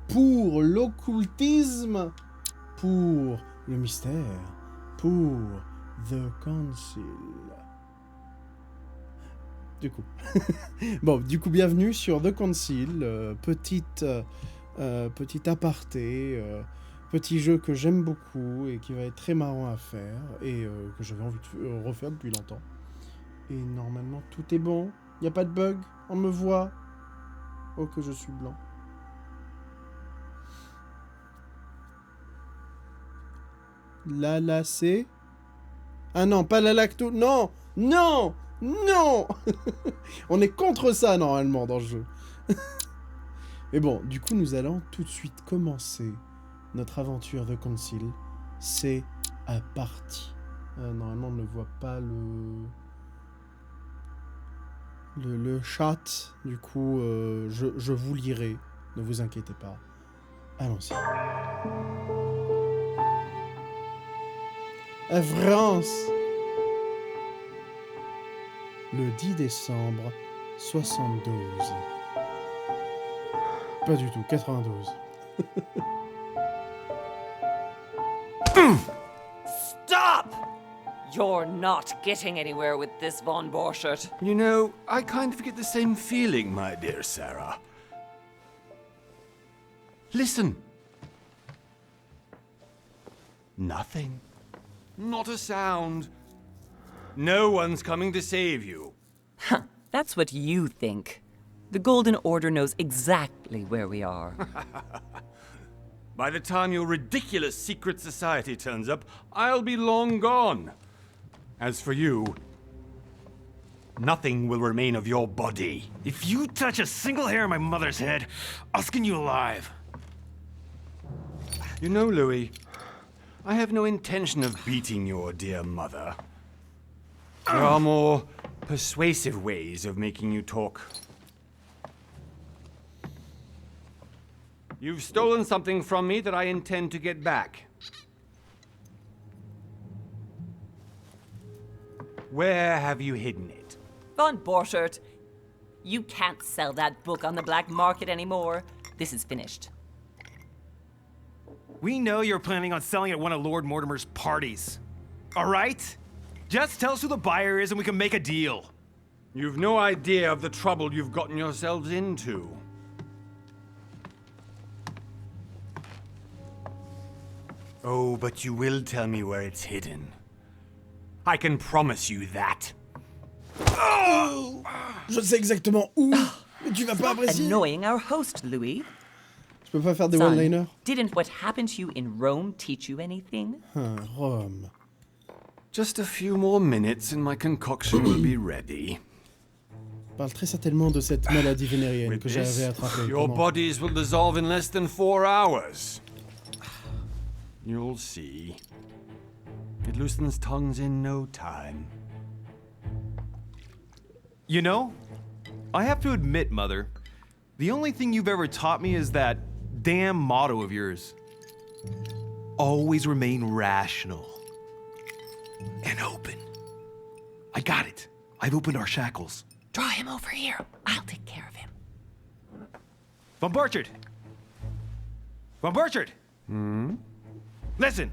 pour l'occultisme, pour le mystère, pour The Council. Du coup. Bon, du coup, bienvenue sur The Council, petit aparté, petit jeu que j'aime beaucoup et qui va être très marrant à faire et que j'avais envie de refaire depuis longtemps. Et normalement, tout est bon. Il n'y a pas de bug. On me voit. Oh, que je suis blanc. La lacée. Ah non, pas la lacto. Non. Non. Non. On est contre ça, normalement, dans le jeu. Mais bon, du coup, nous allons tout de suite commencer notre aventure de Council. C'est à partie. Normalement, on ne voit pas le chat. Du coup, je vous lirai. Ne vous inquiétez pas. Allons-y. À France. Le 10 décembre 72. Pas du tout, 92. Stop! You're not getting anywhere with this Von Borchert. You know, I kind of get the same feeling, my dear Sarah. Listen. Nothing. Not a sound. No one's coming to save you. Huh, that's what you think. The Golden Order knows exactly where we are. By the time your ridiculous secret society turns up, I'll be long gone. As for you, nothing will remain of your body. If you touch a single hair on my mother's head, I'll skin you alive. You know, Louis, I have no intention of beating your dear mother. There are more persuasive ways of making you talk. You've stolen something from me that I intend to get back. Where have you hidden it? Von Borchert, you can't sell that book on the black market anymore. This is finished. We know you're planning on selling at one of Lord Mortimer's parties. All right? Just tell us who the buyer is and we can make a deal. You've no idea of the trouble you've gotten yourselves into. Oh, but you will tell me where it's hidden. I can promise you that. Oh, je sais exactement où, mais tu vas pas apprécier. Annoying our host, Louis. Je peux pas faire des Son, one-liners. didn't what happened to you in Rome teach you anything? Rome. Just a few more minutes and my concoction will be ready. Je parle très certainement de cette maladie vénérienne With que j'avais this, attrapée. your Comment? bodies will dissolve in less than 4 hours. You'll see. It loosens tongues in no time. You know, I have to admit, Mother, the only thing you've ever taught me is that damn motto of yours. Always remain rational. And open. I got it. I've opened our shackles. Draw him over here. I'll take care of him. Von Borchert! Von Borchert! Listen.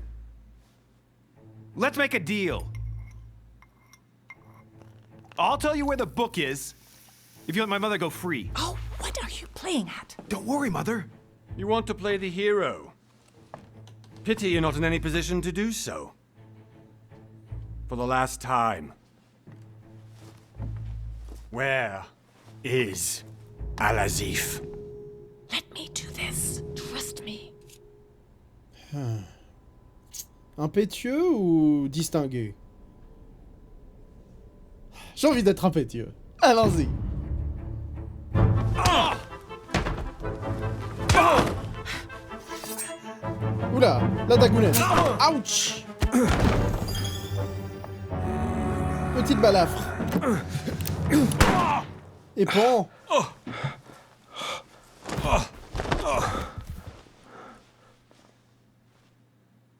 Let's make a deal. I'll tell you where the book is if you let my mother go free. Oh, what are you playing at? Don't worry, Mother. You want to play the hero. Pity you're not in any position to do so. For the last time. Where is Al-Azif? Let me do this. Trust me. Impétueux ou distingué? J'ai envie d'être impétueux. Allons-y. Oula, la dagounette. Ouch. Petite balafre. Épan.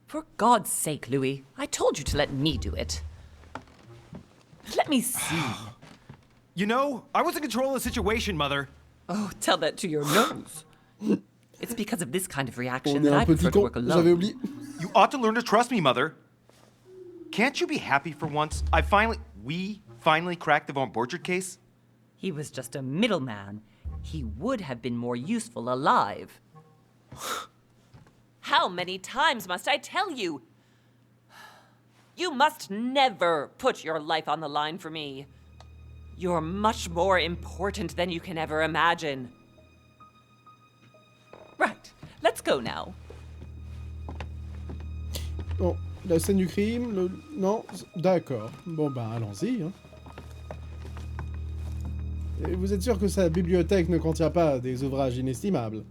For God's sake, Louis, I told you to let me do it. Let me see. You know, I was in control of the situation, Mother. Oh, tell that to your nose. It's because of this kind of reaction On est that un I petit prefer to con, work j'avais alone. oublié. You ought to learn to trust me, Mother. Can't you be happy for once? We finally cracked the Von Borchard case? He was just a middleman. He would have been more useful alive. How many times must I tell you? You must never put your life on the line for me. You're much more important than you can ever imagine. Right, let's go now. Bon, la scène du crime, non, d'accord. Bon ben, allons-y. Hein. Et vous êtes sûr que sa bibliothèque ne contient pas des ouvrages inestimables?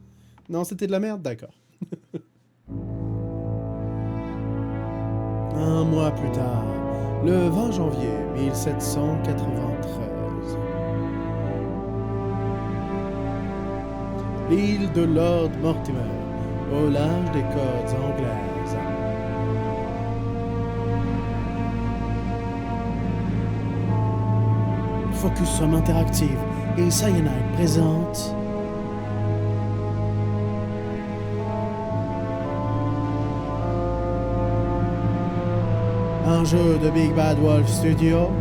Non, c'était de la merde? D'accord. Un mois plus tard, le 20 janvier 1793. L'île de Lord Mortimer, au large des côtes anglaises. Focus Somme Interactive et Cyanide présente... un jeu de Big Bad Wolf Studio.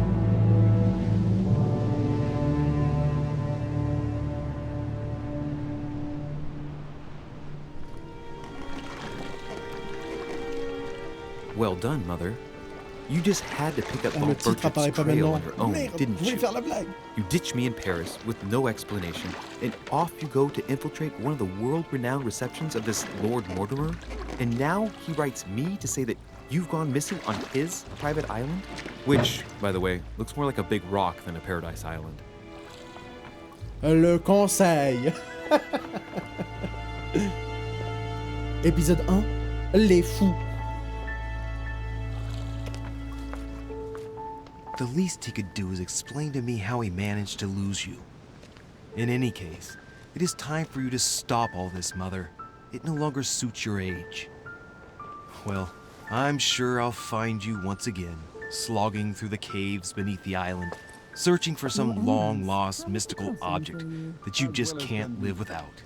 Well done, Mother. You just had to pick up Le Von titre apparaît Borchard's pas trail maintenant. on your own, Merde, didn't vous voulez you? faire la blague? You ditched me in Paris with no explanation, and off you go to infiltrate one of the world-renowned receptions of this Lord Mortimer? And now he writes me to say that you've gone missing on his private island? Which, by the way, looks more like a big rock than a paradise island. Le conseil. Épisode 1. Les fous. The least he could do is explain to me how he managed to lose you. In any case, it is time for you to stop all this, Mother. It no longer suits your age. Well, I'm sure I'll find you once again, slogging through the caves beneath the island, searching for some long-lost mystical object that you just can't live without.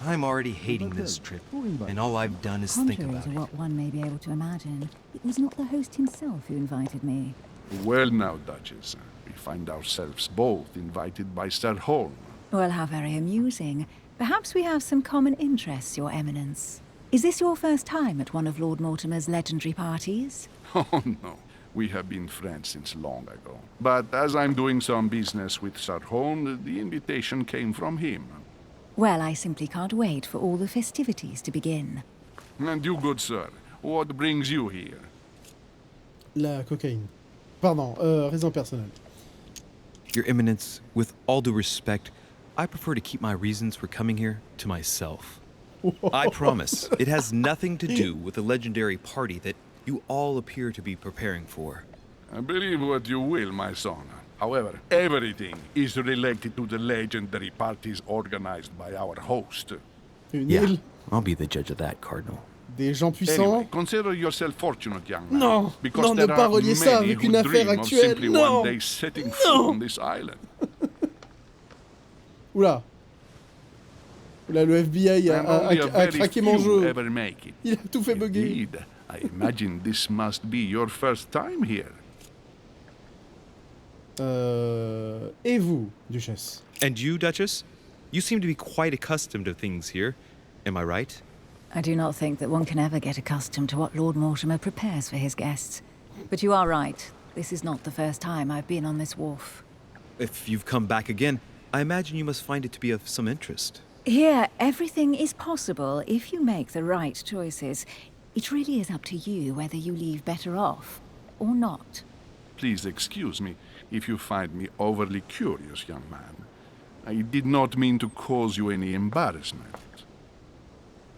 I'm already hating this trip, and all I've done is think Contrary about to it. what one may be able to imagine, it was not the host himself who invited me. Well now, Duchess, we find ourselves both invited by Sir Holm. Well, how very amusing. Perhaps we have some common interests, Your Eminence. Is this your first time at one of Lord Mortimer's legendary parties? Oh no, we have been friends since long ago. But as I'm doing some business with Sir Holm, the invitation came from him. Well, I simply can't wait for all the festivities to begin. And you, good sir, what brings you here? La cocaïne. Pardon, raison personnelle. Your Eminence, with all due respect, I prefer to keep my reasons for coming here to myself. I promise, it has nothing to do with the legendary party that you all appear to be preparing for. Believe what you will, my son. However, everything is related to the legendary parties organized by our host. Une Yeah, île, I'll be the judge of that, Cardinal. des gens puissants. Anyway, consider yourself fortunate, young man. Non, because non, ne there pas are relier ça many avec who une affaire dream of actuelle. simply Non. one day setting foot on this island. Oula. Oula, le FBI And only a a very craqué mon few jeu. ever make it. Il a tout fait bugger. Indeed, I imagine this must be your first time here. Et vous, Duchesse? And you, Duchess? You seem to be quite accustomed to things here. Am I right? I do not think that one can ever get accustomed to what Lord Mortimer prepares for his guests. But you are right. This is not the first time I've been on this wharf. If you've come back again, I imagine you must find it to be of some interest. Here, everything is possible if you make the right choices. It really is up to you whether you leave better off or not. Please excuse me if you find me overly curious, young man. I did not mean to cause you any embarrassment.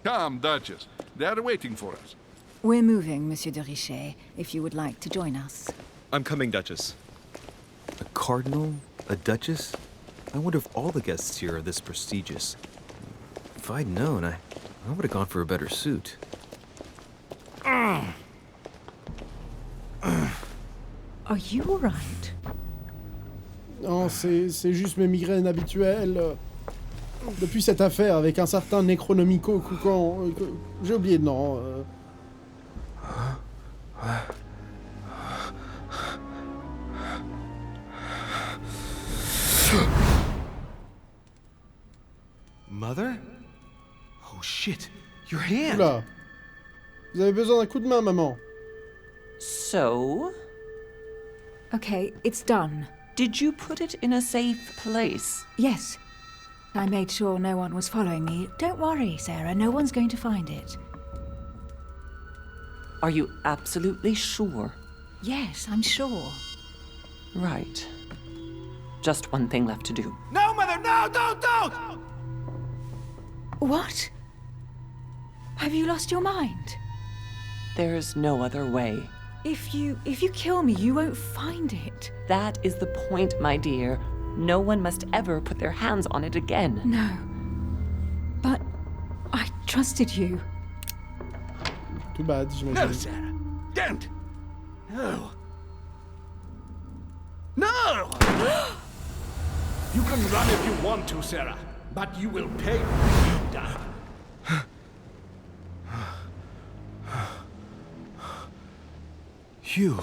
Come, Duchess. They are waiting for us. We're moving, Monsieur de Richet, if you would like to join us. I'm coming, Duchess. A cardinal? A duchess? I wonder if all the guests here are this prestigious. If I'd known, I would have gone for a better suit. Are you all right? Non, c'est juste mes migraines habituelles. Depuis cette affaire avec un certain Necronomico Coucan... J'ai oublié le nom. Mother? Oh shit, your hand! Oula. Vous avez besoin d'un coup de main, maman. So, Okay, it's done. did you put it in a safe place? Yes. I made sure no one was following me. Don't worry, Sarah, no one's going to find it. Are you absolutely sure? Yes, I'm sure. Right. Just one thing left to do. No, Mother, no, don't! What? Have you lost your mind? There's no other way. If you kill me, you won't find it. That is the point, my dear. No one must ever put their hands on it again. No. But I trusted you. Too bad, No, j'imagine. Sarah, don't! No. No! You can run if you want to, Sarah, but you will pay when you die. Hugh.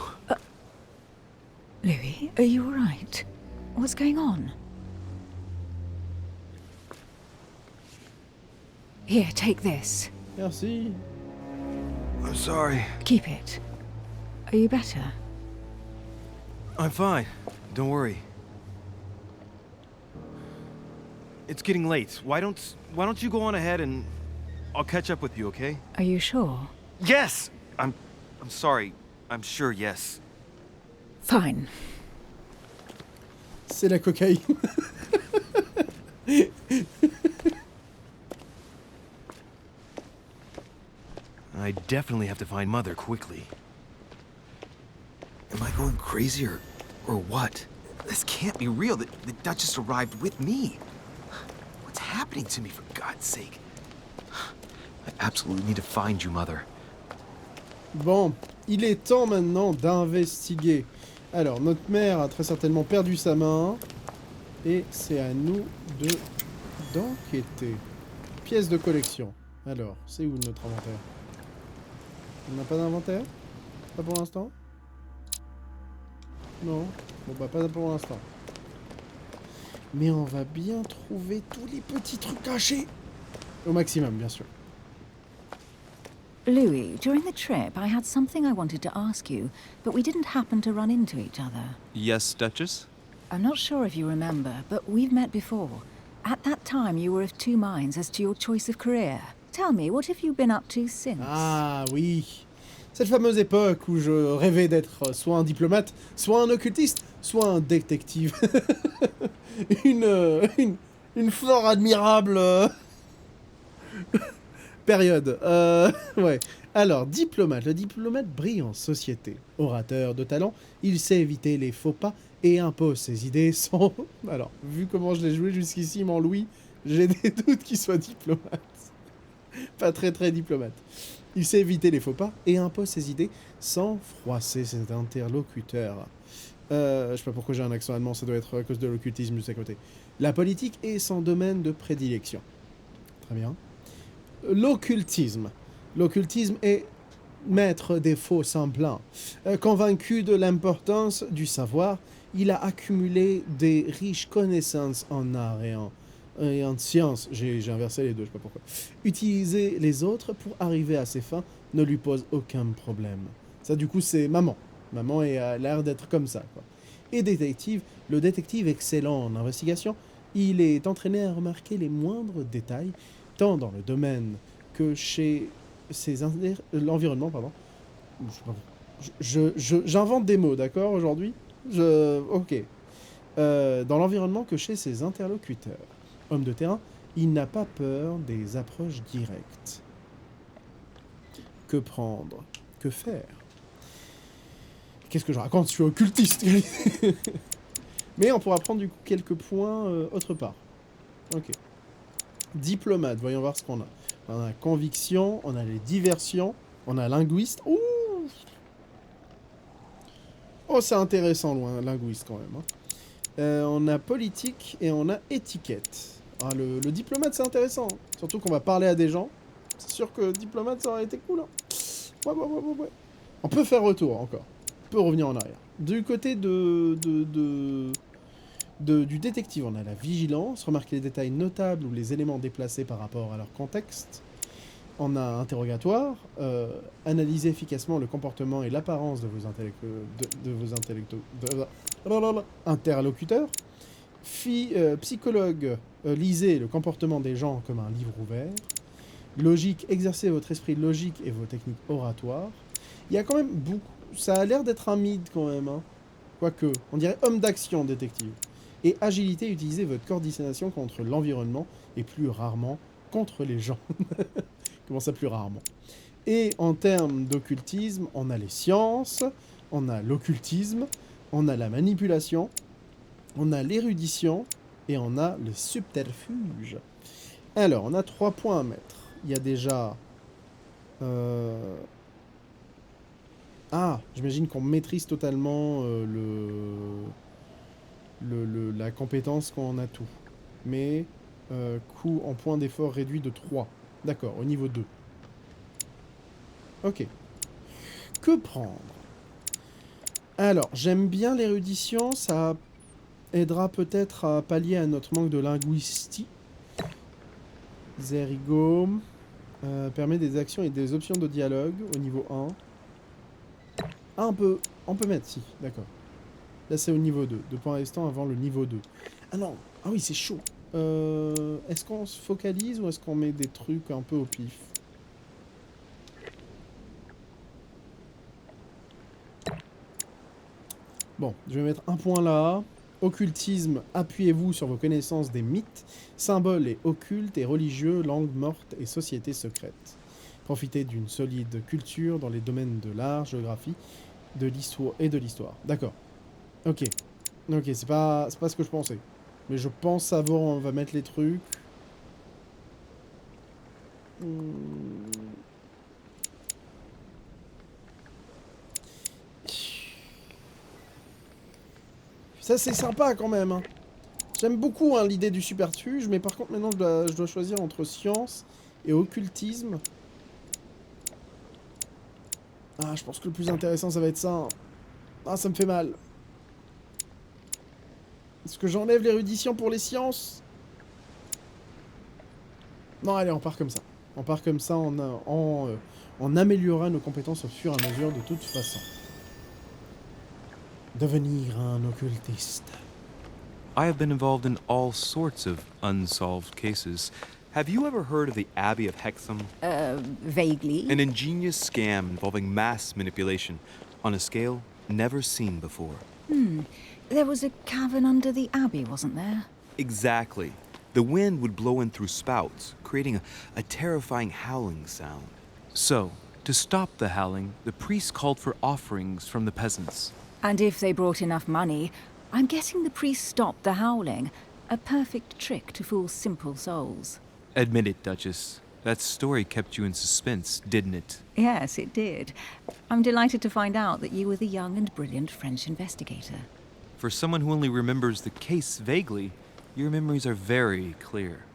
Louis, are you all right? What's going on? Here, take this. Merci. I'm sorry. Keep it. Are you better? I'm fine. Don't worry. It's getting late. Why don't you go on ahead and I'll catch up with you, okay? Are you sure? Yes! I'm sorry. I'm sure, yes. Fine. C'est la cocaïne. I definitely have to find Mother quickly. Am I going crazy or what? This can't be real. The Duchess arrived with me. What's happening to me, for God's sake? I absolutely need to find you, Mother. Bon, il est temps maintenant d'investiguer. Alors, notre mère a très certainement perdu sa main. Et c'est à nous d'enquêter. Pièce de collection. Alors, c'est où notre inventaire? On n'a pas d'inventaire? Pas pour l'instant? Non. Bon bah pas pour l'instant. Mais on va bien trouver tous les petits trucs cachés. Au maximum, bien sûr. Louis, during the trip, I had something I wanted to ask you, but we didn't happen to run into each other. Yes, Duchess? I'm not sure if you remember, but we've met before. At that time, you were of two minds as to your choice of career. Tell me, what have you been up to since? Ah oui. Cette fameuse époque où je rêvais d'être soit un diplomate, soit un occultiste, soit un détective. une fort admirable période. Ouais. Alors, diplomate. Le diplomate brille en société. Orateur de talent, il sait éviter les faux pas et impose ses idées sans... Alors, vu comment je l'ai joué jusqu'ici, mon Louis, j'ai des doutes qu'il soit diplomate. Pas très diplomate. Il sait éviter les faux pas et impose ses idées sans froisser ses interlocuteurs. Je sais pas pourquoi j'ai un accent allemand, ça doit être à cause de l'occultisme juste à côté. La politique est son domaine de prédilection. Très bien. L'occultisme. L'occultisme est maître des faux semblants. Convaincu de l'importance du savoir, il a accumulé des riches connaissances en art et en sciences. J'ai inversé les deux, je sais pas pourquoi. Utiliser les autres pour arriver à ses fins ne lui pose aucun problème. Ça, du coup, c'est maman. Maman a l'air d'être comme ça, quoi. Et détective, le détective excellent en investigation, il est entraîné à remarquer les moindres détails, tant dans le domaine que chez l'environnement, pardon. J'invente des mots, d'accord, aujourd'hui. Ok. Dans l'environnement que chez ses interlocuteurs. Homme de terrain, il n'a pas peur des approches directes. Que prendre? Que faire? Qu'est-ce que je raconte? Je suis occultiste. Mais on pourra prendre du coup quelques points autre part. Ok. Diplomate, voyons voir ce qu'on a. On a conviction, on a les diversions, on a linguiste. Ouh! Oh, c'est intéressant, loin, linguiste quand même. Hein. On a politique et on a étiquette. Ah, le diplomate, c'est intéressant. Surtout qu'on va parler à des gens. C'est sûr que diplomate, ça aurait été cool. Hein. Ouais. On peut faire retour encore. On peut revenir en arrière. Du côté du détective, on a la vigilance. Remarquer les détails notables ou les éléments déplacés par rapport à leur contexte. On a interrogatoire. Analyser efficacement le comportement et l'apparence de vos interlocuteurs. Psychologue, lisez le comportement des gens comme un livre ouvert. Logique, exercez votre esprit logique et vos techniques oratoires. Il y a quand même beaucoup... Ça a l'air d'être un mid quand même. Hein. Quoique, on dirait homme d'action, détective. Et agilité, utilisez votre coordination contre l'environnement et plus rarement contre les gens. Comment ça, plus rarement? Et en termes d'occultisme, on a les sciences, on a l'occultisme, on a la manipulation, on a l'érudition et on a le subterfuge. Alors, on a 3 points à mettre. Il y a déjà... Ah, j'imagine qu'on maîtrise totalement la compétence quand on a tout. Mais coût en points d'effort réduit de 3. D'accord, au niveau 2. Ok. Que prendre? Alors, j'aime bien l'érudition, ça aidera peut-être à pallier à notre manque de linguistique. Zerigo permet des actions et des options de dialogue au niveau 1. Ah, on peut mettre, si, d'accord. Là, c'est au niveau 2. 2 points restants avant le niveau 2. Ah non, ah oui, c'est chaud. Est-ce qu'on se focalise ou est-ce qu'on met des trucs un peu au pif? Bon, je vais mettre un point là. Occultisme, appuyez-vous sur vos connaissances des mythes, symboles et occultes et religieux, langues mortes et sociétés secrètes. Profitez d'une solide culture dans les domaines de l'art, géographie, de l'histoire et de l'histoire. D'accord. Ok. Ok, c'est pas ce que je pensais. Mais je pense savoir où on va mettre les trucs. Ça, c'est sympa quand même. Hein. J'aime beaucoup hein, l'idée du subterfuge, mais par contre, maintenant, je dois choisir entre science et occultisme. Ah, je pense que le plus intéressant, ça va être ça. Hein. Ah, ça me fait mal. Est-ce que j'enlève l'érudition pour les sciences? Non, allez, on part comme ça. On part comme ça, on améliorera nos compétences au fur et à mesure de toute façon. Devenir un occultiste. I have been involved in all sorts of unsolved cases. Have you ever heard of the Abbey of Hexham? Vaguely. An ingenious scam involving mass manipulation on a scale never seen before. There was a cavern under the abbey, wasn't there? Exactly. The wind would blow in through spouts, creating a terrifying howling sound. So, to stop the howling, the priests called for offerings from the peasants. And if they brought enough money, I'm guessing the priest stopped the howling. A perfect trick to fool simple souls. Admit it, Duchess. That story kept you in suspense, didn't it? Yes, it did. I'm delighted to find out that you were the young and brilliant French investigator. For someone who only remembers the case vaguely, your memories are very clear.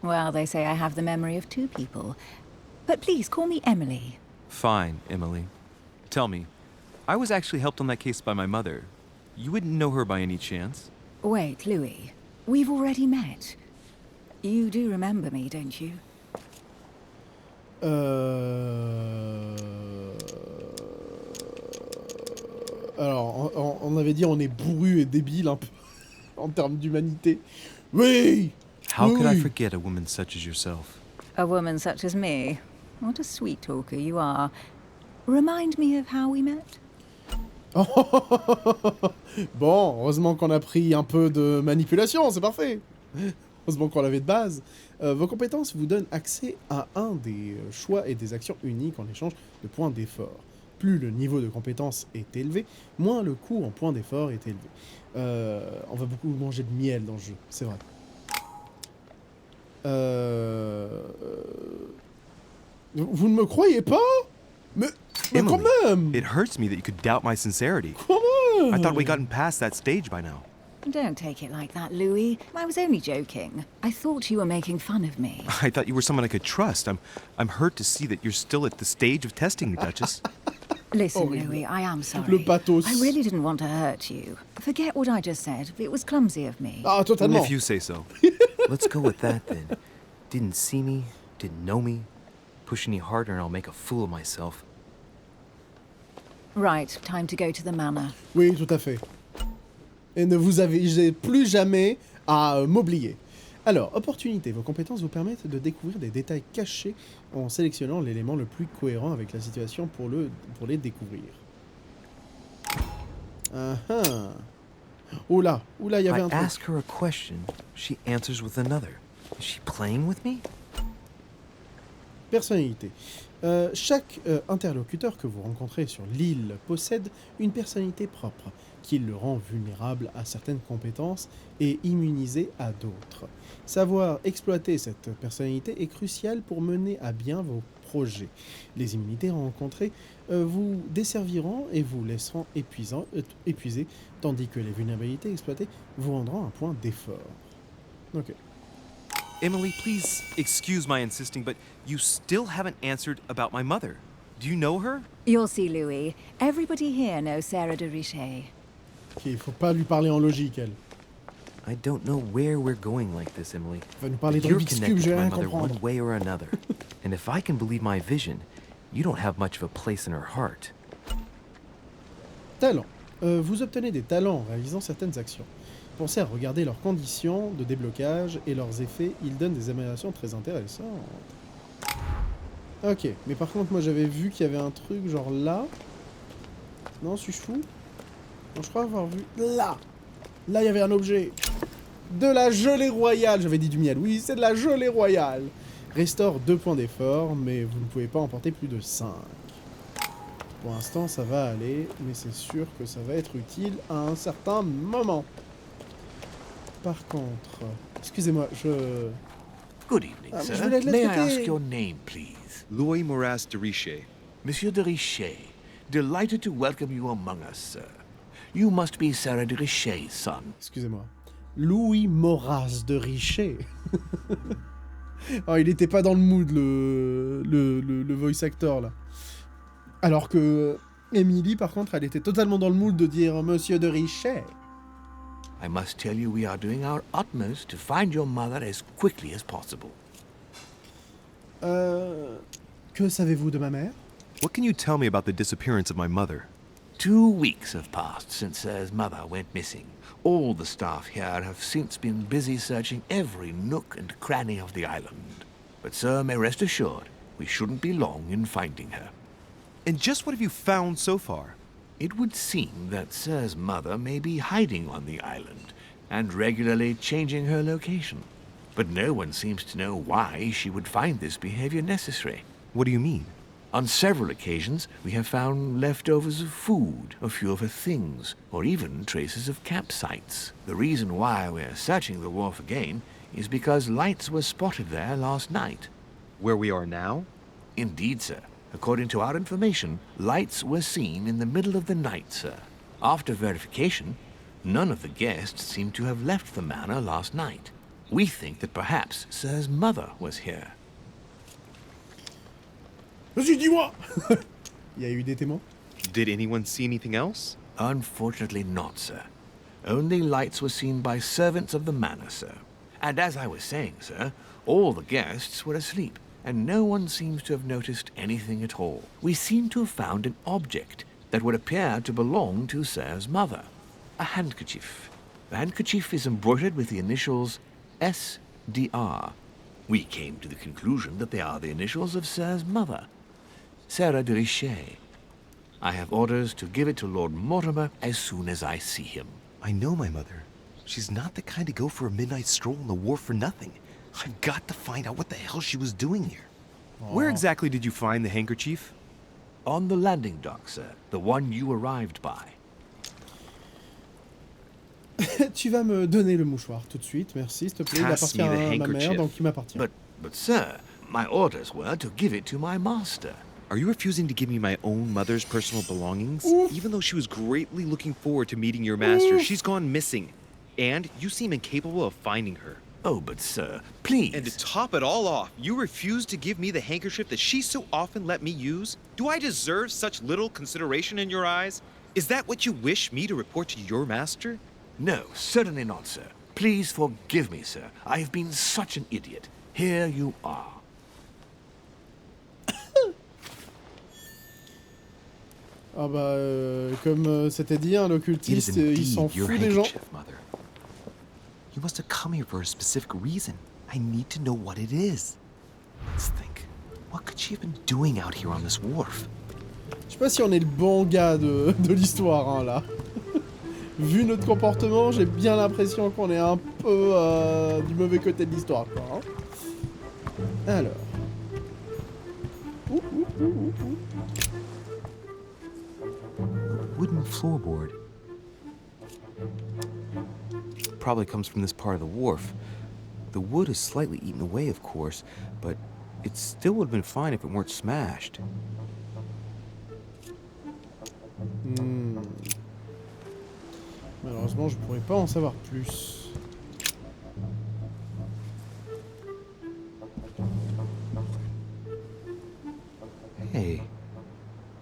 Well, they say I have the memory of 2 people. But please call me Emily. Fine, Emily. Tell me, I was actually helped on that case by my mother. You wouldn't know her by any chance? Wait, Louis. We've already met. You do remember me, don't you? Alors, on avait dit on est bourru et débile un peu en termes d'humanité. Oui. How could I oui. forget a woman such as yourself? A woman such as me. What a sweet talker you are. Remind me of how we met? Bon, heureusement qu'on a pris un peu de manipulation, c'est parfait. Heureusement qu'on l'avait de base. Vos compétences vous donnent accès à un des choix et des actions uniques en échange de points d'effort. Plus le niveau de compétence est élevé, moins le coût en points d'effort est élevé. On va beaucoup manger de miel dans le jeu, c'est vrai. Vous ne me croyez pas? Mais quand Emily, même! it hurts me that you could doubt my sincerity. Quand même! I thought we'd gotten past that stage by now. Don't take it like that, Louis. I was only joking. I thought you were making fun of me. I thought you were someone I could trust. I'm hurt to see that you're still at the stage of testing me, Duchess. Listen, Horrible. Louis, I am sorry. Le pathos. I really didn't want to hurt you. Forget what I just said. It was clumsy of me. Ah, totalement. If you say so. Let's go with that then. Didn't see me, didn't know me. Push any harder and I'll make a fool of myself. Right, time to go to the manor. Oui, tout à fait. Et ne vous avez plus jamais à m'oublier. Alors, opportunité. Vos compétences vous permettent de découvrir des détails cachés en sélectionnant l'élément le plus cohérent avec la situation pour les découvrir. Oula, il y avait I un truc. ask her a question, she answers with another. Is she playing with me? Personnalité. Chaque interlocuteur que vous rencontrez sur l'île possède une personnalité propre, qui le rend vulnérable à certaines compétences et immunisé à d'autres. Savoir exploiter cette personnalité est crucial pour mener à bien vos projets. Les immunités rencontrées vous desserviront et vous laisseront épuisés, tandis que les vulnérabilités exploitées vous rendront un point d'effort. Ok. Emily, please excuse my insisting, but you still haven't answered about my mother. Do you know her? You'll see, Louis. Everybody here knows Sarah de Riche. Ok, il faut pas lui parler en logique, elle. I don't know where we're going like this, Emily. Elle va nous parler But de you're Rubik's Cube, connected je vais to my rien mother comprendre. one way or another. And if I can believe my vision, you don't have much of a place in her heart. Talent. Vous obtenez des talents en réalisant certaines actions. Pensez à regarder leurs conditions de déblocage et leurs effets. Ils donnent des améliorations très intéressantes. Ok, mais par contre, moi j'avais vu qu'il y avait un truc genre là. Non, suis-je fou? Non, je crois avoir vu là. Là, il y avait un objet. De la gelée royale. J'avais dit du miel. Oui, c'est de la gelée royale. Restaure 2 points d'effort, mais vous ne pouvez pas emporter plus de 5. Pour l'instant, ça va aller, mais c'est sûr que ça va être utile à un certain moment. Par contre... Excusez-moi, je... Good evening, je sir. voulais la May I traiter. ask your name, please? Louis Moras de Riche. Monsieur de Riche. Delighted to welcome you among us, sir. You must be Sarah de Riche's son. Excusez-moi. Louis Moras de Riche. Oh, il était pas dans le mood, le voice actor, là. Alors que Emily, par contre, elle était totalement dans le mood de dire Monsieur de Riche. I must tell you we are doing our utmost to find your mother as quickly as possible. Que savez-vous de ma mère? What can you tell me about the disappearance of my mother? 2 weeks have passed since Sir's mother went missing. All the staff here have since been busy searching every nook and cranny of the island. But Sir may rest assured, we shouldn't be long in finding her. And just what have you found so far? It would seem that Sir's mother may be hiding on the island and regularly changing her location. But no one seems to know why she would find this behavior necessary. What do you mean? On several occasions, we have found leftovers of food, a few of her things, or even traces of campsites. The reason why we're searching the wharf again is because lights were spotted there last night. Where we are now? Indeed, sir. According to our information, lights were seen in the middle of the night, sir. After verification, none of the guests seem to have left the manor last night. We think that perhaps Sir's mother was here. Vas-y, dis-moi. Il y a eu des témoins? Did anyone see anything else? Unfortunately not, sir. Only lights were seen by servants of the manor, sir. And as I was saying, sir, all the guests were asleep, and no one seems to have noticed anything at all. We seem to have found an object that would appear to belong to Sir's mother. A handkerchief. The handkerchief is embroidered with the initials SDR. We came to the conclusion that they are the initials of Sir's mother, Sarah de Riche. I have orders to give it to Lord Mortimer as soon as I see him. I know my mother. She's not the kind to go for a midnight stroll on the wharf for nothing. I've got to find out what the hell she was doing here. Where exactly did you find the handkerchief? On the landing dock, sir. The one you arrived by. Tu vas me donner le mouchoir tout de suite, merci, s'il te plaît. Il Pass appartient me the à ma mère, handkerchief. donc il m'appartient. But sir, my orders were to give it to my master. Are you refusing to give me my own mother's personal belongings? Oof. Even though she was greatly looking forward to meeting your master, she's gone missing. And you seem incapable of finding her. Oh, but sir, please. And to top it all off, you refuse to give me the handkerchief that she so often let me use? Do I deserve such little consideration in your eyes? Is that what you wish me to report to your master? No, certainly not, sir. Please forgive me, sir. I have been such an idiot. Here you are. Ah bah, comme c'était dit, hein, It is l'occultiste, il s'en indeed your fout des gens. handkerchief, Mother. You must have come here for a specific reason. I need to know what it is. Let's think. What could she have been doing out here on this wharf? Je sais pas si on est le bon gars de l'histoire, hein, là. Vu notre comportement, j'ai bien l'impression qu'on est un peu du mauvais côté de l'histoire, quoi. Hein. Alors. Wooden floorboard. Probably comes from this part of the wharf. The wood is slightly eaten away, of course, but it still would have been fine if it weren't smashed. Malheureusement, je pourrais pas en savoir plus. Hey,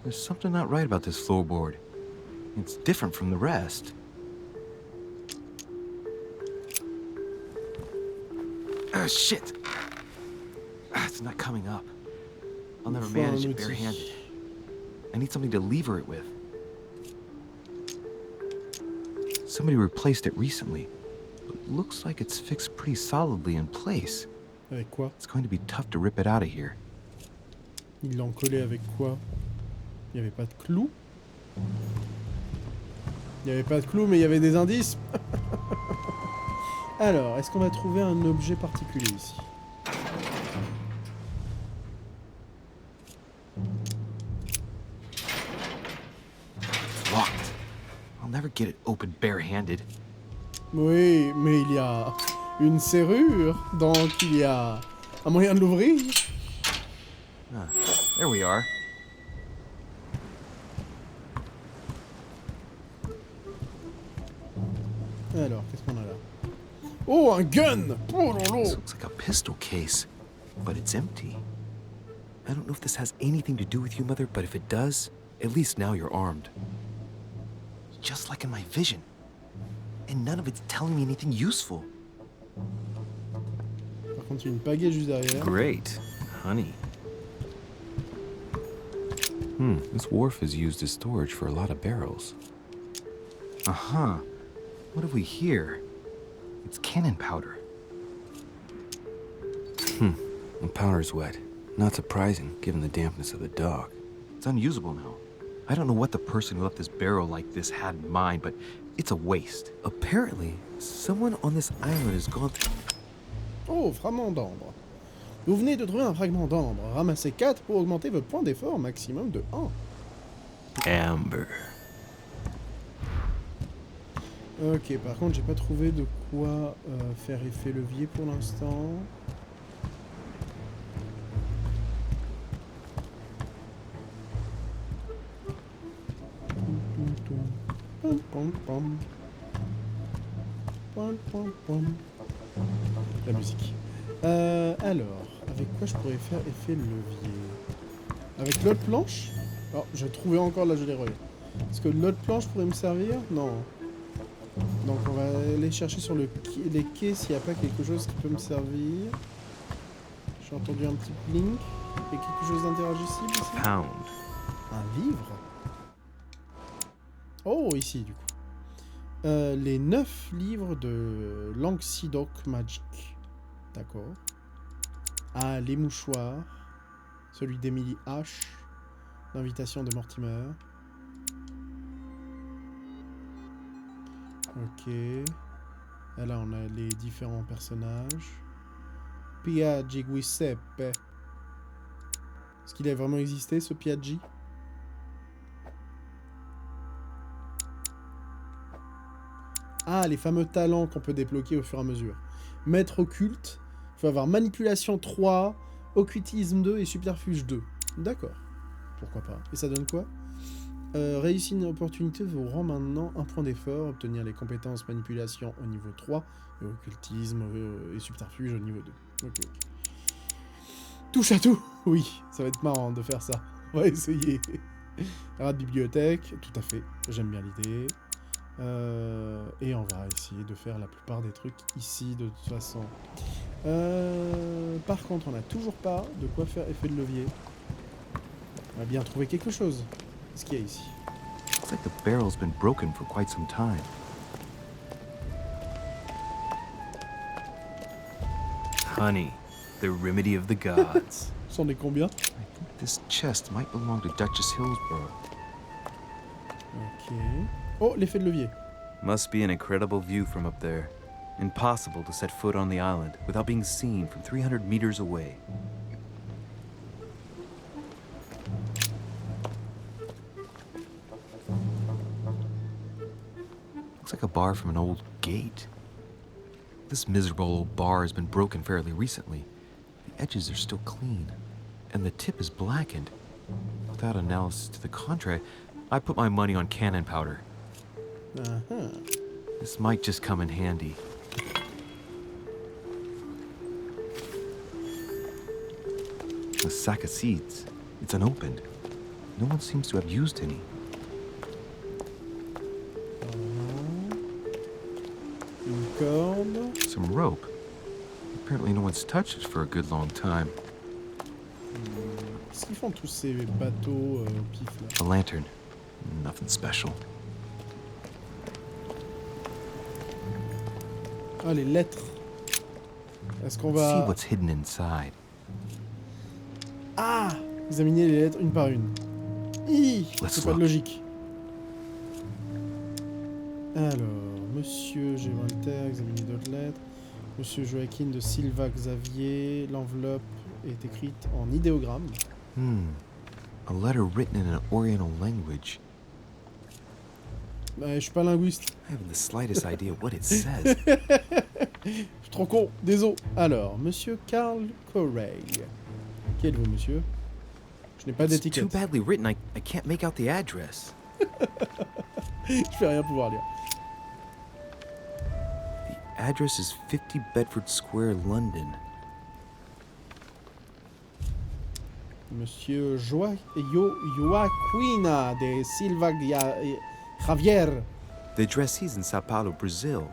there's something not right about this floorboard. It's different from the rest. Ah, shit! It's not coming up. I'll never manage it barehanded. I need something to lever it with. Somebody replaced it recently, but looks like it's fixed pretty solidly in place. Avec quoi? It's going to be tough to rip it out of here. Ils l'ont collé avec quoi? Il n'y avait pas de clous? Il n'y avait pas de clous, mais il y avait des indices. Alors, est-ce qu'on va trouver un objet particulier ici? It's locked. I'll never get it open barehanded. Oui, mais il y a une serrure, donc il y a un moyen de l'ouvrir. Ah, there we are. Alors, qu'est-ce qu'on a là? Oh, un gun! Oh lolo! This looks like a pistol case, but it's empty. I don't know if this has anything to do with you, Mother, but if it does, at least now you're armed. Just like in my vision. And none of it's telling me anything useful. Par contre, il y a une pagaie juste derrière. Great. Honey. This wharf is used as storage for a lot of barrels. Uh-huh. What have we here? It's cannon powder. The powder's wet. Not surprising, given the dampness of the dock. It's unusable now. I don't know what the person who left this barrel like this had in mind, but it's a waste. Apparently, someone on this island has gone through... Oh, fragment d'ambre. Vous venez de trouver un fragment d'ambre. Ramassez 4 pour augmenter votre point d'effort maximum de 1. Amber. Ok, par contre, j'ai pas trouvé de quoi faire effet levier pour l'instant. La musique. Alors, avec quoi je pourrais faire effet levier? Avec l'autre planche? Oh, j'ai trouvé encore là, je l'ai revu. Est-ce que l'autre planche pourrait me servir? Non. Donc on va aller chercher sur les quais s'il n'y a pas quelque chose qui peut me servir. J'ai entendu un petit blink. Il y a quelque chose d'interagissable ici? Pound. Un livre? Oh, ici du coup. Les 9 livres de Languedoc Magic. D'accord. Ah, les mouchoirs. Celui d'Emily H. L'invitation de Mortimer. Ok. Et là, on a les différents personnages. Piaggi Giuseppe. Est-ce qu'il a vraiment existé, ce Piaggi? Ah, les fameux talents qu'on peut débloquer au fur et à mesure. Maître occulte. Il faut avoir manipulation 3, occultisme 2 et subterfuge 2. D'accord. Pourquoi pas. Et ça donne quoi? Réussir une opportunité vous rend maintenant un point d'effort. Obtenir les compétences manipulation au niveau 3 et occultisme et subterfuge au niveau 2. Ok. Touche à tout. Oui, ça va être marrant de faire ça. On va essayer. Rat de bibliothèque, tout à fait. J'aime bien l'idée. Et on va essayer de faire la plupart des trucs ici de toute façon. Par contre, on n'a toujours pas de quoi faire effet de levier. On va bien trouver quelque chose. Qu'est-ce qu'il y a ici? Looks like the barrel's been broken for quite some time. Honey, the remedy of the gods. C'en est combien? I think this chest might belong to Duchess Hillsborough. Ok. Oh, l'effet de levier. Must be an incredible view from up there. Impossible to set foot on the island without being seen from 300 meters away. Looks like a bar from an old gate. This miserable old bar has been broken fairly recently. The edges are still clean, and the tip is blackened. Without analysis to the contrary, I put my money on cannon powder. Uh-huh. This might just come in handy. A sack of seeds. It's unopened. No one seems to have used any. Une corde. Some rope. Apparently no one's touched it for a good long time. Qu'est-ce qu'ils font tous ces bateaux au pif là? A lantern. Nothing special. Ah, les lettres. Est-ce qu'on Let's see va... what's hidden inside. Ah! Examiner les lettres une par une. C'est pas de logique. Alors, Monsieur G. Walter, examiner d'autres lettres. Monsieur Joaquin de Silva Xavier, l'enveloppe est écrite en idéogramme. A letter written in an Oriental language. Je suis pas linguiste. I haven't the slightest idea what it says. Je suis trop con, désolé. Alors, Monsieur Carl Corey. Qui êtes-vous, monsieur? Je n'ai pas It's too d'étiquette. badly written, I can't make out the address. Je vais rien pouvoir lire. The address is 50 Bedford Square, London. Monsieur Joaquina de Silva Javier. The address is in Sao Paulo, Brazil.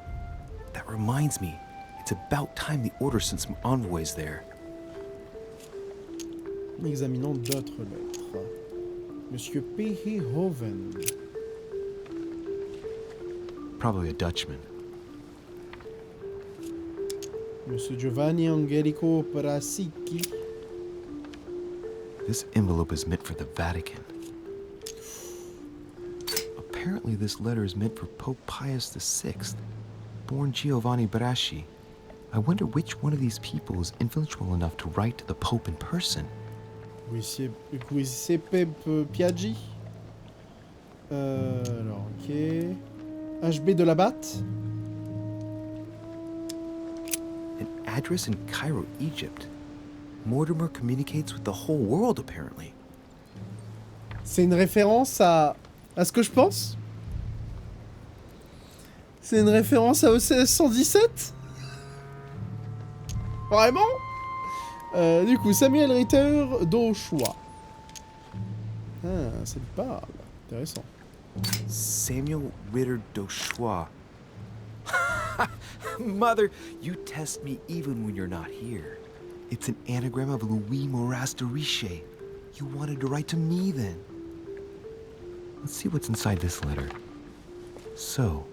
That reminds me, it's about time the order sent some envoys there. Examinons d'autres lettres. Monsieur P.H. Hoven. Probably a Dutchman. Monsieur Giovanni Angelico Parasicchi. This envelope is meant for the Vatican. Apparently this letter is meant for Pope Pius VI, born Giovanni Braschi. I wonder which one of these people is influential enough to write to the Pope in person. Giuseppe Piaggi. Alors, ok. HB de la Batte. An address in Cairo, Egypt. Mortimer communicates with the whole world, apparently. C'est une référence à ce que je pense? C'est une référence à OCS 117? Vraiment? Du coup, Samuel Ritter d'Auchois. Ah, ça lui parle. Intéressant. Samuel Ritter d'Auchois. Mother, you test me even when you're not here. It's an anagram of Louis Moras de Riche. You wanted to write to me then. Let's see what's inside this letter. So,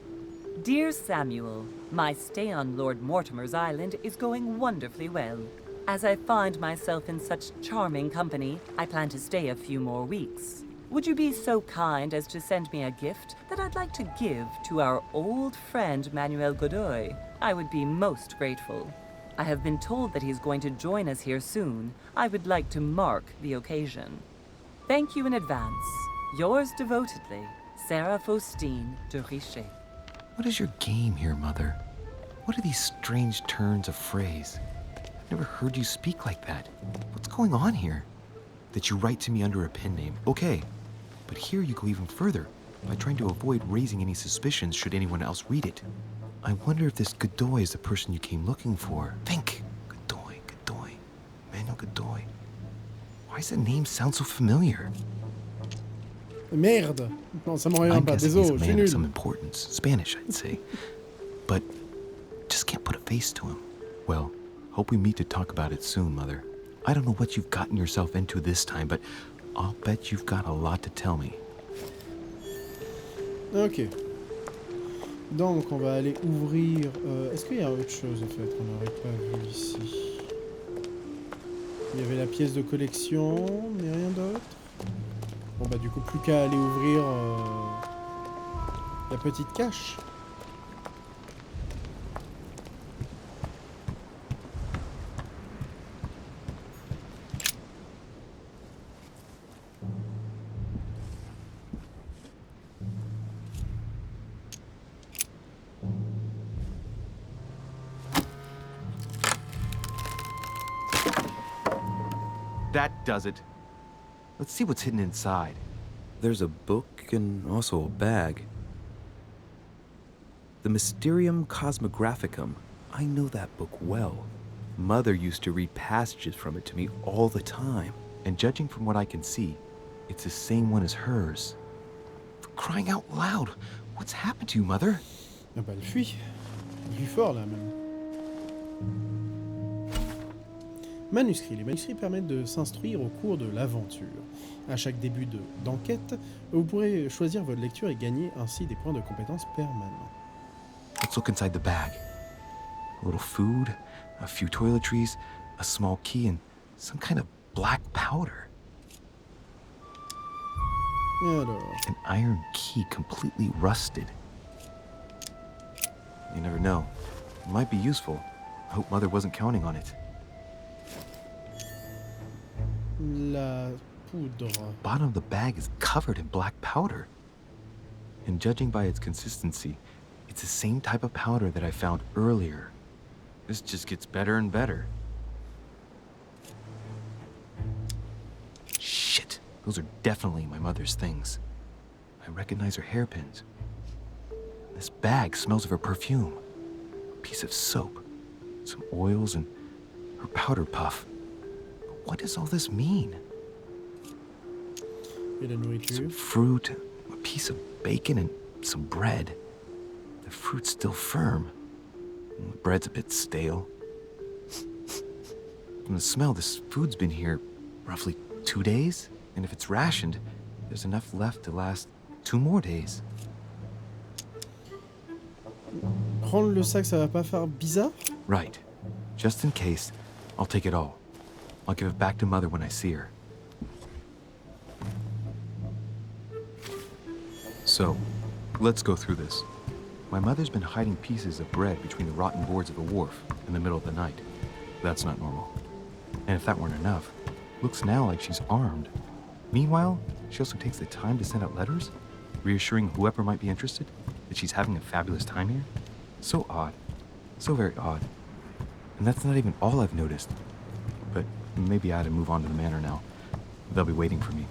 Dear Samuel, my stay on Lord Mortimer's island is going wonderfully well. As I find myself in such charming company, I plan to stay a few more weeks. Would you be so kind as to send me a gift that I'd like to give to our old friend Manuel Godoy? I would be most grateful. I have been told that he's going to join us here soon. I would like to mark the occasion. Thank you in advance. Yours devotedly, Sarah Faustine de Riche. what is your game here, Mother? What are these strange turns of phrase? I've never heard you speak like that. What's going on here? That you write to me under a pen name. Okay. But here you go even further, by trying to avoid raising any suspicions should anyone else read it. I wonder if this Godoy is the person you came looking for. Think! Godoy. Manuel Godoy. Why does the name sound so familiar? Merde! Non, ça me revient pas. He's Désolé, a je suis man of nul. some importance. Spanish, I'd say. But just can't put a face to him. Well, hope we meet to talk about it soon, Mother. I don't know what you've gotten yourself into this time, but I'll bet you've got a lot to tell me. Ok. Donc, on va aller ouvrir... Est-ce qu'il y a autre chose, en fait, qu'on n'aurait pas vu ici? Il y avait la pièce de collection, mais rien d'autre. Bon, bah, du coup, plus qu'à aller ouvrir la petite cache. That does it. Let's see what's hidden inside. There's a book and also a bag. The Mysterium Cosmographicum. I know that book well. Mother used to read passages from it to me all the time. And judging from what I can see, it's the same one as hers. For crying out loud, what's happened to you, Mother? Ah bah, elle fuit. Elle fuit fort, là, même. Manuscrits. Les manuscrits permettent de s'instruire au cours de l'aventure. À chaque début d'enquête, vous pourrez choisir votre lecture et gagner ainsi des points de compétences permanents. Let's look inside the bag. A little food, a few toiletries, a small key, and some kind of black powder. Alors... An iron key completely rusted. You never know. It might be useful. I hope Mother wasn't counting on it. La poudre. The bottom of the bag is covered in black powder. And judging by its consistency, it's the same type of powder that I found earlier. This just gets better and better. Shit, those are definitely my mother's things. I recognize her hairpins. This bag smells of her perfume. A piece of soap, some oils, and her powder puff. But what does all this mean? Et la nourriture. Some fruit, a piece of bacon, and some bread. The fruit's still firm. And the bread's a bit stale. From the smell, this food's been here roughly 2 days. And if it's rationed, there's enough left to last 2 more days. Prendre le sac, ça va pas faire bizarre? Right. Just in case, I'll take it all. I'll give it back to Mother when I see her. So, let's go through this. My mother's been hiding pieces of bread between the rotten boards of the wharf in the middle of the night. That's not normal. And if that weren't enough, looks now like she's armed. Meanwhile, she also takes the time to send out letters, reassuring whoever might be interested that she's having a fabulous time here. So odd. So very odd. And that's not even all I've noticed. But maybe I ought to move on to the manor now. They'll be waiting for me.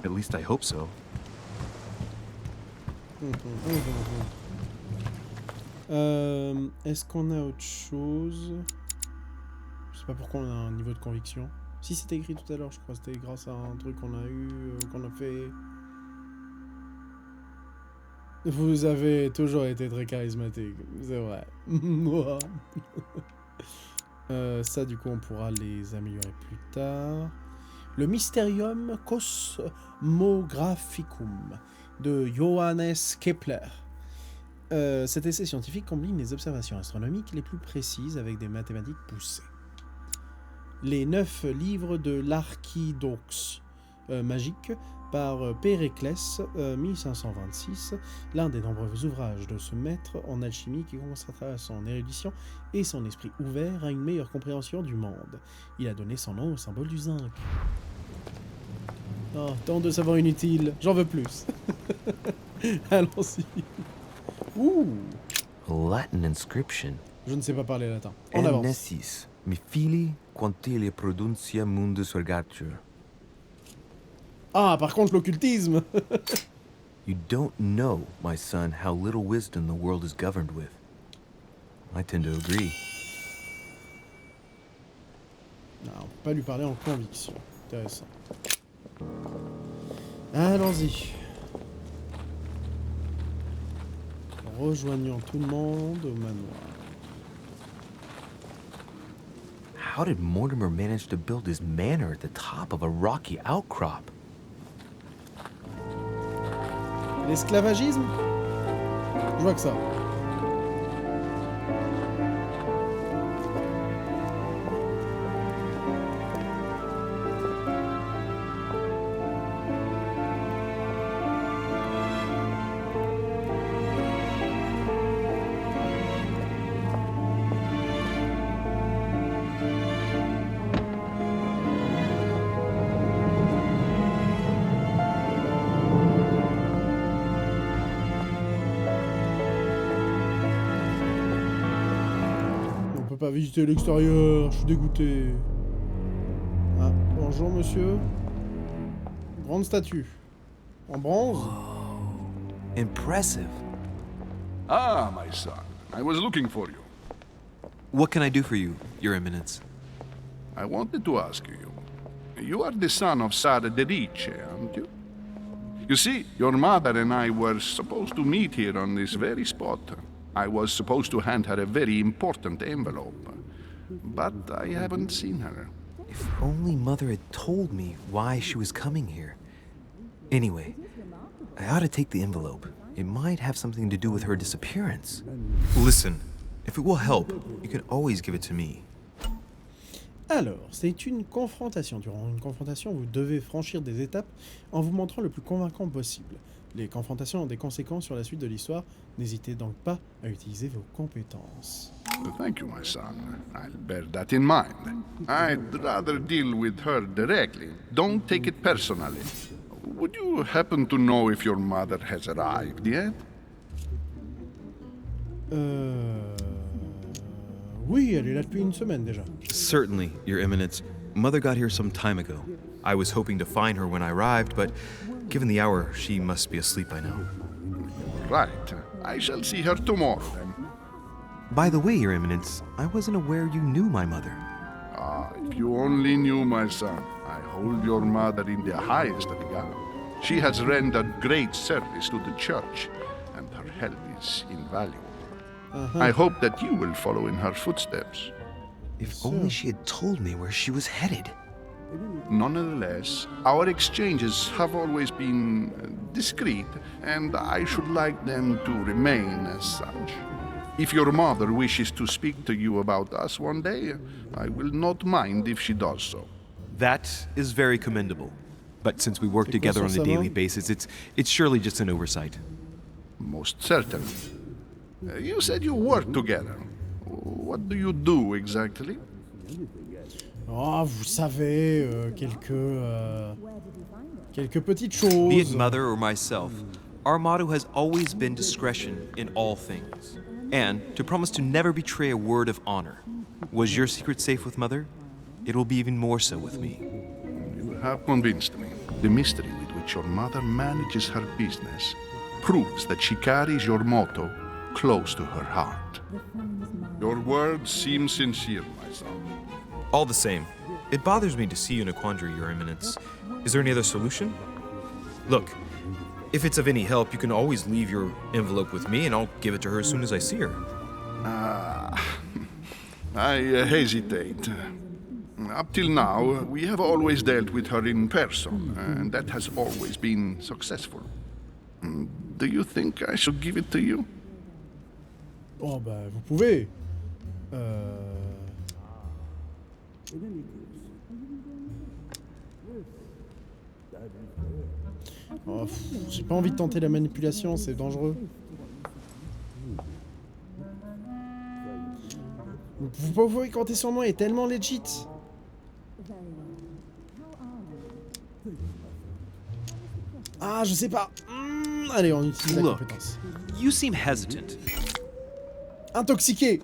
At least I hope so. Est-ce qu'on a autre chose? Je sais pas pourquoi on a un niveau de conviction. Si c'était écrit tout à l'heure, je crois que c'était grâce à un truc qu'on a eu, qu'on a fait. Vous avez toujours été très charismatique, c'est vrai. Moi. Ça, du coup, on pourra les améliorer plus tard. Le Mysterium Cosmographicum de Johannes Kepler. Cet essai scientifique combine les observations astronomiques les plus précises avec des mathématiques poussées. Les 9 livres de l'Archidoxe magique par Périclès, 1526, l'un des nombreux ouvrages de ce maître en alchimie qui consacra son érudition et son esprit ouvert à une meilleure compréhension du monde. Il a donné son nom au symbole du zinc. Oh, tant de savoir inutile, j'en veux plus. Allons-y. Ouh. Latin inscription. Je ne sais pas parler latin. En avance. Nessis, mi fili quantile produncia mundus vergatur. Ah, par contre, l'occultisme. You don't know, my son, how little wisdom the world is governed with. I tend to agree. Non, on peut pas lui parler en conviction. Intéressant. Allons-y. Rejoignons tout le monde au manoir. How did Mortimer manage to build his manor at the top of a rocky outcrop? L'esclavagisme? Je vois que ça. Pas visiter l'extérieur, je suis dégoûté. Ah, bonjour monsieur. Grande statue. En bronze. Impressive. Ah, my son. I was looking for you. What can I do for you, Your Eminence? I wanted to ask you. You are the son of Sarah the Rich, aren't you? You see, your mother and I were supposed to meet here on this very spot. I was supposed to hand her a very important envelope. But I haven't seen her. If only Mother had told me why she was coming here. Anyway, I ought to take the envelope. It might have something to do with her disappearance. Listen, if it will help, you can always give it to me. Alors, c'est une confrontation. Durant une confrontation, vous devez franchir des étapes en vous montrant le plus convaincant possible. Les confrontations ont des conséquences sur la suite de l'histoire. N'hésitez donc pas à utiliser vos compétences. Thank you, my son. I'll bear that in mind. I'd rather deal with her directly. Don't take it personally. Would you happen to know if your mother has arrived yet? Oui, elle est là depuis une semaine déjà. Certainly, Your Eminence. Mother got here some time ago. I was hoping to find her when I arrived, but given the hour, she must be asleep by now. Right. I shall see her tomorrow, then. By the way, Your Eminence, I wasn't aware you knew my mother. Ah, if you only knew, my son. I hold your mother in the highest regard. She has rendered great service to the church, and her help is invaluable. I hope that you will follow in her footsteps. If only she had told me where she was headed. Nonetheless, our exchanges have always been discreet, and I should like them to remain as such. If your mother wishes to speak to you about us one day, I will not mind if she does so. That is very commendable. But since we work together on a daily basis, it's surely just an oversight. Most certainly. You said you work together. What do you do exactly? Oh, vous savez, quelques petites choses. Be it Mother or myself, our motto has always been discretion in all things, and to promise to never betray a word of honor. Was your secret safe with Mother? It will be even more so with me. You have convinced me. The mystery with which your mother manages her business proves that she carries your motto close to her heart. Your words seem sincere, my son. All the same, it bothers me to see you in a quandary, Your Eminence. Is there any other solution? Look, if it's of any help, you can always leave your envelope with me and I'll give it to her as soon as I see her. I hesitate. Up till now, we have always dealt with her in person, and that has always been successful. Do you think I should give it to you? Oh bah, vous pouvez. Oh, j'ai pas envie de tenter la manipulation, c'est dangereux. Vous pouvez compter sur moi, il est tellement legit. Ah, je sais pas. Allez, on utilise la compétence. You seem hesitant. Intoxiqué.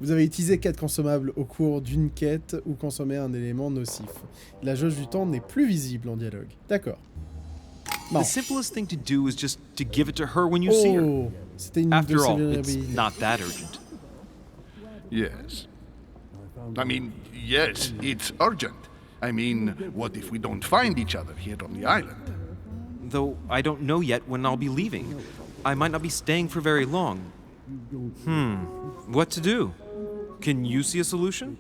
Vous avez utilisé 4 consommables au cours d'une quête ou consommé un élément nocif. La jauge du temps n'est plus visible en dialogue. D'accord. The simplest thing to do is just to give it to her when you see her. Oh, c'était une After de all, ces it's habilités. not that urgent. Yes. I mean, yes, it's urgent. I mean, what if we don't find each other here on the island? Though I don't know yet when I'll be leaving. I might not be staying for very long. What to do? Can you see a solution?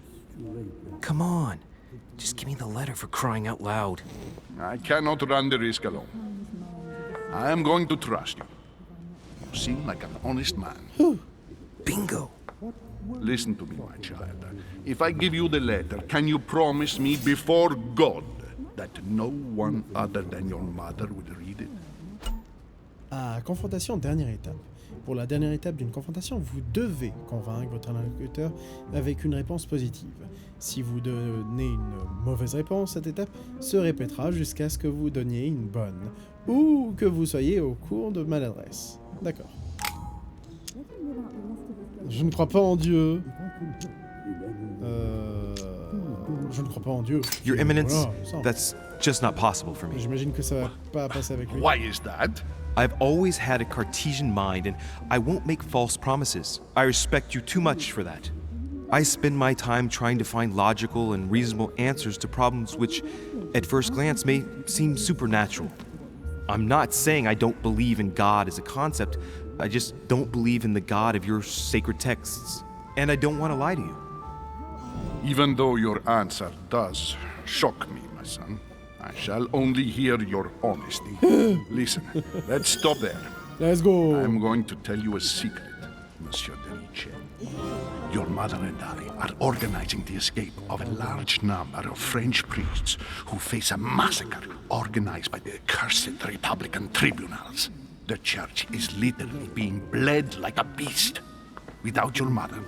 Come on. Just give me the letter for crying out loud. I cannot run the risk alone. I am going to trust you. You seem like an honest man. Bingo. Listen to me, my child. If I give you the letter, can you promise me before God that no one other than your mother will read it? Ah, confrontation, dernière étape. Pour la dernière étape d'une confrontation, vous devez convaincre votre interlocuteur avec une réponse positive. Si vous donnez une mauvaise réponse, cette étape se répétera jusqu'à ce que vous donniez une bonne, ou que vous soyez au cours de maladresse. D'accord. Je ne crois pas en Dieu. Je ne crois pas en Dieu. Your Eminence, Voilà, ça. that's just not possible for me. J'imagine que ça va pas passer avec lui. Why is that? I've always had a Cartesian mind, and I won't make false promises. I respect you too much for that. I spend my time trying to find logical and reasonable answers to problems which, at first glance, may seem supernatural. I'm not saying I don't believe in God as a concept, I just don't believe in the God of your sacred texts. And I don't want to lie to you. Even though your answer does shock me, my son, I shall only hear your honesty. Listen, let's stop there. Let's go. I'm going to tell you a secret, Monsieur de Riche. Your mother and I are organizing the escape of a large number of French priests who face a massacre organized by the accursed Republican tribunals. The church is literally being bled like a beast. Without your mother,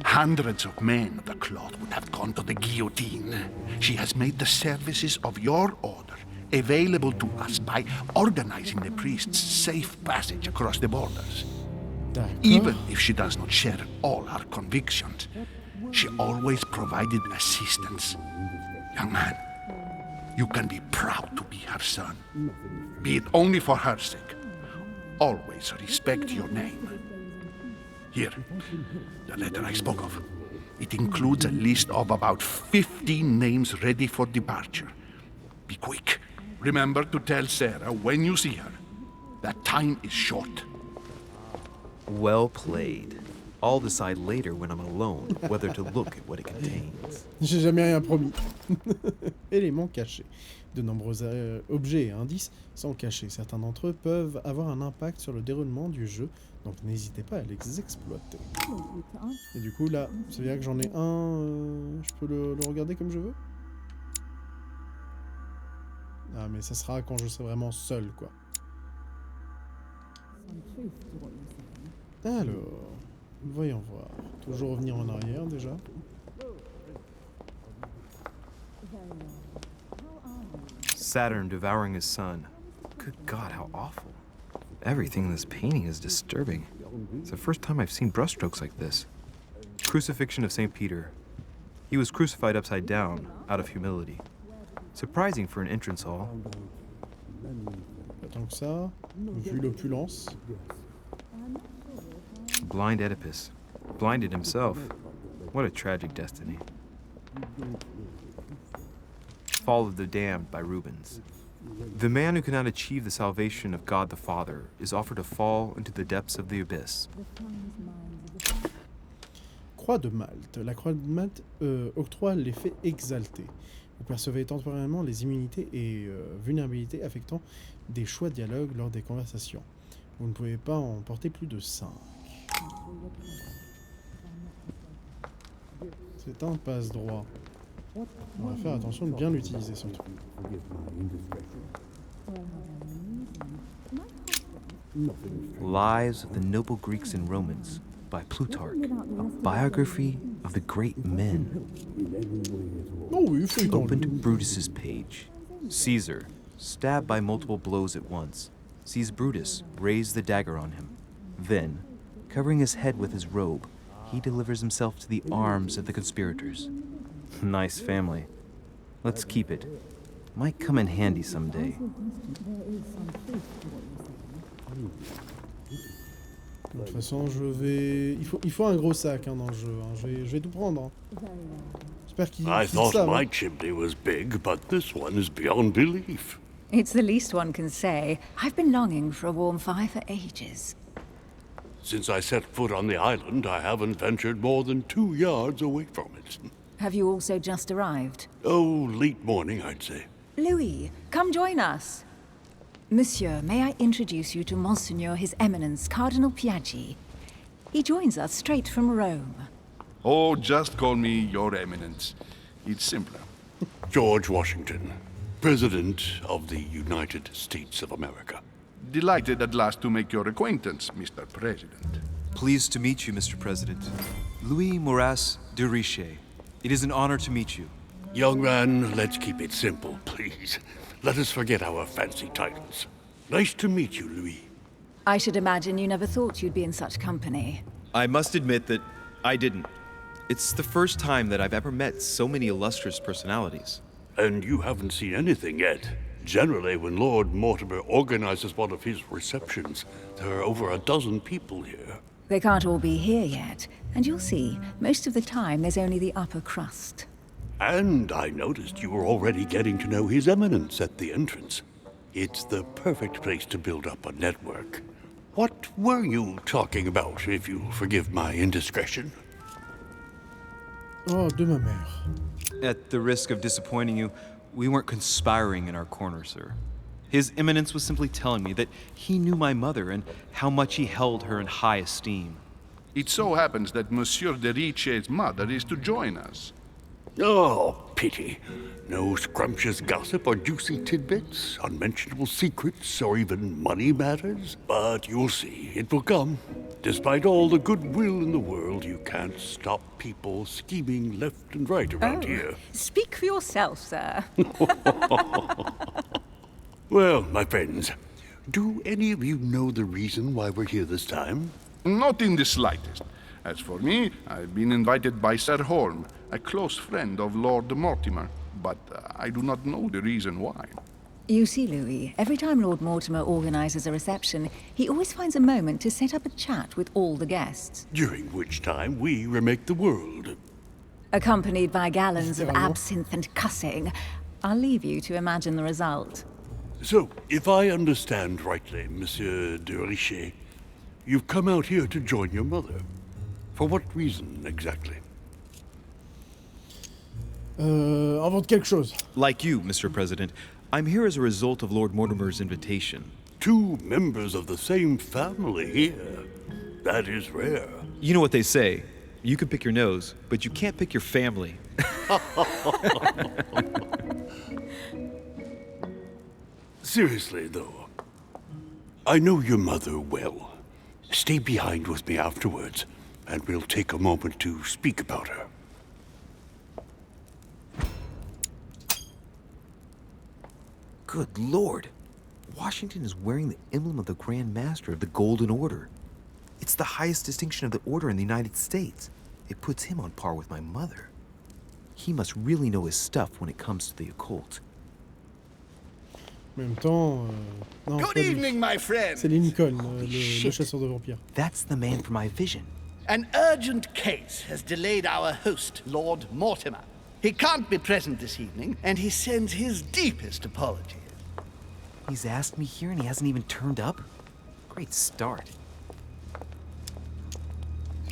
hundreds of men of the cloth would have gone to the guillotine. She has made the services of your order available to us by organizing the priests' safe passage across the borders. Even if she does not share all her convictions, she always provided assistance. Young man, you can be proud to be her son. Be it only for her sake. Always respect your name. Here, the letter I spoke of. It includes a list of about 15 names ready for departure. Be quick. Remember to tell Sarah when you see her that time is short. Well played. I'll decide later when I'm alone whether to look at what it contains. J'ai jamais rien promis. Éléments cachés. De nombreux objets et indices sont cachés. Certains d'entre eux peuvent avoir un impact sur le déroulement du jeu, donc n'hésitez pas à les exploiter. Et du coup là, ça veut dire que j'en ai un, je peux le regarder comme je veux? Ah mais ça sera quand je serai vraiment seul quoi. Alors, voyons voir. Toujours revenir en arrière déjà. Saturn devouring his son. Good God, how awful. Everything in this painting is disturbing. It's the first time I've seen brushstrokes like this. Crucifixion of St. Peter. He was crucified upside down, out of humility. Surprising for an entrance hall. Pas tant que ça, vu l'opulence. Blind Oedipus. Blinded himself. What a tragic destiny. Fall of the Damned by Rubens. The man who cannot achieve the salvation of God the Father is offered to fall into the depths of the abyss. Croix de Malte. La croix de Malte octroie l'effet exalté. Vous percevez temporairement les immunités et vulnérabilités affectant des choix de dialogue lors des conversations. Vous ne pouvez pas en porter plus de 5. C'est un passe-droit. On va faire attention de bien l'utiliser surtout. Lives of the Noble Greeks and Romans by Plutarch, a biography of the great men. Oh oui, faut y Open to Brutus's page. Caesar, stabbed by multiple blows at once, sees Brutus raise the dagger on him. Then, covering his head with his robe, he delivers himself to the arms of the conspirators. Nice family. Let's keep it. Might come in handy someday. De toute façon, je vais... Il faut un gros sac hein, dans le jeu. Hein. Je vais tout prendre. Hein. J'espère qu'ils I thought savent. my chimney was big, but this one is beyond belief. It's the least one can say. I've been longing for a warm fire for ages. Since I set foot on the island, I haven't ventured more than 2 yards away from it. Have you also just arrived? Oh, late morning, I'd say. Louis, come join us. Monsieur, may I introduce you to Monseigneur His Eminence Cardinal Piaggi? He joins us straight from Rome. Oh, just call me Your Eminence. It's simpler. George Washington, President of the United States of America. Delighted at last to make your acquaintance, Mr. President. Pleased to meet you, Mr. President. Louis Moras de Riche. It is an honor to meet you. Young man, let's keep it simple, please. Let us forget our fancy titles. Nice to meet you, Louis. I should imagine you never thought you'd be in such company. I must admit that I didn't. It's the first time that I've ever met so many illustrious personalities. And you haven't seen anything yet. Generally, when Lord Mortimer organizes one of his receptions, there are over a dozen people here. They can't all be here yet, and you'll see, most of the time there's only the upper crust. And I noticed you were already getting to know His Eminence at the entrance. It's the perfect place to build up a network. What were you talking about, if you'll forgive my indiscretion? Oh, de ma mère. At the risk of disappointing you, we weren't conspiring in our corner, sir. His Eminence was simply telling me that he knew my mother and how much he held her in high esteem. It so happens that Monsieur de Riche's mother is to join us. Oh, pity. No scrumptious gossip or juicy tidbits, unmentionable secrets, or even money matters. But you'll see, it will come. Despite all the goodwill in the world, you can't stop people scheming left and right around here. Speak for yourself, sir. Well, my friends, do any of you know the reason why we're here this time? Not in the slightest. As for me, I've been invited by Sir Holm, a close friend of Lord Mortimer, but I do not know the reason why. You see, Louis, every time Lord Mortimer organizes a reception, he always finds a moment to set up a chat with all the guests. During which time we remake the world. Accompanied by gallons of absinthe and cussing. I'll leave you to imagine the result. So, if I understand rightly, Monsieur de Riche, you've come out here to join your mother. For what reason, exactly? Invente quelque chose. Like you, Mr. President, I'm here as a result of Lord Mortimer's invitation. 2 members of the same family here. That is rare. You know what they say. You can pick your nose, but you can't pick your family. Seriously, though, I know your mother well. Stay behind with me afterwards, and we'll take a moment to speak about her. Good Lord. Washington is wearing the emblem of the Grand Master of the Golden Order. It's the highest distinction of the order in the United States. It puts him on par with my mother. He must really know his stuff when it comes to the occult. En même temps... non, Good evening, my friend. c'est Lincoln, le chasseur de vampires. That's the man for my vision. An urgent case has delayed our host, Lord Mortimer. He can't be present this evening, and he sends his deepest apologies. He's asked me here and he hasn't even turned up? Great start.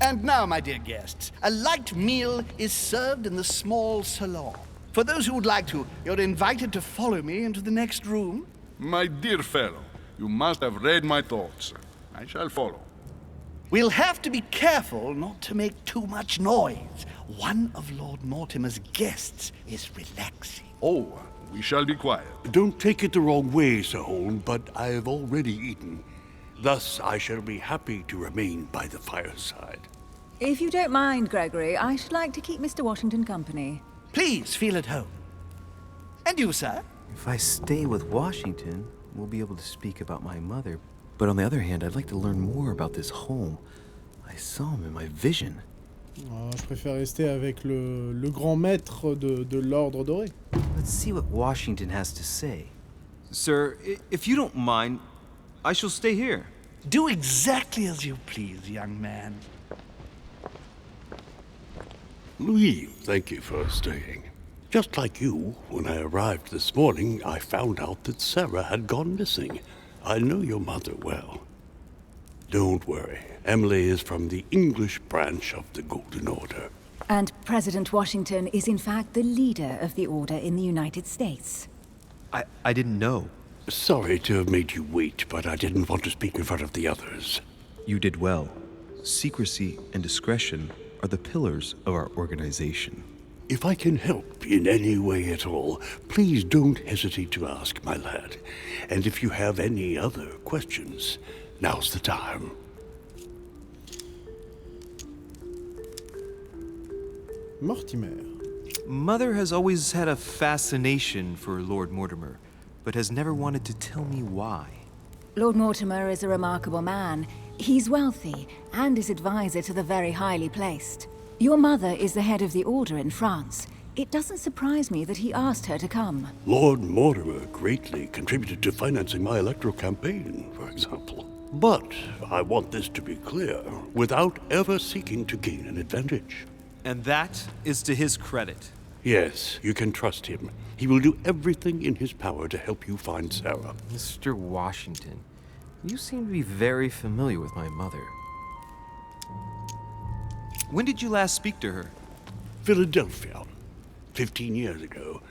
And now, my dear guests, a light meal is served in the small salon. For those who would like to, you're invited to follow me into the next room. My dear fellow, you must have read my thoughts. I shall follow. We'll have to be careful not to make too much noise. One of Lord Mortimer's guests is relaxing. Oh, we shall be quiet. Don't take it the wrong way, Sir Holm, but I have already eaten. Thus, I shall be happy to remain by the fireside. If you don't mind, Gregory, I should like to keep Mr. Washington company. Please feel at home. And you, sir? If I stay with Washington, we'll be able to speak about my mother. But on the other hand, I'd like to learn more about this home. I saw him in my vision. Oh, je préfère rester avec le grand maître de l'ordre doré. Let's see what Washington has to say. Sir, if you don't mind, I shall stay here. Do exactly as you please, young man. Louis, thank you for staying. Just like you, when I arrived this morning, I found out that Sarah had gone missing. I know your mother well. Don't worry. Emily is from the English branch of the Golden Order. And President Washington is in fact the leader of the Order in the United States. I didn't know. Sorry to have made you wait, but I didn't want to speak in front of the others. You did well. Secrecy and discretion are the pillars of our organization. If I can help in any way at all, please don't hesitate to ask, my lad. And if you have any other questions, now's the time. Mortimer. Mother has always had a fascination for Lord Mortimer, but has never wanted to tell me why. Lord Mortimer is a remarkable man. He's wealthy and is advisor to the very highly placed. Your mother is the head of the Order in France. It doesn't surprise me that he asked her to come. Lord Mortimer greatly contributed to financing my electoral campaign, for example. But I want this to be clear, without ever seeking to gain an advantage. And that is to his credit. Yes, you can trust him. He will do everything in his power to help you find Sarah. Mr. Washington, you seem to be very familiar with my mother. When did you last speak to her? Philadelphia, 15 years ago.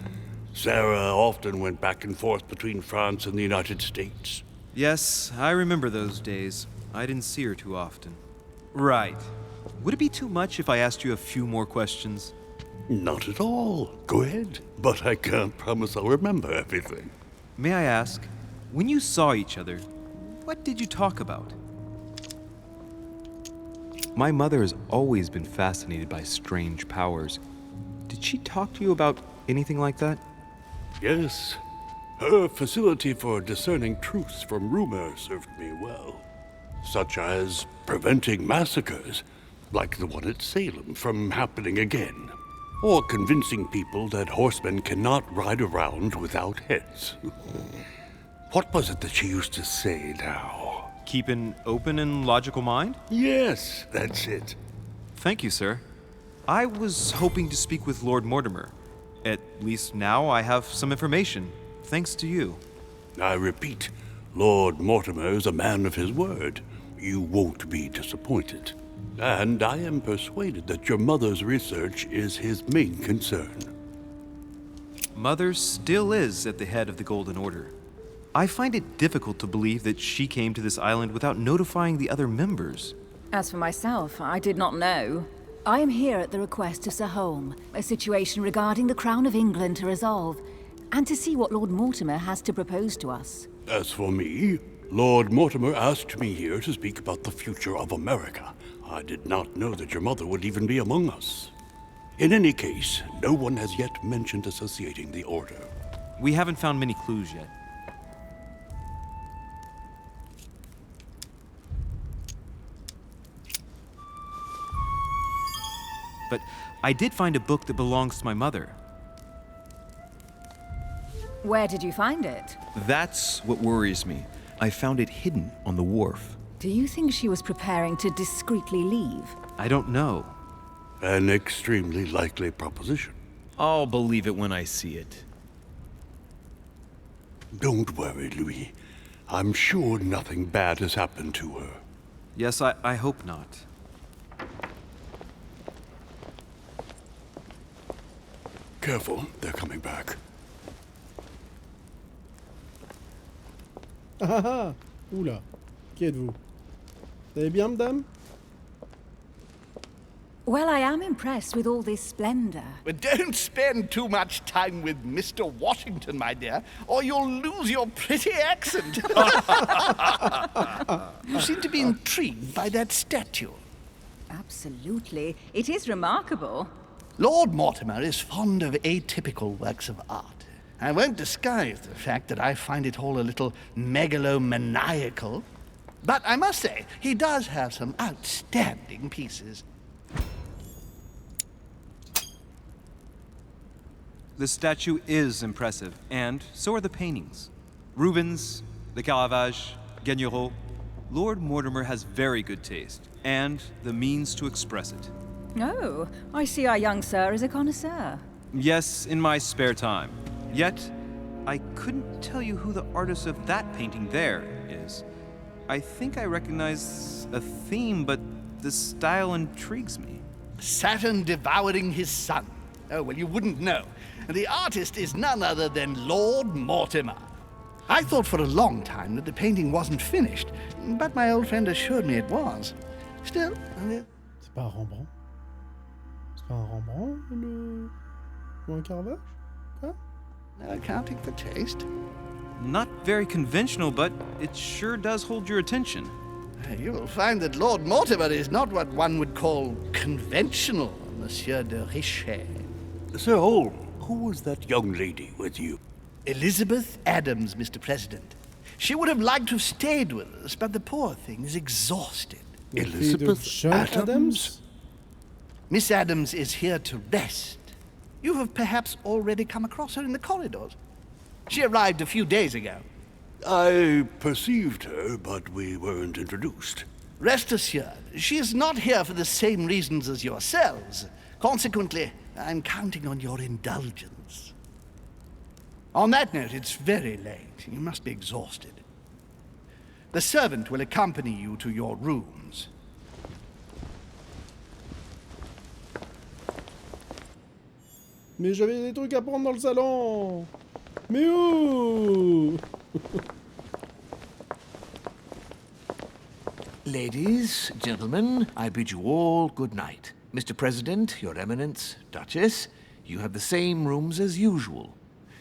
Sarah often went back and forth between France and the United States. Yes, I remember those days. I didn't see her too often. Right. Would it be too much if I asked you a few more questions? Not at all. Go ahead. But I can't promise I'll remember everything. May I ask, when you saw each other, what did you talk about? My mother has always been fascinated by strange powers. Did she talk to you about anything like that? Yes. Her facility for discerning truths from rumor served me well. Such as preventing massacres, like the one at Salem, from happening again. Or convincing people that horsemen cannot ride around without heads. What was it that she used to say now? Keep an open and logical mind? Yes, that's it. Thank you, sir. I was hoping to speak with Lord Mortimer. At least now I have some information, thanks to you. I repeat, Lord Mortimer is a man of his word. You won't be disappointed. And I am persuaded that your mother's research is his main concern. Mother still is at the head of the Golden Order. I find it difficult to believe that she came to this island without notifying the other members. As for myself, I did not know. I am here at the request of Sir Holm, a situation regarding the Crown of England to resolve, and to see what Lord Mortimer has to propose to us. As for me, Lord Mortimer asked me here to speak about the future of America. I did not know that your mother would even be among us. In any case, no one has yet mentioned associating the Order. We haven't found many clues yet. But I did find a book that belongs to my mother. Where did you find it? That's what worries me. I found it hidden on the wharf. Do you think she was preparing to discreetly leave? I don't know. An extremely likely proposition. I'll believe it when I see it. Don't worry, Louis. I'm sure nothing bad has happened to her. Yes, I hope not. Careful, they're coming back. Ah ah ah. Oula. Qui êtes-vous? Vous allez bien, madame? Well, I am impressed with all this splendor. But don't spend too much time with Mr. Washington, my dear, or you'll lose your pretty accent. You seem to be intrigued by that statue. Absolutely. It is remarkable. Lord Mortimer is fond of atypical works of art. I won't disguise the fact that I find it all a little megalomaniacal. But I must say, he does have some outstanding pieces. The statue is impressive, and so are the paintings. Rubens, the Caravage, Guignero. Lord Mortimer has very good taste, and the means to express it. Oh, I see our young sir is a connoisseur. Yes, in my spare time. Yet, I couldn't tell you who the artist of that painting there is. I think I recognize a theme, but the style intrigues me. Saturn devouring his son. Oh, well, you wouldn't know. The artist is none other than Lord Mortimer. I thought for a long time that the painting wasn't finished, but my old friend assured me it was. Still, C'est pas un Rembrandt? C'est pas un Rembrandt, le... Ou un Caravage? Quoi? accounting for taste. Not very conventional, but it sure does hold your attention. You will find that Lord Mortimer is not what one would call conventional, Monsieur de Riche. Sir Holm, who was that young lady with you? Elizabeth Adams, Mr. President. She would have liked to have stayed with us, but the poor thing is exhausted. Elizabeth Adams? Miss Adams is here to rest. You have perhaps already come across her in the corridors. She arrived a few days ago. I perceived her, but we weren't introduced. Rest assured, she is not here for the same reasons as yourselves. Consequently, I'm counting on your indulgence. On that note, it's very late. You must be exhausted. The servant will accompany you to your rooms. Mais j'avais des trucs à prendre dans le salon. Mais où? Ladies, gentlemen, I bid you all good night. Mr. President, Your Eminence, Duchess, you have the same rooms as usual.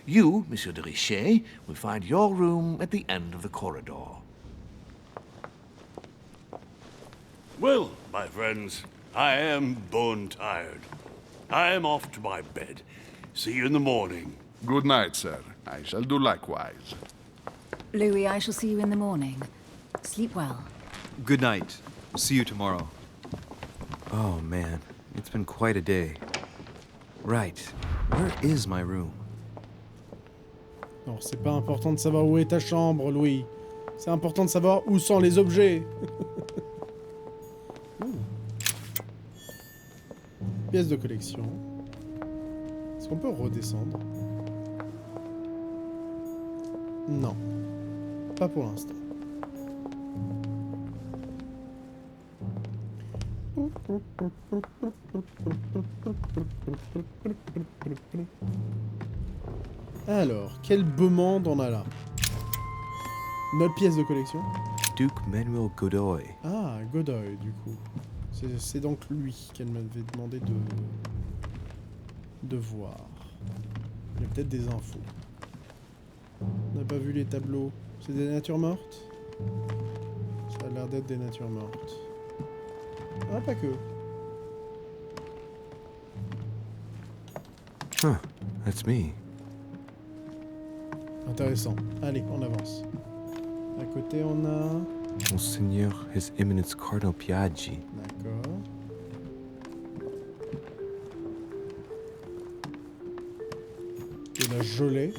You, Monsieur de Richet, will find your room at the end of the corridor. Well, my friends, I am bone tired. I am off to my bed. See you in the morning. Good night, sir. I shall do likewise. Louis, I shall see you in the morning. Sleep well. Good night. See you tomorrow. Oh man, it's been quite a day. Right, where is my room? Non, c'est pas important de savoir où est ta chambre, Louis. C'est important de savoir où sont les objets. Pièce de collection. Est-ce qu'on peut redescendre? Non. Pas pour l'instant. Alors, quel beau monde on a là? Notre pièce de collection. Duke Manuel Godoy. Ah, Godoy, du coup. C'est donc lui qu'elle m'avait demandé de voir. Il y a peut-être des infos. On n'a pas vu les tableaux. C'est des natures mortes? Ça a l'air d'être des natures mortes. Ah, pas que. Huh, that's me. Intéressant. Allez, on avance. À côté, on a... Monseigneur His Eminence Cardinal Piaggi. D'accord. De la gelée.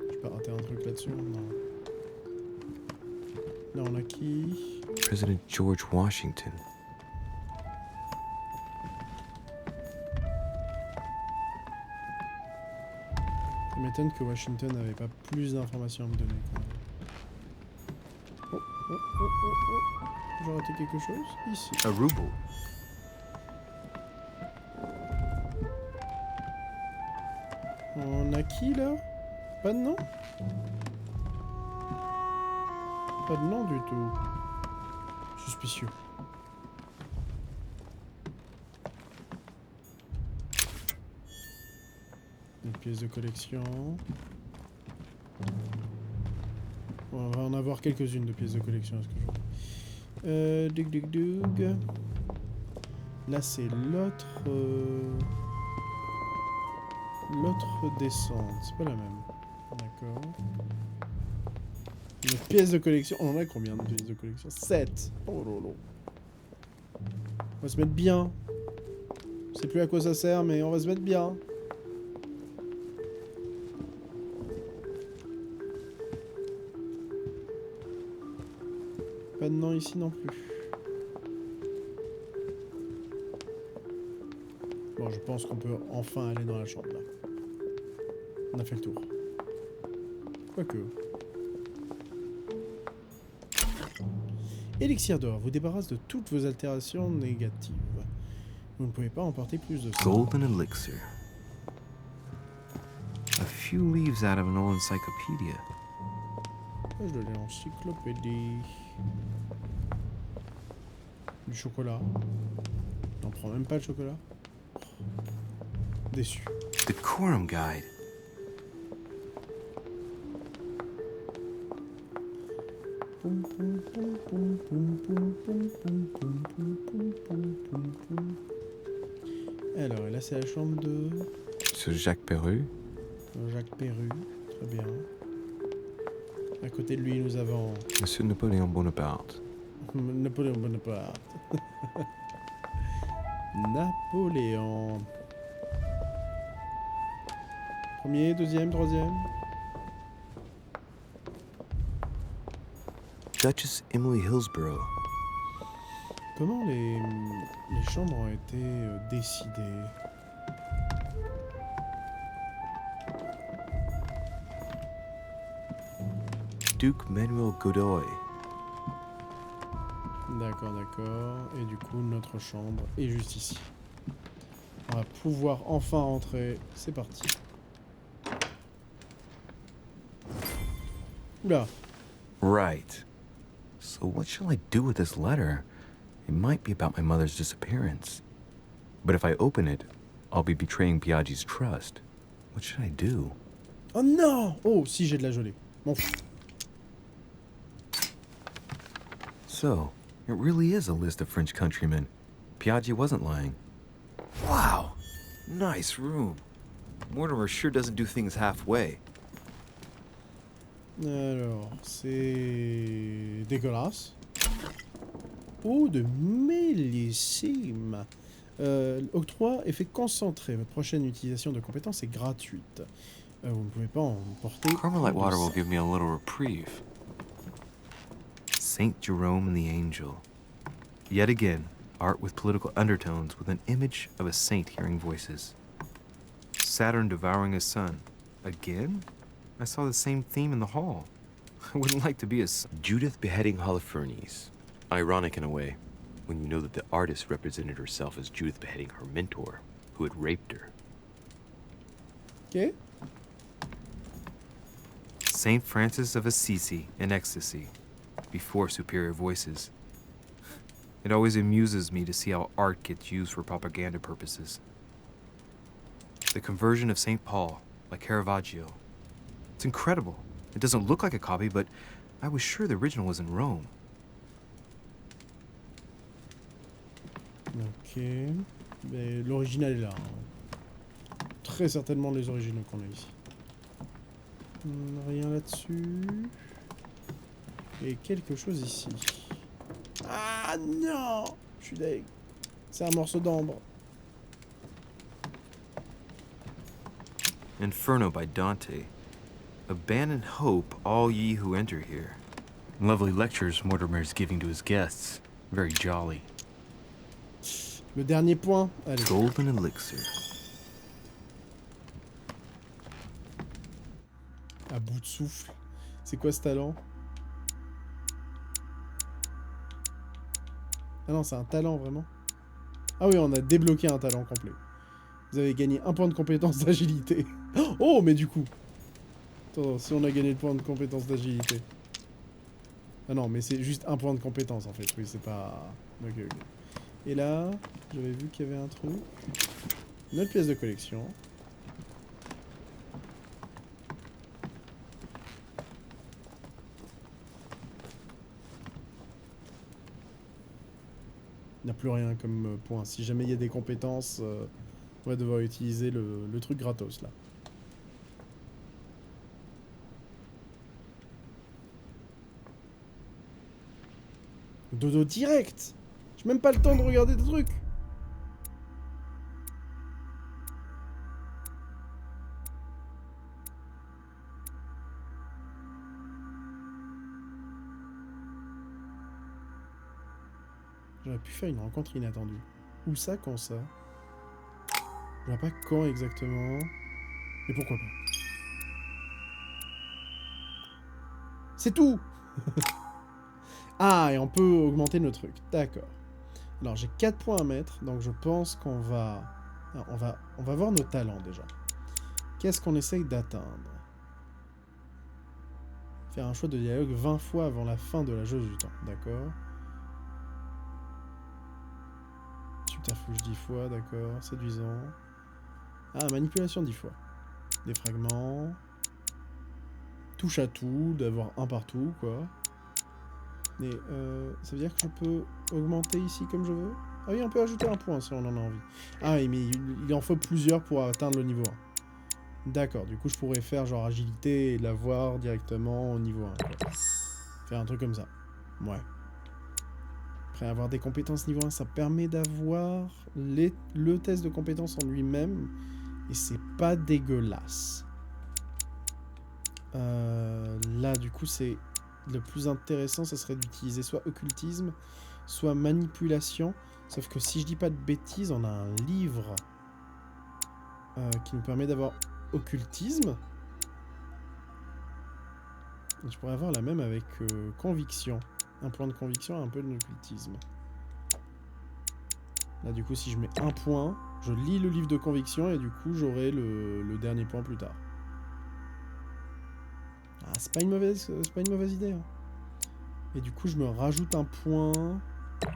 Je peux rater un truc là-dessus? Non. Là, on a qui? President George Washington. Ça m'étonne que Washington n'avait pas plus d'informations à me donner. Oh. J'ai raté quelque chose? Ici. A ruble. On a qui là? Pas de nom? Pas de nom du tout. Suspicieux. Une pièce de collection. On va en avoir quelques-unes de pièces de collection, est-ce que je vois. Là c'est l'autre... L'autre descente, c'est pas la même. D'accord. Une pièce de collection. On en a combien de pièces de collection? 7. Oh lolo. On va se mettre bien. Je sais plus à quoi ça sert, mais on va se mettre bien. Pas de nom ici non plus. Bon, je pense qu'on peut enfin aller dans la chambre là. On a fait le tour. Quoique. Élixir d'or vous débarrasse de toutes vos altérations négatives. Vous ne pouvez pas emporter plus de ça. Golden elixir. A few leaves out of an old encyclopedia. Page de l'encyclopédie. Du chocolat. On prend même pas le chocolat. Déçu. The Quorum Guide. Poum, poum, poum, poum, poum, poum, poum, poum, poum, poum, poum, poum, poum, poum. Alors, et là c'est la chambre de Ce Jacques Perru. Jacques Perru. Très bien. À côté de lui, nous avons Monsieur Napoléon Bonaparte. Napoléon Bonaparte. Napoléon. Premier, deuxième, troisième. Duchess Emily Hillsborough. Comment les chambres ont été décidées? Duke Manuel Godoy. D'accord, d'accord. Et du coup, notre chambre est juste ici. On va pouvoir enfin rentrer. C'est parti. Oula. Right. So what shall I do with this letter? It might be about my mother's disappearance. But if I open it, I'll be betraying Biaggi's trust. What should I do? Oh non! Oh, si j'ai de la gelée. Bon. So, it really is a list of French countrymen. Biaggi wasn't lying. Wow! Nice room. Mortimer sure doesn't do things halfway. Alors, c'est dégueulasse. Oh, de millésime. Octroi, effet concentré. Votre prochaine utilisation de compétences est gratuite. Vous ne pouvez pas en porter. Carmelite water will give me a little reprieve. Saint Jerome and the Angel. Yet again, art with political undertones with an image of a saint hearing voices. Saturn devouring his sun. Again? I saw the same theme in the hall. I wouldn't like to be a... Judith beheading Holofernes. Ironic in a way, when you know that the artist represented herself as Judith beheading her mentor, who had raped her. Ok. Saint Francis of Assisi in ecstasy, before superior voices. It always amuses me to see how art gets used for propaganda purposes. The conversion of St. Paul by Caravaggio. It's incredible. It doesn't look like a copy, but I was sure the original was in Rome. Ok. Mais l'original est là. Très certainement les originaux qu'on a ici. Rien là-dessus. Et quelque chose ici. Ah non! Je suis deg. C'est un morceau d'ambre. Inferno by Dante. Abandon hope, all ye who enter here. Lovely lectures Mortimer's giving to his guests. Very jolly. Le dernier point. Allez. Golden elixir. À bout de souffle. C'est quoi ce talent? Ah non, c'est un talent vraiment. Ah oui, on a débloqué un talent complet. Vous avez gagné un point de compétence d'agilité. Oh, mais du coup. Attends, si on a gagné le point de compétence d'agilité. Ah non, mais c'est juste un point de compétence en fait. Oui, c'est pas... Ok, ok. Et là, j'avais vu qu'il y avait un truc. Une autre pièce de collection. Il n'y a plus rien comme point. Si jamais il y a des compétences, on va devoir utiliser le truc gratos là. dodo direct. J'ai même pas le temps de regarder des trucs. J'aurais pu faire une rencontre inattendue. Où ça, quand ça? Je vois pas quand exactement. Mais pourquoi pas? C'est tout. Ah, et on peut augmenter nos trucs. D'accord. Alors, j'ai 4 points à mettre, donc je pense qu'on va... Non, on va voir nos talents, déjà. Qu'est-ce qu'on essaye d'atteindre? Faire un choix de dialogue 20 fois avant la fin de la jauge du temps. D'accord. Subterfuge 10 fois, d'accord. Séduisant. Ah, manipulation 10 fois. Des fragments. Touche à tout, d'avoir un partout, quoi. Mais ça veut dire que je peux augmenter ici comme je veux? Ah oui, on peut ajouter un point si on en a envie. Ah oui, mais il en faut plusieurs pour atteindre le niveau 1. D'accord, du coup je pourrais faire genre agilité et l'avoir directement au niveau 1. Quoi. Faire un truc comme ça. Ouais. Après avoir des compétences niveau 1, ça permet d'avoir le test de compétences en lui-même. Et c'est pas dégueulasse. Là, du coup, c'est... Le plus intéressant, ça serait d'utiliser soit occultisme, soit manipulation. Sauf que si je dis pas de bêtises, on a un livre qui nous permet d'avoir occultisme. Et je pourrais avoir la même avec conviction. Un point de conviction et un peu d'occultisme. Là, du coup, si je mets un point, je lis le livre de conviction et du coup, j'aurai le dernier point plus tard. Ah, c'est pas une mauvaise idée. Hein. Et du coup, je me rajoute un point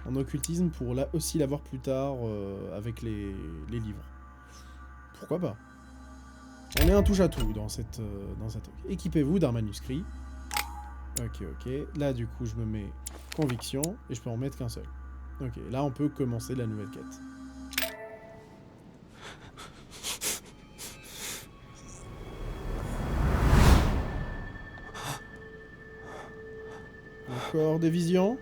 en occultisme pour aussi l'avoir plus tard avec les livres. Pourquoi pas? On met un touche à tout dans cette truc. Équipez-vous d'un manuscrit. Ok. Là, du coup, je me mets conviction et je peux en mettre qu'un seul. Ok, là, on peut commencer la nouvelle quête. Encore des visions.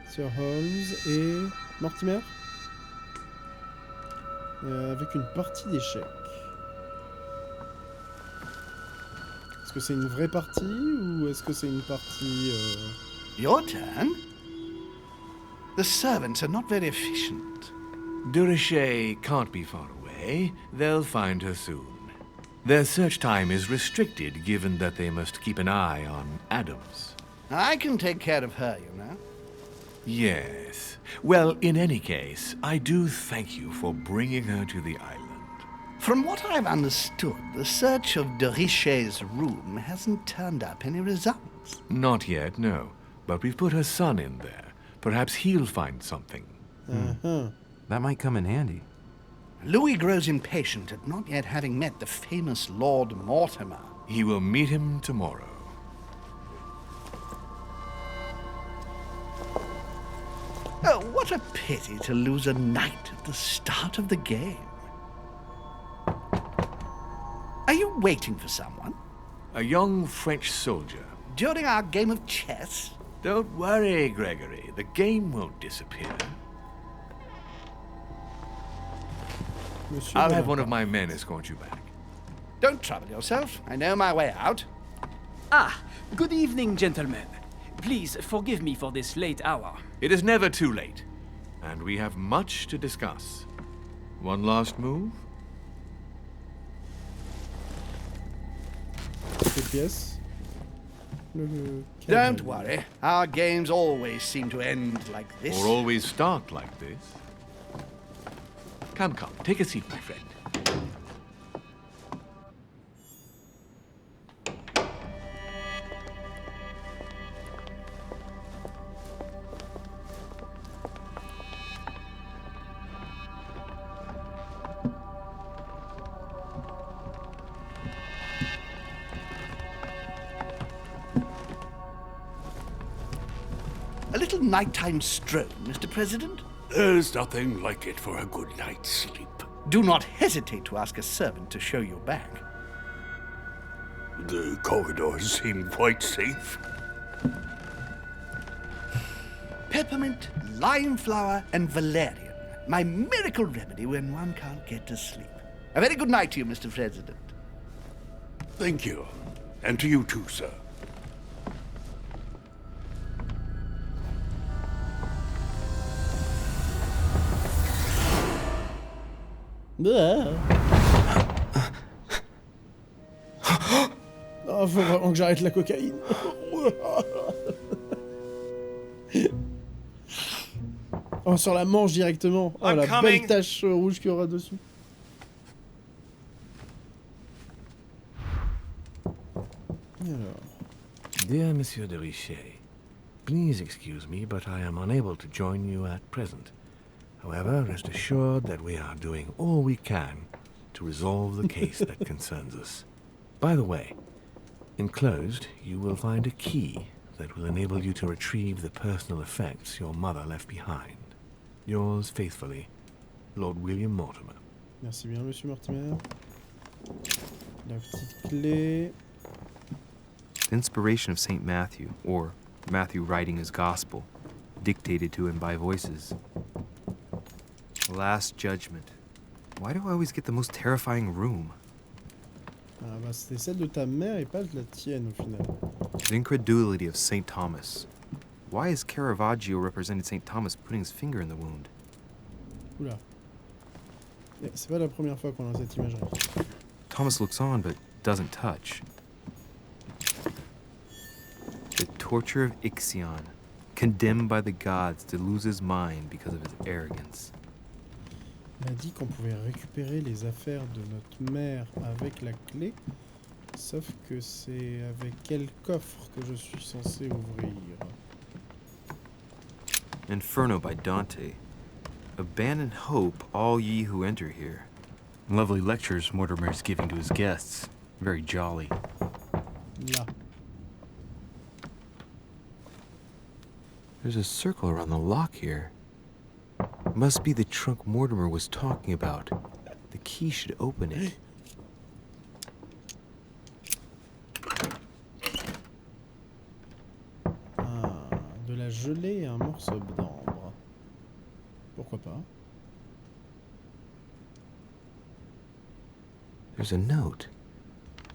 Sir Holmes et Mortimer. Avec une partie d'échecs. Est-ce que c'est une vraie partie ou est-ce que c'est une partie... Your turn? The servants are not very efficient. Durocher can't be far away. They'll find her soon. Their search time is restricted, given that they must keep an eye on Adams. I can take care of her, you know. Yes. Well, in any case, I do thank you for bringing her to the island. From what I've understood, the search of de Riche's room hasn't turned up any results. Not yet, no. But we've put her son in there. Perhaps he'll find something. That might come in handy. Louis grows impatient at not yet having met the famous Lord Mortimer. He will meet him tomorrow. Oh, what a pity to lose a knight at the start of the game. Are you waiting for someone? A young French soldier. During our game of chess? Don't worry, Gregory. The game won't disappear. I'll have one of my men escort you back. Don't trouble yourself. I know my way out. Ah, good evening, gentlemen. Please forgive me for this late hour. It is never too late, and we have much to discuss. One last move? Pièce. Don't worry. Our games always seem to end like this. Or always start like this. Come, take a seat, my friend. A little nighttime stroll, Mr. President? There's nothing like it for a good night's sleep. Do not hesitate to ask a servant to show you back. The corridors seem quite safe. Peppermint, lime flower, and valerian. My miracle remedy when one can't get to sleep. A very good night to you, Mr. President. Thank you. And to you too, sir. Oh, faut vraiment que j'arrête la cocaïne. Oh, sur la manche directement. Oh, I'm la coming. belle tache rouge qu'il y aura dessus. Alors. Dear Monsieur de Richet, please excuse me, but I am unable to join you at present. However, rest assured that we are doing all we can to resolve the case that concerns us. By the way, enclosed, you will find a key that will enable you to retrieve the personal effects your mother left behind. Yours faithfully, Lord William Mortimer. Merci bien, Monsieur Mortimer. La petite clé. The inspiration of St. Matthew, or Matthew writing his gospel, dictated to him by voices. Last Judgment. Why do I always get the most terrifying room? Ah bah c'était celle de ta mère et pas de la tienne au final. The incredulity of St. Thomas. Why is Caravaggio represented St. Thomas putting his finger in the wound? Oula. C'est pas la première fois qu'on a cette imagerie. Thomas looks on but doesn't touch. The torture of Ixion, condemned by the gods to lose his mind because of his arrogance. Il a dit qu'on pouvait récupérer les affaires de notre mère avec la clé, sauf que c'est avec quel coffre que je suis censé ouvrir. Inferno by Dante. Abandon hope, all ye who enter here. Lovely lectures Mortimer's giving to his guests. Very jolly. Là. There's a circle around the lock here. Must be the trunk Mortimer was talking about. The key should open it. Ah, de la gelée et un morceau d'ambre. Pourquoi pas? There's a note.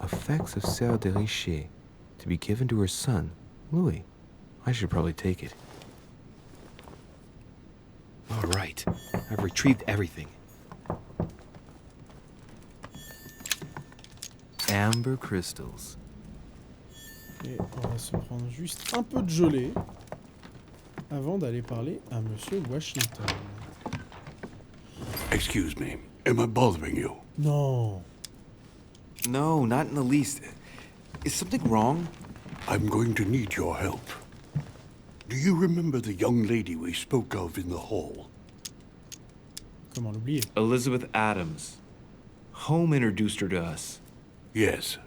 Effects of Sœur de Richet, to be given to her son, Louis. I should probably take it. All right, I've retrieved everything. Amber crystals. Et on va se prendre juste un peu de gelée avant d'aller parler à Monsieur Washington. Excuse me. Am I bothering you? Non. No, not in the least. Is something wrong? I'm going to need your help. Do you remember the young lady we spoke of in the hall? Comment l'oublier? Elizabeth Adams. Home introduced her to us. Yes.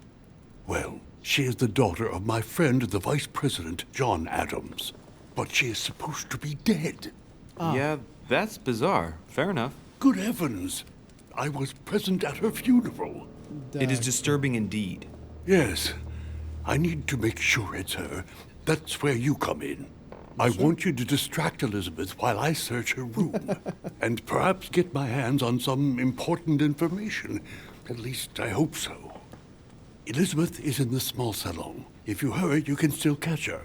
Well, she is the daughter of my friend, the Vice President, John Adams. But she is supposed to be dead. Ah. Yeah, that's bizarre. Fair enough. Good heavens! I was present at her funeral. It is disturbing indeed. Yes. I need to make sure it's her. That's where you come in. I want you to distract Elizabeth while I search her room. And perhaps get my hands on some important information. At least I hope so. Elizabeth is in the small salon. If you hurry, you can still catch her.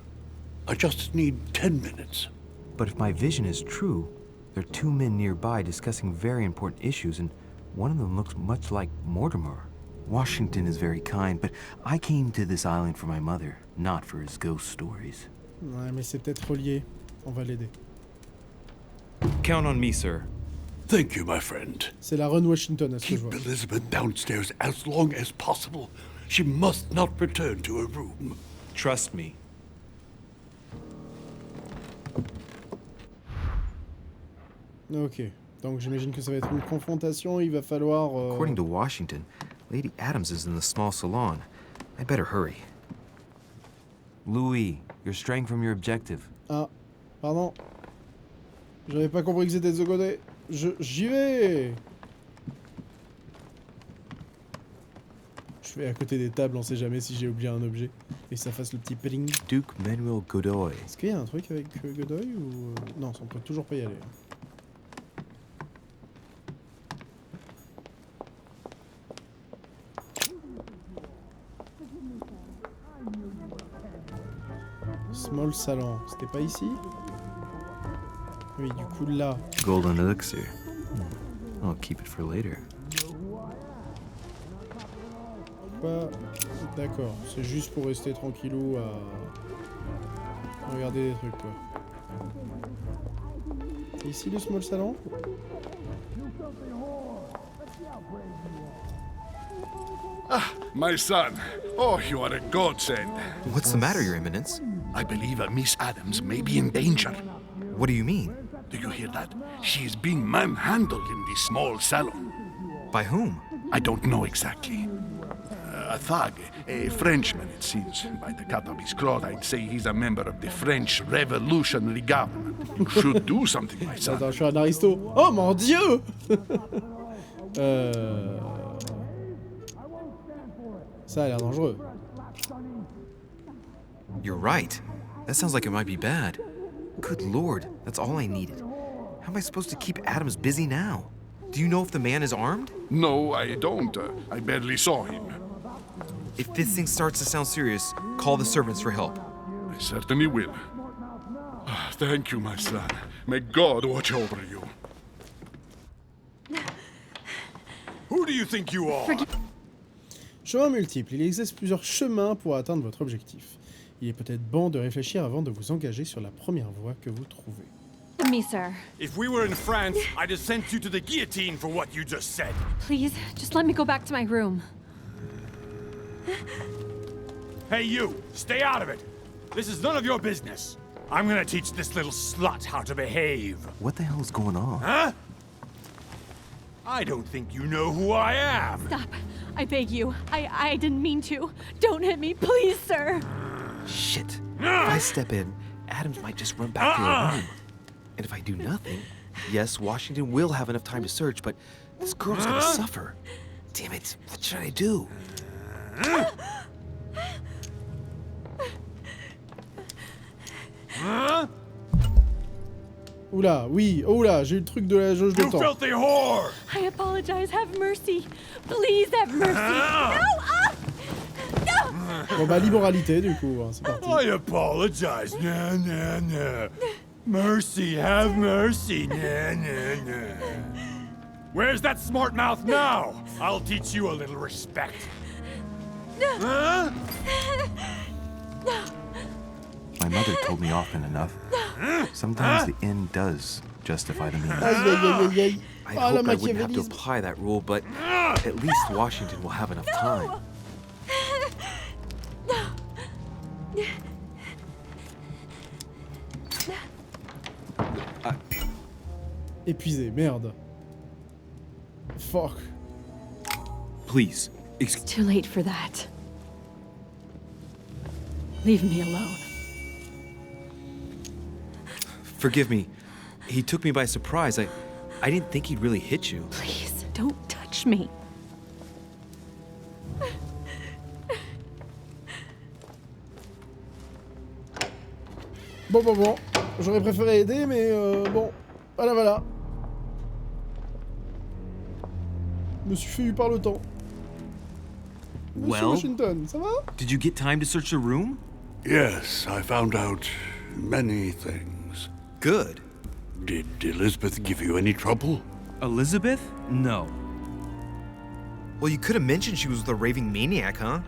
I just need 10 minutes. But if my vision is true, there are two men nearby discussing very important issues, and one of them looks much like Mortimer. Washington is very kind, but I came to this island for my mother, not for his ghost stories. Ouais, mais c'est peut-être relié. On va l'aider. Count on me, sir. Thank you, my friend. C'est la Run Washington, à ce que je Keep vois. Elizabeth downstairs as long as possible. She must not return to her room. Trust me. Ok. Donc j'imagine que ça va être une confrontation. Il va falloir... According to Washington, Lady Adams is in the small salon. I better hurry. Louis, you're straying from your objective. Ah, pardon. J'avais pas compris que c'était de ce côté. J'y vais. Je Et à côté des tables, on sait jamais si j'ai oublié un objet. Et ça fasse le petit pling. Duke Manuel Godoy. Est-ce qu'il y a un truc avec Godoy ou... Non, on peut toujours pas y aller. Small salon, c'était pas ici? Oui, du coup là. Golden elixir. I'll keep it for later. Pas... D'accord, c'est juste pour rester tranquillou à... regarder des trucs quoi. C'est ici le small salon? Ah, my son. Oh, you are a godsend. What's the matter, Your Eminence? I believe Miss Adams may be in danger. What do you mean? Do you hear that? She is being manhandled in the small salon. By whom? I don't know exactly. A thug, a Frenchman, it seems. By the cut of his cloth, I'd say he's a member of the French revolutionary government. You should do something, my son. Attends, je suis un aristo. Oh mon dieu. Ça a l'air dangereux. You're right. That sounds like it might be bad. Good lord, that's all I needed. How am I supposed to keep Adams busy now? Do you know if the man is armed? No, I don't. I barely saw him. If this thing starts to sound serious, call the servants for help. I certainly will. Thank you, my son. May God watch over you. Who do you think you are? Chemins multiples. Il existe plusieurs chemins pour atteindre votre objectif. Il est peut-être bon de réfléchir avant de vous engager sur la première voie que vous trouvez. Me, sir. If we were in France, I'd have sent you to the guillotine for what you just said. Please, just let me go back to my room. Hey, you! Stay out of it! This is none of your business. I'm gonna teach this little slut how to behave. What the hell is going on? Huh? I don't think you know who I am. Stop. I beg you. I didn't mean to. Don't hit me, please, sir. Shit. If I step in, Adams might just run back to her room. And if I do nothing, yes, Washington will have enough time to search, but this girl's gonna suffer. Damn it, what should I do? Oula, oui, oula, j'ai eu le truc de la jauge de You temps. filthy whore! I apologize. Have mercy. Please have mercy. No! Bon bah, l'immoralité du coup, hein, c'est parti. I apologize. Nah, nah, nah. Mercy, have mercy. Nah, nah, nah. Where's that smart mouth now? I'll teach you a little respect. Huh? My mother told me often enough. Sometimes the end does justify the means. Aïe, aïe, aïe, aïe, aïe. I Ah, le hope I wouldn't have to machiavélisme. apply that rule, but at least Washington will have enough time. Épuisé, merde. Fuck. Please, It's too late for that. Leave me alone. forgive me. He took me by surprise. I didn't think he'd really hit you. Please, don't touch me. Bon. J'aurais préféré aider, mais bon. Voilà. Je me suis fait eu par le temps. Monsieur Well? Washington, ça va? Did you get time to search the room? Yes, I found out many things. Good. Did Elizabeth give you any trouble? Elizabeth? No. Well, you could have mentioned she was with a raving maniac, huh?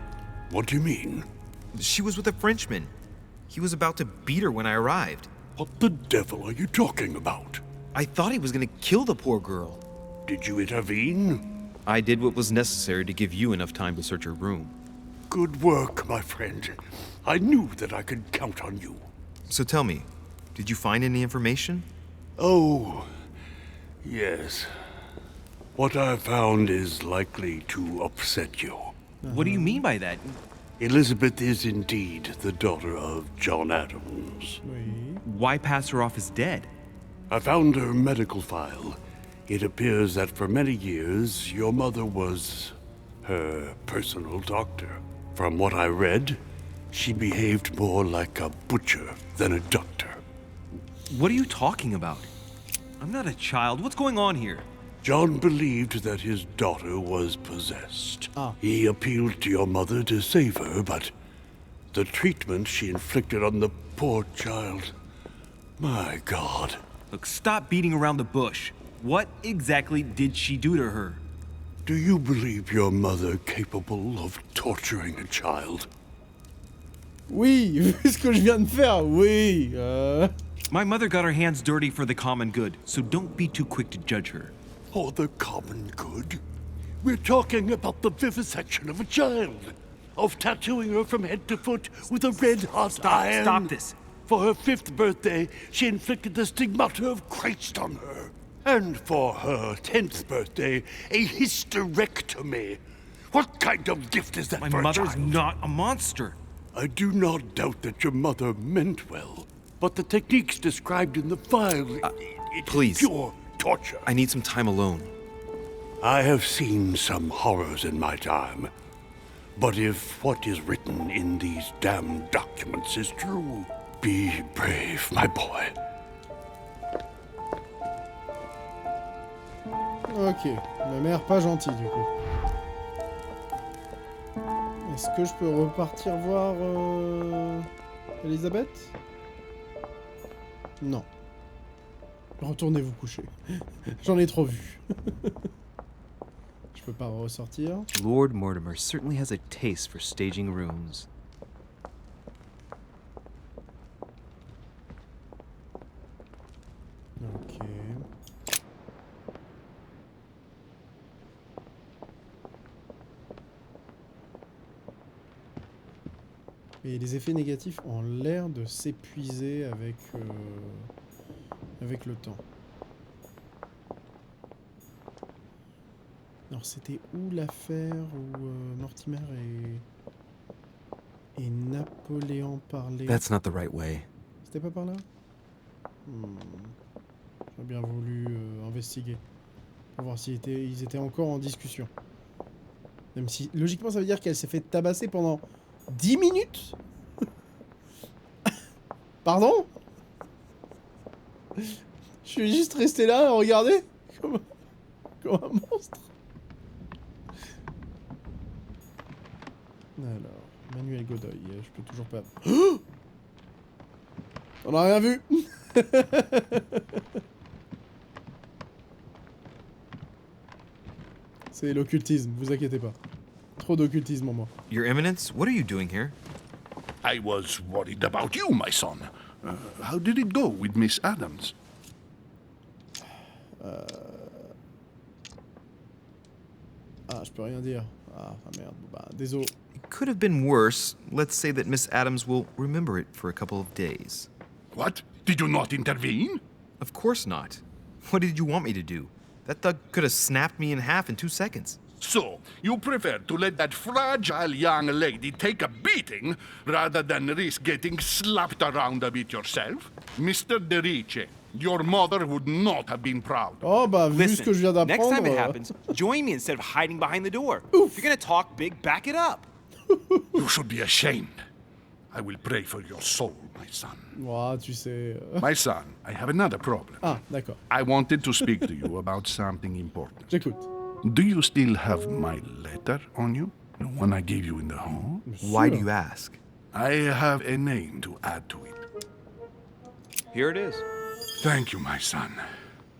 What do you mean? She was with a Frenchman. He was about to beat her when I arrived. What the devil are you talking about? I thought he was gonna kill the poor girl. Did you intervene? I did what was necessary to give you enough time to search her room. Good work, my friend. I knew that I could count on you. So tell me, did you find any information? Oh, yes. What I found is likely to upset you. What do you mean by that? Elizabeth is indeed the daughter of John Adams. Oui. Why pass her off as dead? I found her medical file. It appears that for many years, your mother was her personal doctor. From what I read, she behaved more like a butcher than a doctor. What are you talking about? I'm not a child. What's going on here? John believed that his daughter was possessed. Ah. He appealed to your mother to save her, but the treatment she inflicted on the poor child... My God. Look, stop beating around the bush. What exactly did she do to her? Do you believe your mother capable of torturing a child? Oui, vu ce que je viens de faire, oui. My mother got her hands dirty for the common good, so don't be too quick to judge her. For the common good? We're talking about the vivisection of a child. Of tattooing her from head to foot with a red-hot iron. Stop this. For her 5th birthday, she inflicted the stigmata of Christ on her. And for her 10th birthday, a hysterectomy. What kind of gift is that for a child? My mother's not a monster. I do not doubt that your mother meant well, but the techniques described in the file... Please. Pure torture. I need some time alone. I have seen some horrors in my time. But if what is written in these damned documents is true, be brave, my boy. Ok, ma mère pas gentille du coup. Est-ce que je peux repartir voir Elisabeth? Non. Retournez vous coucher. J'en ai trop vu. Je peux pas ressortir. Lord Mortimer certainly has a taste for staging rooms. Ok. Et les effets négatifs ont l'air de s'épuiser avec le temps. Alors c'était où l'affaire où Mortimer et Napoléon parlaient? That's not the right way. C'était pas par là? J'aurais bien voulu investiguer. Pour voir s'ils étaient encore en discussion. Même si, logiquement, ça veut dire qu'elle s'est fait tabasser pendant 10 minutes. Pardon? Je suis juste resté là à regarder comme un monstre. Alors, Manuel Godoy, je peux toujours pas... Oh, on a rien vu. C'est l'occultisme, vous inquiétez pas. Trop d'occultisme en moi. Your Eminence, what are you doing here? I was worried about you, my son. How did it go with Miss Adams? Ah, je peux rien dire. Ah, merde. Bah, désolé. It could have been worse. Let's say that Miss Adams will remember it for a couple of days. What? Did you not intervene? Of course not. What did you want me to do? That thug could have snapped me in half in 2 seconds. So, you prefer to let that fragile young lady take a beating rather than risk getting slapped around a bit yourself? Mr. Riche, your mother would not have been proud. Oh, bah, vu ce que je viens d'apprendre... Next time it happens, join me instead of hiding behind the door. If you're gonna talk big, back it up. You should be ashamed. I will pray for your soul, my son. Ouais, tu sais... My son, I have another problem. Ah, d'accord. I wanted to speak to you about something important. J'écoute. Do you still have my letter on you? The one I gave you in the hall? Why do you ask? I have a name to add to it. Here it is. Thank you, my son.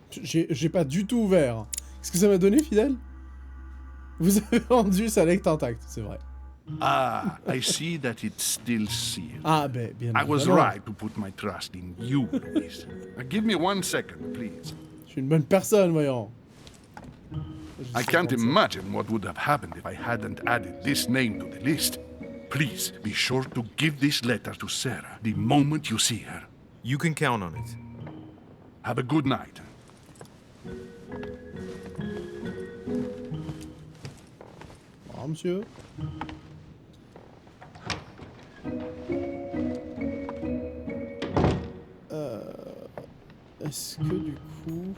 J'ai pas du tout ouvert. Qu'est-ce que ça m'a donné, Fidèle? Vous avez rendu sa lecture intacte, c'est vrai. Ah, I see that it's still sealed. Ah, ben, bien I was évidemment. right to put my trust in you, Louise. Give me 1 second, please. Je suis une bonne personne, voyons. I can't imagine what would have happened if I hadn't added this name to the list. Please be sure to give this letter to Sarah the moment you see her. You can count on it. Have a good night. Ah, monsieur. Est-ce que du coup...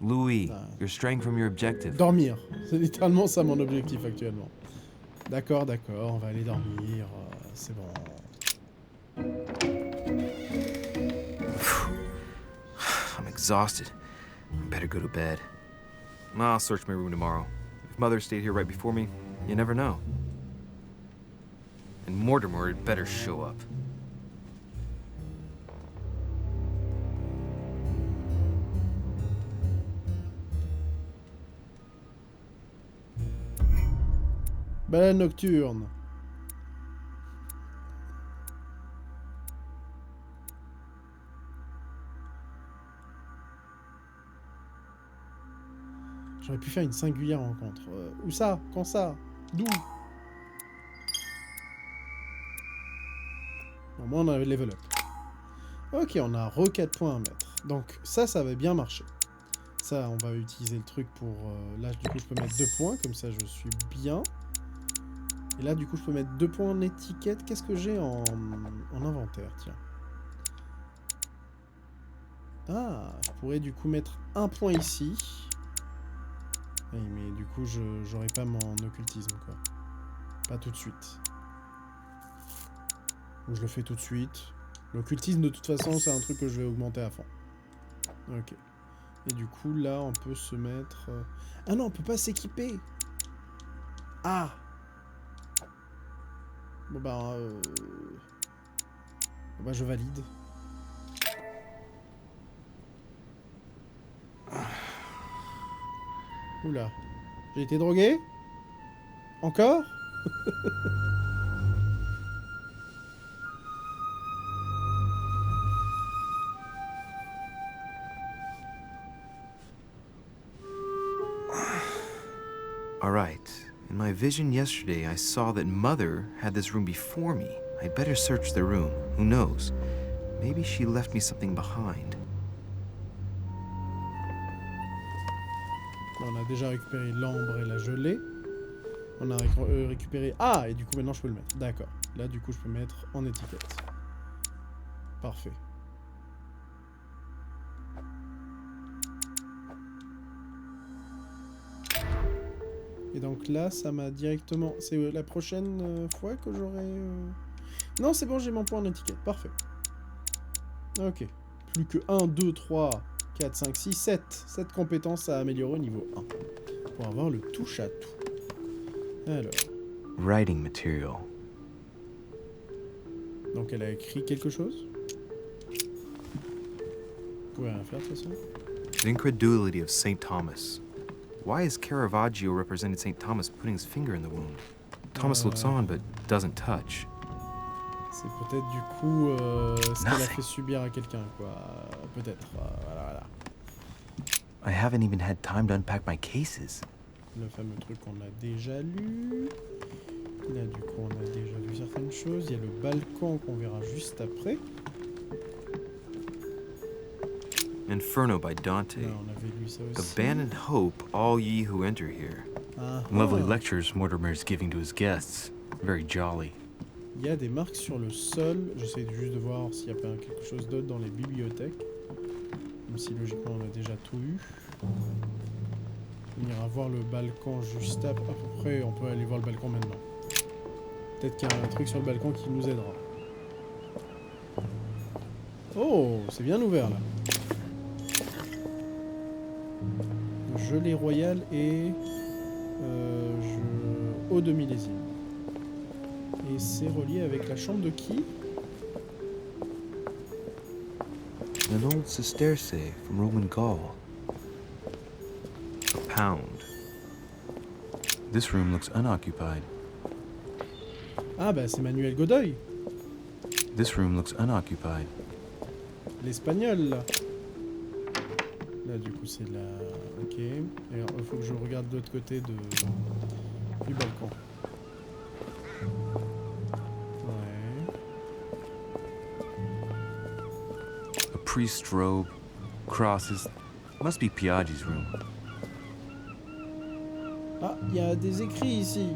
Louis, you're straying from your objective. Dormir. C'est littéralement ça mon objectif actuellement. D'accord, d'accord, on va aller dormir. C'est bon. I'm exhausted. I better go to bed. I'll search my room tomorrow. If Mother stayed here right before me, you never know. And Mortimer had better show up. Balade nocturne. J'aurais pu faire une singulière rencontre. Où ça? Quand ça? D'où? Au moins on a level up. Ok, on a re 4 points à mettre. Donc ça va bien marcher. Ça, on va utiliser le truc pour... là, du coup, je peux mettre 2 points. Comme ça, je suis bien. Et là, du coup, je peux mettre 2 points en étiquette. Qu'est-ce que j'ai en inventaire? Tiens. Ah, je pourrais du coup mettre 1 point ici. Oui, mais du coup, j'aurai pas mon occultisme, quoi. Pas tout de suite. Ou je le fais tout de suite. L'occultisme, de toute façon, c'est un truc que je vais augmenter à fond. Ok. Et du coup, là, on peut se mettre... Ah non, on peut pas s'équiper. Ah. Bon bah... Bon bah, je valide. Oula. J'ai été drogué? Encore? Alright. In my vision yesterday, I saw that Mother had this room before me. I'd better search the room. Who knows? Maybe she left me something behind. On a déjà récupéré l'ambre et la gelée. On a récupéré... Ah! Et du coup, maintenant, je peux le mettre. D'accord. Là, du coup, je peux mettre en étiquette. Parfait. Et donc là, ça m'a directement... C'est la prochaine fois que j'aurai... Non, c'est bon, j'ai mon point en étiquette. Parfait. Ok. Plus que 1, 2, 3, 4, 5, 6, 7. 7 compétences à améliorer au niveau 1. Pour avoir le touche à tout. Alors. Writing material. Donc elle a écrit quelque chose? Vous pouvez rien faire de toute façon. The incredulity of St. Thomas. Why is Caravaggio represented St. Thomas putting his finger in the wound? Thomas looks on but doesn't touch. C'est peut-être du coup ce qu'elle a fait subir à quelqu'un, quoi. Peut-être. Voilà. I haven't even had time to unpack my cases. Le fameux truc qu'on a déjà lu. Là, du coup, on a déjà vu certaines choses. Il y a le balcon qu'on verra juste après. Inferno by Dante. Là, on avait lu ça aussi. Abandon hope, all ye who enter here. Lovely lectures Mortimer's giving to his guests. Very jolly. Il y a des marques sur le sol. J'essaie juste de voir s'il n'y a pas quelque chose d'autre dans les bibliothèques. Même si logiquement on a déjà tout eu. On ira voir le balcon juste après. À peu près, on peut aller voir le balcon maintenant. Peut-être qu'il y a un truc sur le balcon qui nous aidera. Oh, c'est bien ouvert là. Gelée royale et eau de millésime. Et c'est relié avec la chambre de qui? An old sesterce from Roman Gaul. A pound. This room looks unoccupied. Ah bah c'est Manuel Godoy. This room looks unoccupied. L'espagnol là. Là du coup c'est la... Ok. Et alors, il faut que je regarde de l'autre côté du balcon. Ouais. A priest's robe, crosses. Must be Piaggi's room. Ah, il y a des écrits ici.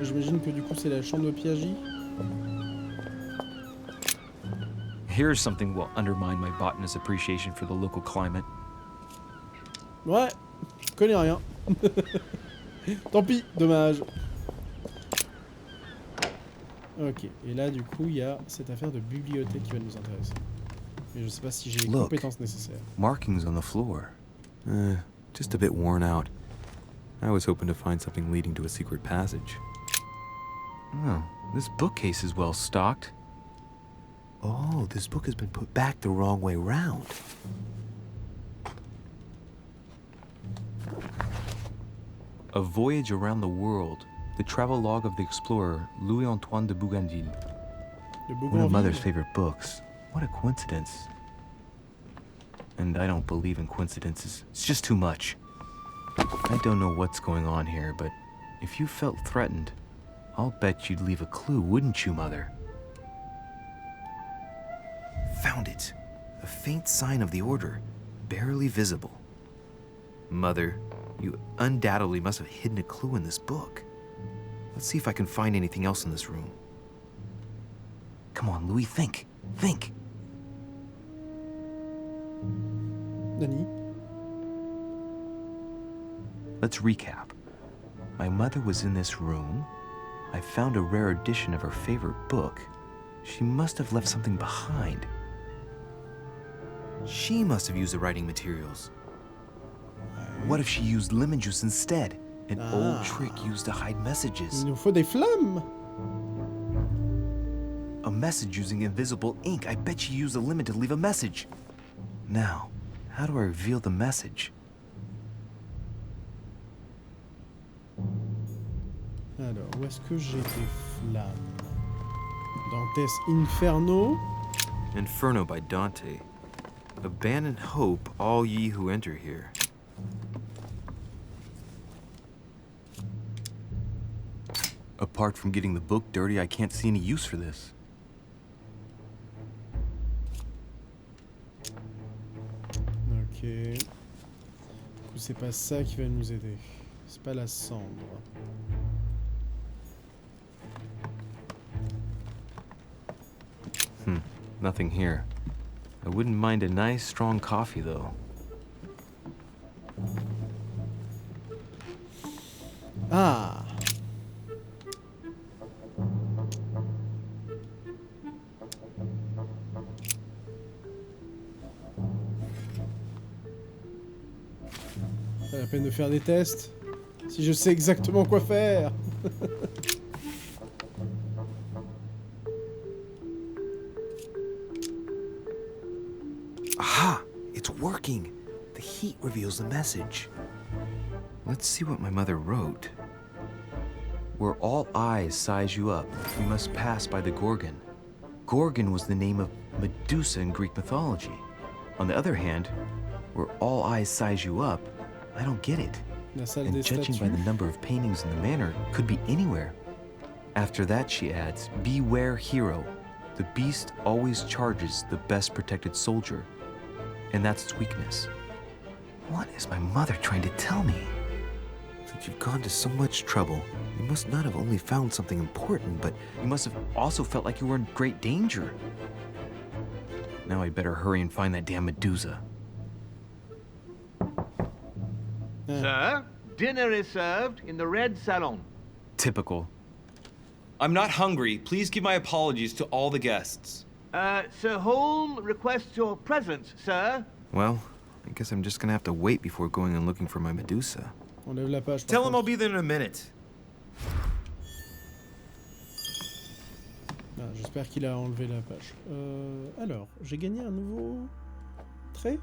J'imagine que du coup c'est la chambre de Piaggi. Here's something will undermine my botanist's appreciation for the local climate. Ouais, je connais rien. Tant pis, dommage. Ok, et là du coup il y a cette affaire de bibliothèque qui va nous intéresser. Mais je sais pas si j'ai les compétences nécessaires. Markings on the floor. Just a bit worn out. I was hoping to find something leading to a secret passage. Oh, this bookcase is well stocked. Oh, this book has been put back the wrong way round. A Voyage Around the World. The travelogue of the explorer Louis-Antoine de Bougainville. One of Mother's favorite books. What a coincidence. And I don't believe in coincidences. It's just too much. I don't know what's going on here, but if you felt threatened, I'll bet you'd leave a clue, wouldn't you, Mother? Found it. A faint sign of the order, barely visible. Mother, you undoubtedly must have hidden a clue in this book. Let's see if I can find anything else in this room. Come on, Louis, think. Think. Nani? Let's recap. My mother was in this room. I found a rare edition of her favorite book. She must have left something behind. She must have used the writing materials. What if she used lemon juice instead? An old trick used to hide messages. Il nous faut des flammes. A message using invisible ink. I bet she used a lemon to leave a message. Now, how do I reveal the message? Alors, où est-ce que j'ai des flammes? Dante's Inferno. Inferno by Dante. Abandon hope, all ye who enter here. Apart from getting the book dirty, I can't see any use for this. Ok. Du coup, c'est pas ça qui va nous aider. C'est pas la cendre. Nothing here. I wouldn't mind a nice, strong coffee, though. Ah! Pas la peine de faire des tests. Si je sais exactement quoi faire. Aha! It's working! The heat reveals the message. Let's see what my mother wrote. Where all eyes size you up, we must pass by the Gorgon. Gorgon was the name of Medusa in Greek mythology. On the other hand, where all eyes size you up, I don't get it. And judging by the number of paintings in the manor, could be anywhere. After that, she adds, beware hero. The beast always charges the best protected soldier. And that's its weakness. What is my mother trying to tell me? Since you've gone to so much trouble, you must not have only found something important, but you must have also felt like you were in great danger. Now I'd better hurry and find that damn Medusa. Sir, dinner is served in the red salon. Typical. I'm not hungry. Please give my apologies to all the guests. Sir Holm requests your presence, sir. Well, I guess I'm just gonna have to wait before going and looking for my Medusa. Enlève la page. Tell him I'll be there in a minute. Ah, j'espère qu'il a enlevé la page. Alors, j'ai gagné un nouveau trait.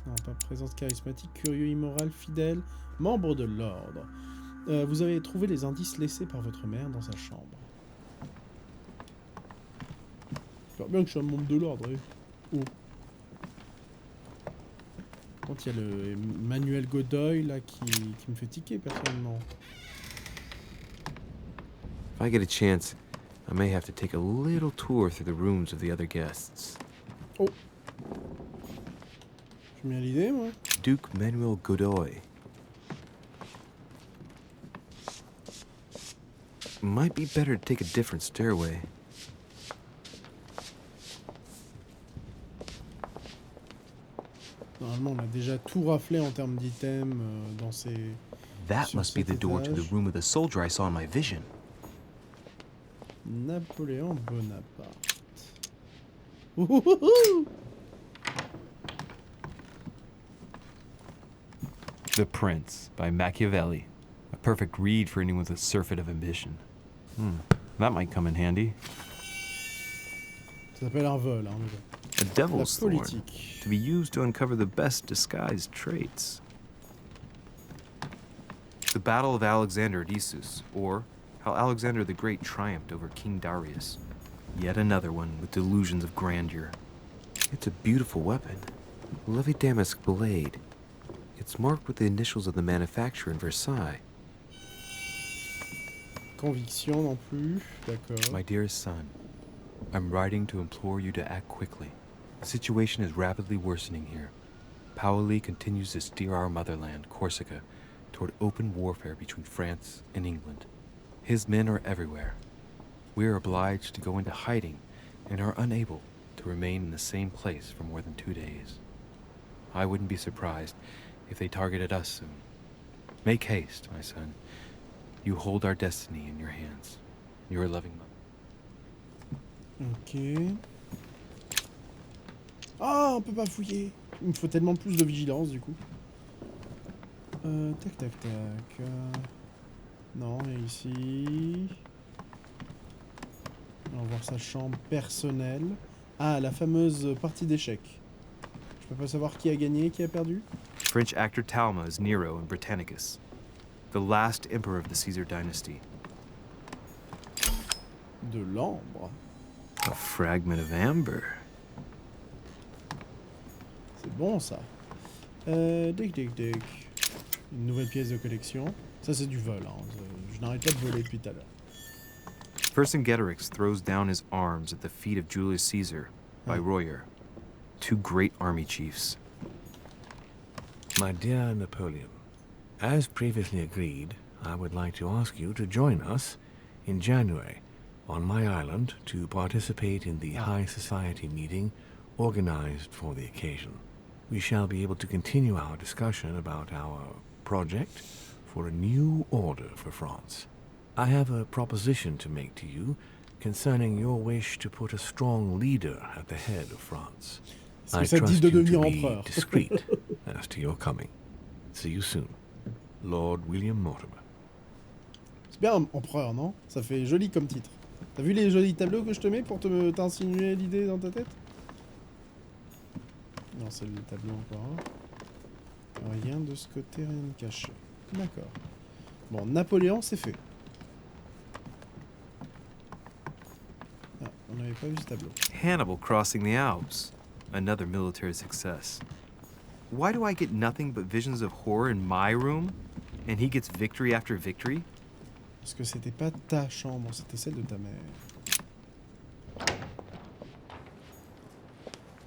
Non, pas présence charismatique, curieux, immoral, fidèle, membre de l'ordre. Vous avez trouvé les indices laissés par votre mère dans sa chambre. J'espère bien que je suis un membre de l'ordre. Oh. Quand il y a le manuel Godoy là qui me fait tiquer personnellement. If I get a chance, I may have to take a little tour through the rooms of the other guests. Oh. J'ai bien l'idée, moi. Duke Manuel Godoy. Might be better to take a different stairway. Normalement, on a déjà tout raflé en termes d'items dans ces... That must be the door to the room of the soldier I saw in my vision. Napoléon Bonaparte. Ouhouhou! The Prince by Machiavelli. A perfect read for anyone with a surfeit of ambition. That might come in handy. Ça s'appelle un vol, hein, A devil's thorn, politique. to be used to uncover the best disguised traits. The Battle of Alexander at Issus, or how Alexander the Great triumphed over King Darius. Yet another one with delusions of grandeur. It's a beautiful weapon. Lovely damask blade. It's marked with the initials of the manufacturer in Versailles. Conviction non plus, d'accord. My dearest son, I'm writing to implore you to act quickly. The situation is rapidly worsening here. Paoli continues to steer our motherland, Corsica, toward open warfare between France and England. His men are everywhere. We are obliged to go into hiding and are unable to remain in the same place for more than 2 days. I wouldn't be surprised if they targeted us soon. Make haste, my son. You hold our destiny in your hands. Your loving mother. Ok. Ah, on peut pas fouiller. Il me faut tellement plus de vigilance du coup. Tac tac tac. Non, et ici. On va voir sa chambre personnelle. Ah, la fameuse partie d'échecs. Je peux pas savoir qui a gagné, qui a perdu. French actor Talma is Nero in Britannicus, the last emperor of the Caesar dynasty. De l'ambre. A fragment of amber. C'est bon ça. Dick dick dick. Une nouvelle pièce de collection. Ça c'est du vol. Hein. Je n'arrête pas de voler depuis tout à l'heure. Vercingetorix throws down his arms at the feet of Julius Caesar by Royer, two great army chiefs. My dear Napoleon, as previously agreed, I would like to ask you to join us in January on my island to participate in the high society meeting organized for the occasion. We shall be able to continue our discussion about our project for a new order for France. I have a proposition to make to you concerning your wish to put a strong leader at the head of France. I trust you to be discreet as to your coming. See you soon. Lord William Mortimer. C'est bien empereur, non? Ça fait joli comme titre. T'as vu les jolis tableaux que je te mets pour t'insinuer l'idée dans ta tête? Non, c'est le tableau encore. Rien de ce côté, rien de caché. D'accord. Bon, Napoléon, c'est fait. Ah, on n'avait pas vu ce tableau. Hannibal crossing the Alps, another military success. Why do I get nothing but visions of horror in my room, and he gets victory after victory? Parce que c'était pas ta chambre, c'était celle de ta mère.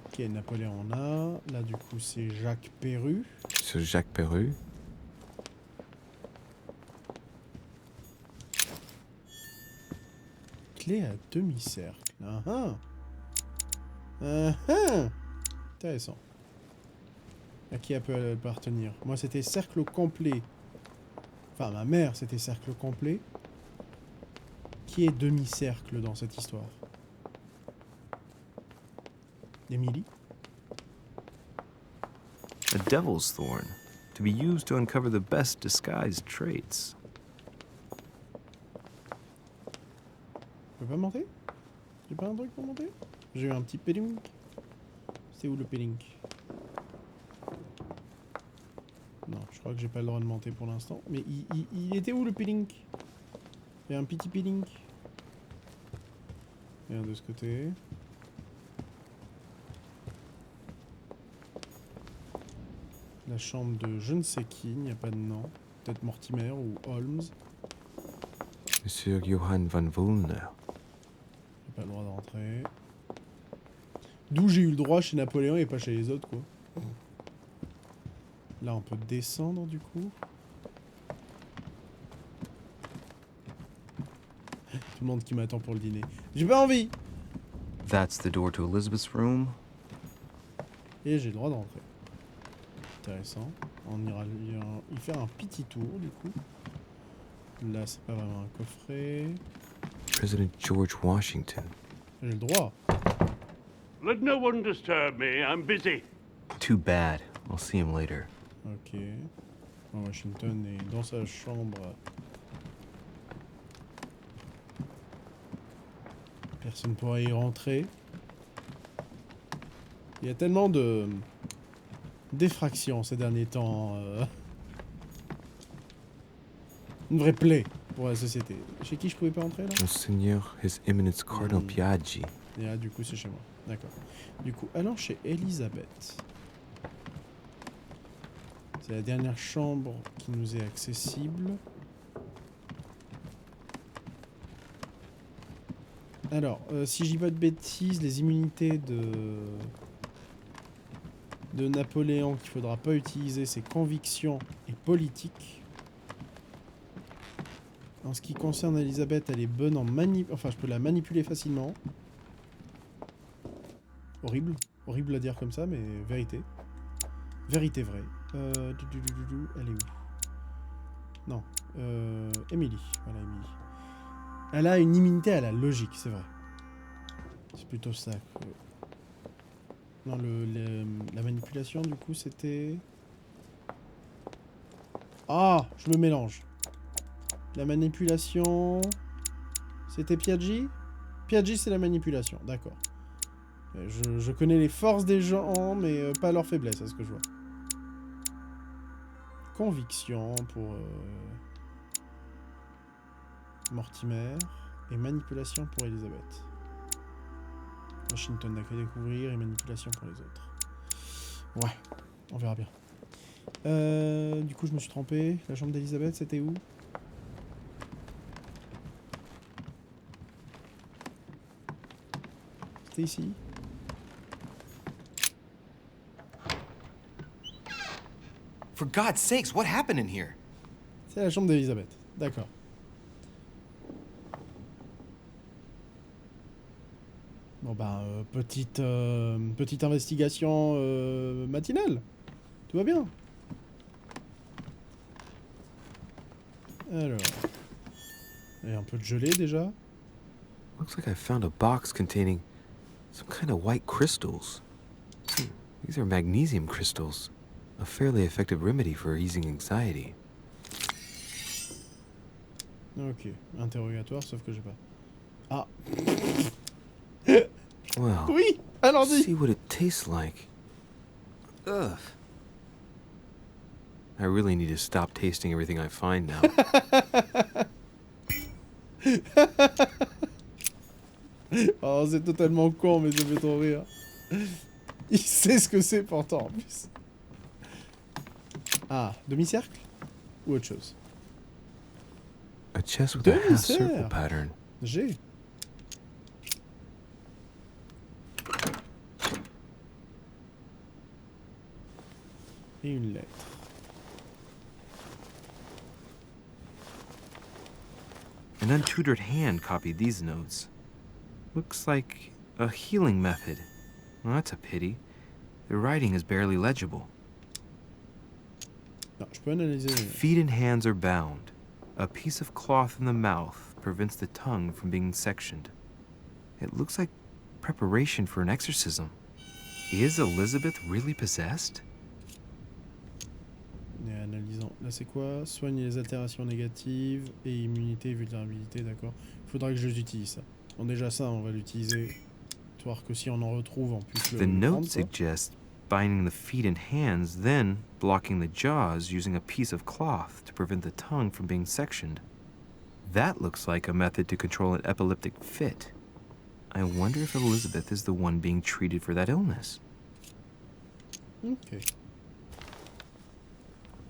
Ok, Napoléon on a. Là du coup c'est Jacques Perru. Ce Jacques Perru. Clé à demi-cercle. Ah ah. Ah ah. Intéressant. À qui elle peut appartenir? Moi c'était cercle complet. Enfin ma mère c'était cercle complet. Qui est demi-cercle dans cette histoire? Émilie? A devil's thorn, to be used to uncover the best disguised traits. Je peux pas monter? J'ai pas un truc pour monter? J'ai eu un petit péding. C'est où le péding? Non, je crois que j'ai pas le droit de monter pour l'instant. Mais il était où le péding? Il y a un petit péding. Rien de ce côté. La chambre de je ne sais qui, il n'y a pas de nom. Peut-être Mortimer ou Holmes. Monsieur Johann van Volner. J'ai pas le droit de rentrer. D'où j'ai eu le droit chez Napoléon et pas chez les autres, quoi. Là, on peut descendre, du coup. Tout le monde qui m'attend pour le dîner. J'ai pas envie! That's the door to Elizabeth's room. Et j'ai le droit de rentrer. Intéressant. On ira y faire un petit tour du coup. Là, c'est pas vraiment un coffret. President George Washington. J'ai le droit. Let no one disturb me. I'm busy. Too bad. I'll see him later. Ok. Washington est dans sa chambre. Personne ne pourra y rentrer. Il y a tellement de d'effractions ces derniers temps. Une vraie plaie pour la société. Chez qui je pouvais pas entrer là? Monseigneur, His Eminence Cardinal Piaggi. Et là, du coup, c'est chez moi. D'accord. Du coup, allons chez Elisabeth. C'est la dernière chambre qui nous est accessible. Alors, si je dis pas de bêtises, les immunités de Napoléon qu'il faudra pas utiliser, c'est conviction et politique. En ce qui concerne Elisabeth, elle est bonne en enfin, je peux la manipuler facilement. Horrible. Horrible à dire comme ça, mais vérité. Vérité vraie. Elle est où? Non. Émilie. Voilà, Émilie. Elle a une immunité à la logique, c'est vrai. C'est plutôt ça que... Non, la manipulation, du coup, c'était... Ah, je me mélange. La manipulation... C'était Piaggi? Piaggi, c'est la manipulation, d'accord. Je connais les forces des gens, mais pas leurs faiblesses, à ce que je vois. Conviction pour... Mortimer. Et manipulation pour Elisabeth. Washington n'a qu'à découvrir et manipulation pour les autres. Ouais, on verra bien. Du coup, je me suis trompé. La chambre d'Elisabeth, c'était où? C'était ici. For God's sakes, what happened in here? C'est la chambre d'Elisabeth. D'accord. Bon bah, petite investigation matinale. Tout va bien. Alors. Il y a un peu de gelée déjà. Looks like I found a box containing some kind of white crystals. These are magnesium crystals. A fairly effective remedy for easing anxiety. Ok, interrogatoire, sauf que j'ai pas. Ah. Well, oui, allons-y. See what it tastes like. Ugh. I really need to stop tasting everything I find now. Oh, c'est totalement con, mais ça fait trop rire. Il sait ce que c'est pourtant, en plus. Ah, demi-cercle? Ou autre chose? A chest with a half circle pattern. J'ai. Et une lettre. An untutored hand copied these notes. Looks like a healing method. Well, that's a pity. The writing is barely legible. Non, je peux analyser. Feet and hands are bound. A piece of cloth in the mouth prevents the tongue from being sectioned. It looks like preparation for an exorcism. Is Elizabeth really possessed? Et analysons. Là, c'est quoi? Soigne les altérations négatives et immunité et vulnérabilité, d'accord. Il faudra que je les utilise, ça. Bon, déjà, ça, on va l'utiliser. Histoire que si on en retrouve, on puisse le The note prendre, suggests binding the feet and hands, then blocking the jaws using a piece of cloth to prevent the tongue from being sectioned. That looks like a method to control an epileptic fit. I wonder if Elizabeth is the one being treated for that illness. Ok.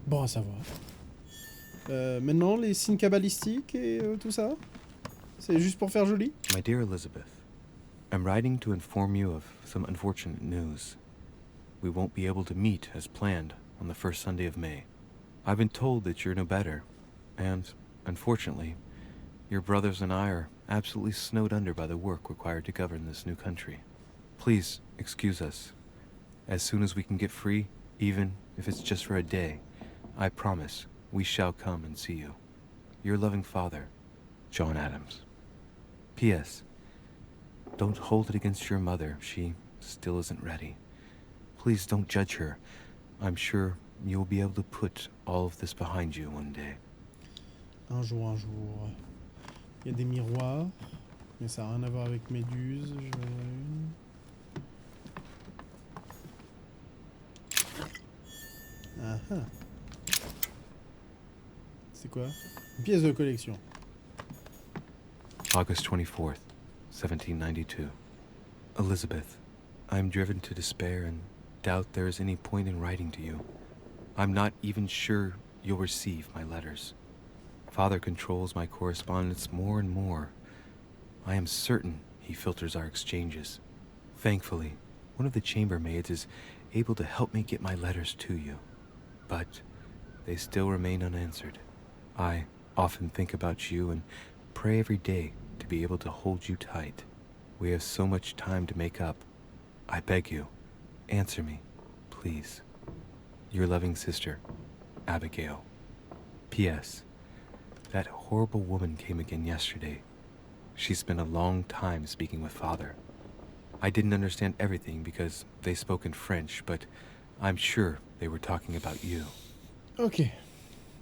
Bon à savoir. Maintenant, les signes cabalistiques et tout ça? C'est juste pour faire joli? My dear Elizabeth, I'm writing to inform you of some unfortunate news. We won't be able to meet as planned on the first Sunday of May. I've been told that you're no better, and, unfortunately, your brothers and I are absolutely snowed under by the work required to govern this new country. Please excuse us. As soon as we can get free, even If it's just for a day, I promise we shall come and see you. Your loving father, John Adams. P.S. Don't hold it against your mother. She still isn't ready. Please don't judge her. I'm sure you'll be able to put all of this behind you one day. Un jour, un jour. Il y a des miroirs, mais ça n'a rien à voir avec Méduse. Ah ah. C'est quoi? Une pièce de collection. August 24th, 1792. Elizabeth, I'm driven to despair and doubt there is any point in writing to you. I'm not even sure you'll receive my letters. Father controls my correspondence more and more. I am certain he filters our exchanges. Thankfully, one of the chambermaids is able to help me get my letters to you. But they still remain unanswered. I often think about you and pray every day to be able to hold you tight. We have so much time to make up. I beg you, answer me, please. Your loving sister, Abigail. P.S. That horrible woman came again yesterday. She spent a long time speaking with Father. I didn't understand everything because they spoke in French, but I'm sure they were talking about you. Ok.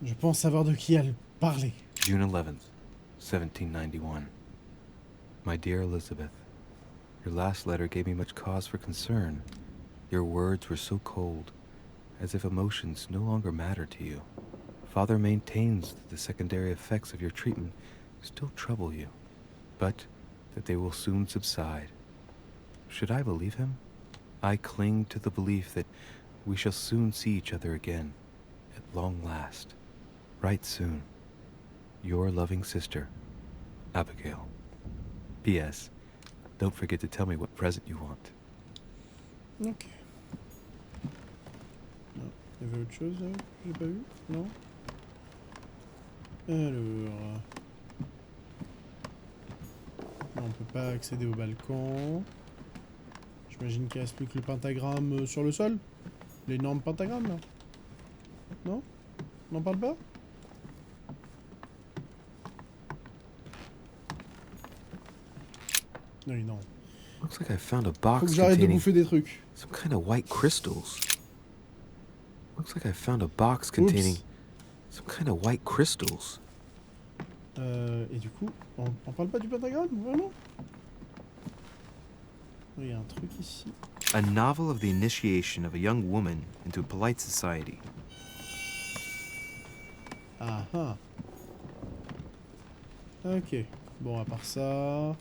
Je pense savoir de qui elle parlait. June 11th, 1791. My dear Elizabeth, your last letter gave me much cause for concern. Your words were so cold, as if emotions no longer matter to you. Father maintains that the secondary effects of your treatment still trouble you, but that they will soon subside. Should I believe him? I cling to the belief that we shall soon see each other again, at long last. Write soon. Your loving sister, Abigail. P.S. Don't forget to tell me what present you want. Ok. Non. Il y avait autre chose là, que j'ai pas vu? Non? Alors... Non, on peut pas accéder au balcon. J'imagine qu'il reste plus que le pentagramme sur le sol. L'énorme pentagramme là. Non? On n'en parle pas? Oui, non. Looks like I found a Faut box que j'arrête de containing bouffer des trucs. some kind of white crystals. Looks like I found a box containing some kind of white crystals. Et du coup, on parle pas du pentagramme, vraiment? Il y a un truc ici. A novel of the initiation of a young woman into polite society. Ah ah. Ok. Bon, à part ça...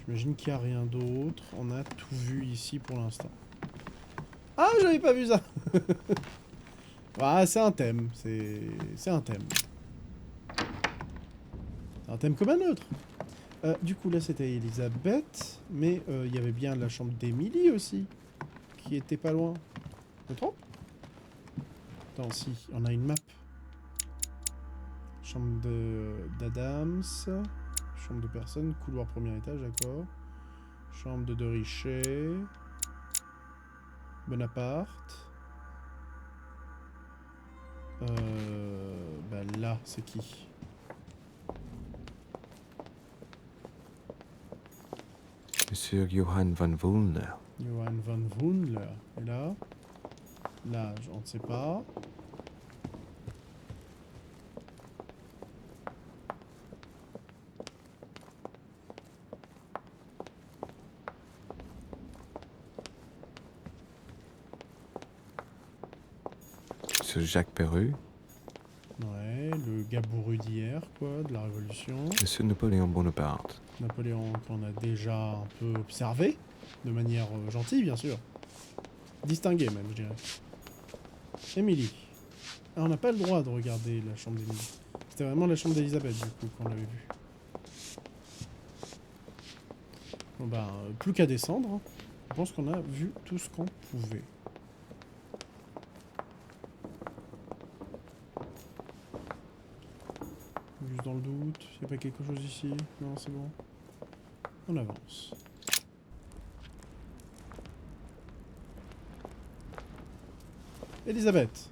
J'imagine qu'il n'y a rien d'autre. On a tout vu ici pour l'instant. Ah, j'avais pas vu ça. Ah, c'est un thème. C'est un thème. C'est un thème comme un autre. Du coup, là, c'était Elisabeth. Mais il y avait bien la chambre d'Emily aussi. Qui était pas loin. Je me trompe? Attends, si. On a une map. Chambre d'Adams. Chambre de personne. Couloir premier étage, d'accord. Chambre de Richet. Bonaparte. Bah là, c'est qui? Monsieur Johann von Wulner. Johann von Wundler. Et là? Là, on ne sait pas. Monsieur Jacques Perru. Ouais, le gars bourru d'hier, quoi, de la Révolution. Monsieur Napoléon Bonaparte. Napoléon qu'on a déjà un peu observé, de manière gentille, bien sûr. Distinguée, même, je dirais. Émilie. Ah, on n'a pas le droit de regarder la chambre d'Émilie. C'était vraiment la chambre d'Elisabeth, du coup, qu'on avait vue. Bon, bah, plus qu'à descendre. Hein. Je pense qu'on a vu tout ce qu'on pouvait. Juste dans le doute, il n'y a pas quelque chose ici? Non, c'est bon. On avance. Elisabeth.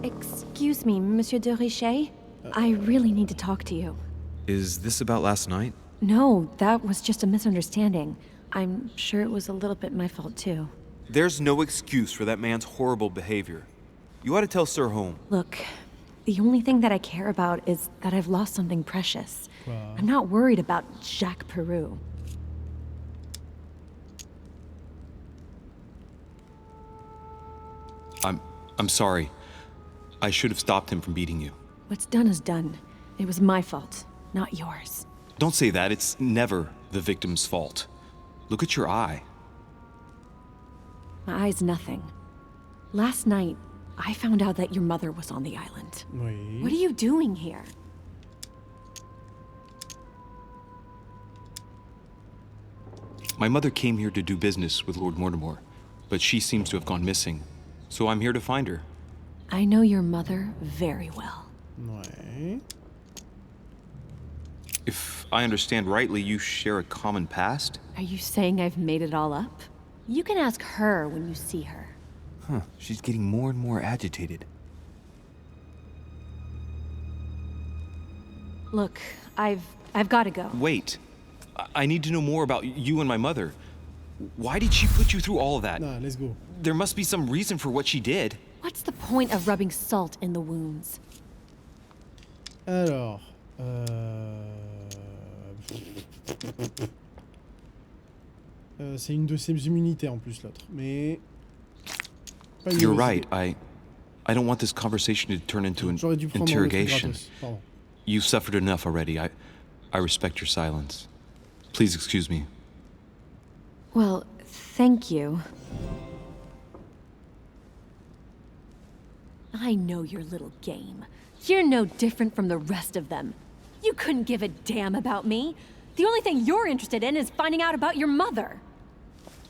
Excuse me, Monsieur de Richet? I really need to talk to you. Is this about last night? No, that was just a misunderstanding. I'm sure it was a little bit my fault, too. There's no excuse for that man's horrible behavior. You ought to tell Sir Home. Look, the only thing that I care about is that I've lost something precious. Wow. I'm not worried about Jacques Peru. I'm sorry. I should have stopped him from beating you. What's done is done. It was my fault, not yours. Don't say that. It's never the victim's fault. Look at your eye. My eye's nothing. Last night, I found out that your mother was on the island. Oui. What are you doing here? My mother came here to do business with Lord Mortimer, but she seems to have gone missing. So I'm here to find her. I know your mother very well. Ouais. If I understand rightly, you share a common past? Are you saying I've made it all up? You can ask her when you see her. Huh, she's getting more and more agitated. Look, I've got to go. Wait. I need to know more about you and my mother. Why did she put you through all of that? Nah, let's go. There must be some reason for what she did. What's the point of rubbing salt in the wounds? Alors, c'est une de ses immunités en plus l'autre, mais pas une You're immunité. right. I don't want this conversation to turn into an J'aurais dû prendre le truc interrogation. gratos. Pardon. You've suffered enough already. I respect your silence. Please excuse me. Well, thank you. I know your little game. You're no different from the rest of them. You couldn't give a damn about me. The only thing you're interested in is finding out about your mother.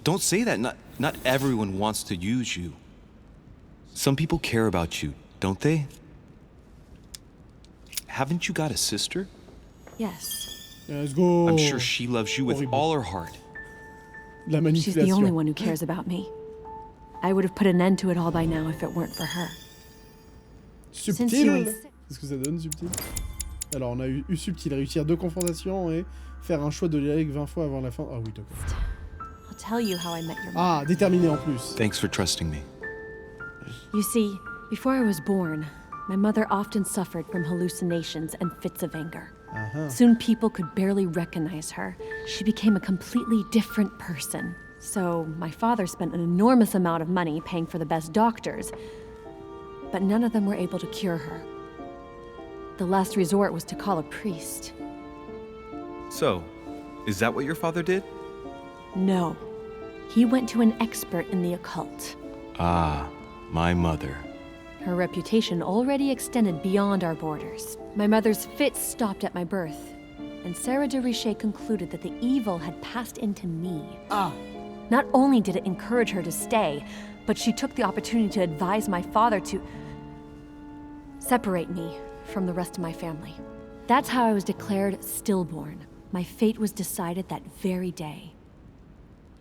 Don't say that. Not everyone wants to use you. Some people care about you, don't they? Haven't you got a sister? Yes. Let's go. I'm sure she loves you with Horrible. all her heart. La She's the manipulation. only one who cares about me. I would have put an end to it all by now if it weren't for her. Since you Subtil. insist- Qu'est-ce que ça donne, subtil? Alors, on a eu subtil, réussir 2 confrontations et faire un choix de dialogue 20 fois avant la fin. Ah oui, d'accord. I'll tell you how I met your mother. Ah, déterminé en plus. Thanks for trusting me. You see, before I was born, my mother often suffered from hallucinations and fits of anger. Uh-huh. Soon people could barely recognize her. She became a completely different person. So my father spent an enormous amount of money paying for the best doctors, but none of them were able to cure her. The last resort was to call a priest. So, is that what your father did? No. He went to an expert in the occult. Ah, my mother. Her reputation already extended beyond our borders. My mother's fits stopped at my birth, and Sarah de Richet concluded that the evil had passed into me. Ah. Not only did it encourage her to stay, but she took the opportunity to advise my father to separate me from the rest of my family. That's how I was declared stillborn. My fate was decided that very day.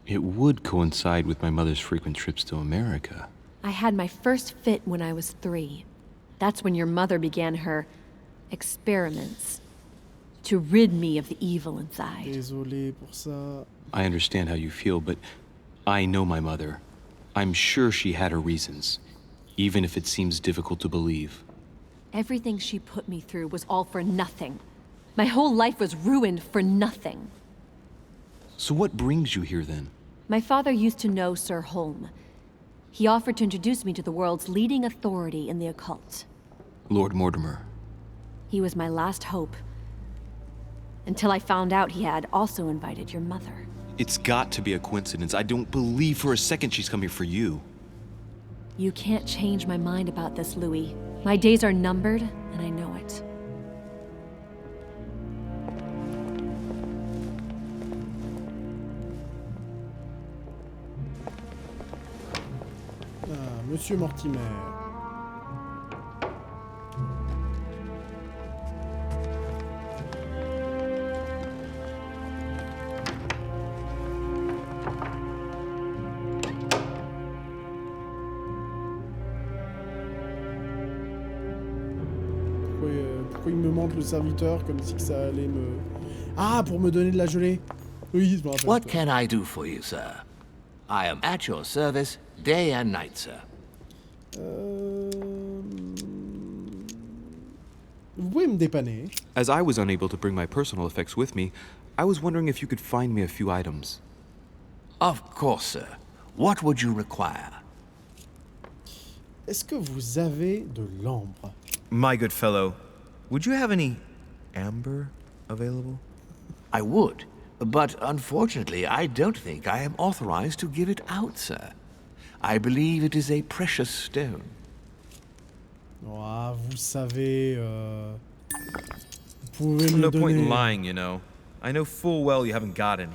It would coincide with my mother's frequent trips to America. I had my first fit when I was 3. That's when your mother began her experiments to rid me of the evil inside. Désolé pour ça. I understand how you feel, but I know my mother. I'm sure she had her reasons, even if it seems difficult to believe. Everything she put me through was all for nothing. My whole life was ruined for nothing. So what brings you here then? My father used to know Sir Home. He offered to introduce me to the world's leading authority in the occult. Lord Mortimer. He was my last hope. Until I found out he had also invited your mother. It's got to be a coincidence. I don't believe for a second she's coming for you. You can't change my mind about this, Louis. My days are numbered, and I know it. Ah, Monsieur Mortimer. augmente le serviteur, comme si que ça allait me... Ah, pour me donner de la gelée. Oui, je me rappelle. What can I do for you, sir? I am at your service day and night, sir. Vous pouvez me dépanner. As I was unable to bring my personal effects with me, I was wondering if you could find me a few items. Of course, sir. What would you require? Est-ce que vous avez de l'ambre? My good fellow, would you have any amber available? I would, but unfortunately I don't think I am authorized to give it out, sir. I believe it is a precious stone. Ah, vous savez, vous pouvez me No donner... point in lying, you know. I know full well you haven't got any.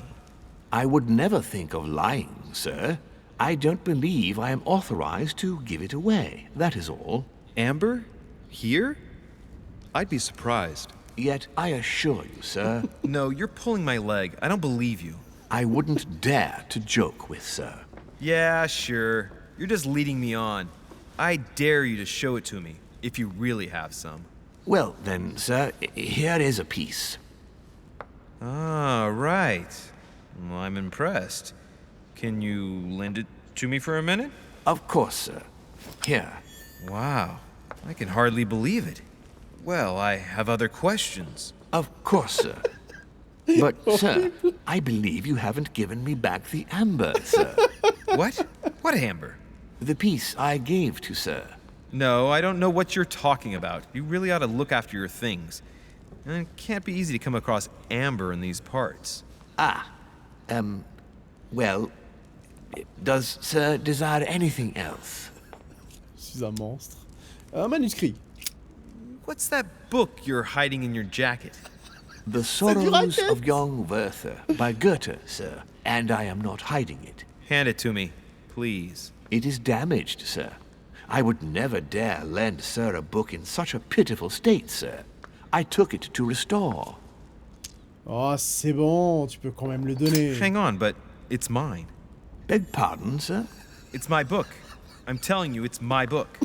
I would never think of lying, sir. I don't believe I am authorized to give it away, that is all. Amber? Here? I'd be surprised. Yet I assure you, sir... No, you're pulling my leg. I don't believe you. I wouldn't dare to joke with, sir. Yeah, sure. You're just leading me on. I dare you to show it to me, if you really have some. Well, then, sir, here is a piece. Ah, right. Well, I'm impressed. Can you lend it to me for a minute? Of course, sir. Here. Wow. I can hardly believe it. Well, I have other questions. Of course, sir. But, sir, I believe you haven't given me back the amber, sir. What? What amber? The piece I gave to sir. No, I don't know what you're talking about. You really ought to look after your things. And it can't be easy to come across amber in these parts. Ah. Well, does sir desire anything else? Je suis un monstre. Un manuscrit. What's that book you're hiding in your jacket? The Sorrows of Young Werther by Goethe, sir. And I am not hiding it. Hand it to me, please. It is damaged, sir. I would never dare lend sir a book in such a pitiful state, sir. I took it to restore. Oh, c'est bon, tu peux quand même le donner. Hang on, but it's mine. Beg pardon, sir? It's my book. I'm telling you, it's my book.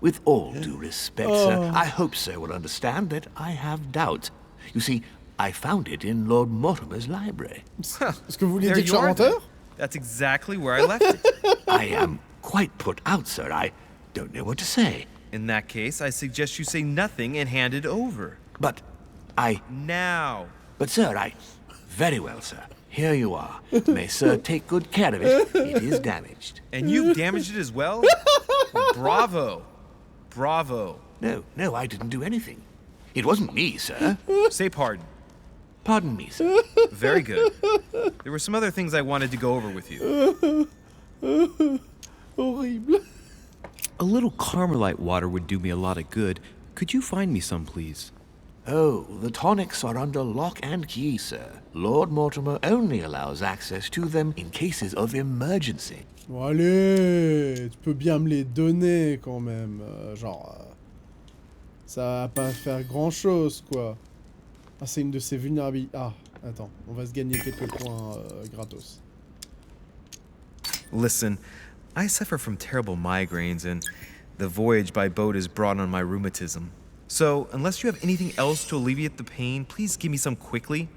With all due respect, sir, I hope sir will understand that I have doubts. You see, I found it in Lord Mortimer's library. Est-ce que vous vouliez dire que je suis un menteur? That's exactly where I left it. I am quite put out, sir. I don't know what to say. In that case, I suggest you say nothing and hand it over. But Now. But, sir, Very well, sir. Here you are. May sir take good care of it. It is damaged. And you've damaged it as well? Bravo. Bravo. No, I didn't do anything. It wasn't me, sir. Say pardon. Pardon me, sir. Very good. There were some other things I wanted to go over with you. Horrible. A little Carmelite water would do me a lot of good. Could you find me some, please? Oh, the tonics are under lock and key, sir. Lord Mortimer only allows access to them in cases of emergency. Bon, allez, tu peux bien me les donner quand même. Ça va pas faire grand chose, quoi. Ah, c'est une de ces vulnérabilités. Ah, attends, on va se gagner quelques points gratos. Listen, I suffer from terrible migraines, and the voyage by boat has brought on my rheumatism. So, unless you have anything else to alleviate the pain, please give me some quickly.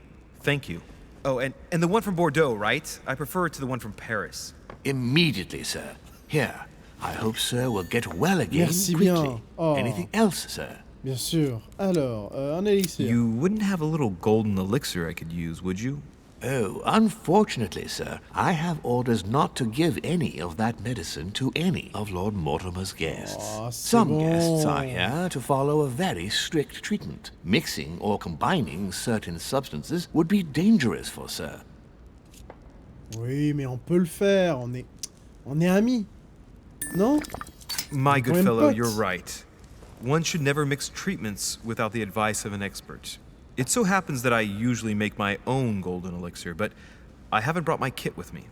Thank you. Oh, and the one from Bordeaux, right? I prefer it to the one from Paris. Immediately, sir. Here, I hope sir will get well again Merci quickly. bien. Oh. Anything else, sir? Bien sûr. Alors, un élixir. You wouldn't have a little golden elixir I could use, would you? Oh, unfortunately, sir, I have orders not to give any of that medicine to any of Lord Mortimer's guests. Oh, Some guests are here to follow a very strict treatment. Mixing or combining certain substances would be dangerous for sir. Oui, mais on peut le faire. On est amis. Non? My good fellow, potes. you're right. One should never mix treatments without the advice of an expert. It so happens that I usually make my own golden elixir, but I haven't brought my kit with me.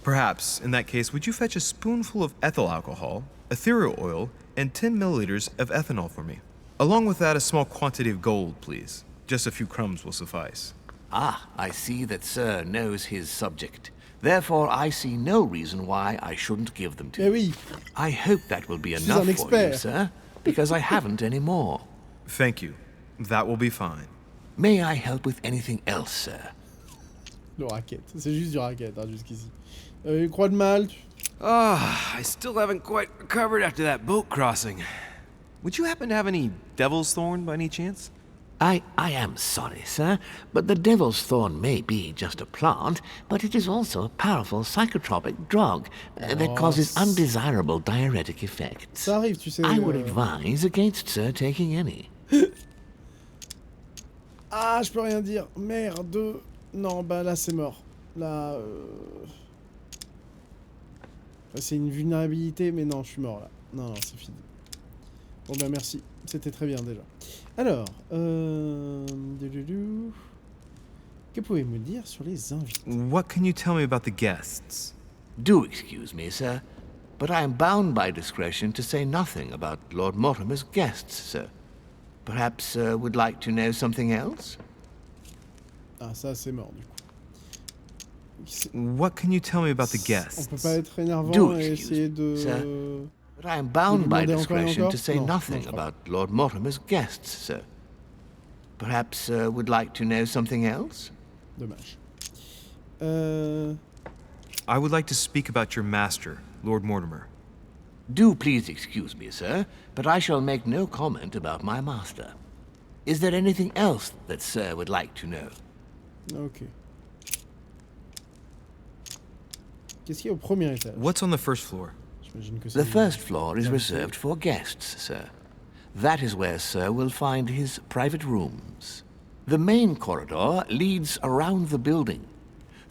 Perhaps, in that case, would you fetch a spoonful of ethyl alcohol, ethereal oil, and 10 milliliters of ethanol for me? Along with that, a small quantity of gold, please. Just a few crumbs will suffice. Ah, I see that sir knows his subject. Therefore, I see no reason why I shouldn't give them to you. Oui. I hope that will be Je suis enough un for you, expert. sir, because I haven't any more. Thank you. That will be fine. May I help with anything else, sir? Le racket. C'est juste du racket, hein, jusqu'ici. Croix de Malte. I still haven't quite recovered after that boat crossing. Would you happen to have any devil's thorn by any chance? I am sorry, sir, but the devil's thorn may be just a plant, but it is also a powerful psychotropic drug that causes undesirable diuretic effects. Ça arrive, tu sais. I would advise against, sir, taking any. Ah, je peux rien dire. Merde. Non, bah là, c'est mort. Là, enfin, c'est une vulnérabilité, mais non, je suis mort là. Non, c'est fini. Bon, bah merci. C'était très bien déjà. Alors, que pouvez-vous me dire sur les invités? What can you tell me about the guests? Do excuse me, sir, but I am bound by discretion to say nothing about Lord Mortimer's guests, sir. Perhaps sir would like to know something else? Ah, ça, c'est mort du coup. What can you tell me about the guests? On peut pas être énervant et essayer de... Sir, but I am bound by discretion to say nothing about Lord Mortimer's guests, sir. Perhaps sir would like to know something else? Dommage. I would like to speak about your master, Lord Mortimer. Do please excuse me, sir, but I shall make no comment about my master. Is there anything else that sir would like to know? Ok. Qu'est-ce qu'il y a au premier étage? What's on the first floor? The first floor is reserved for guests, sir. That is where sir will find his private rooms. The main corridor leads around the building.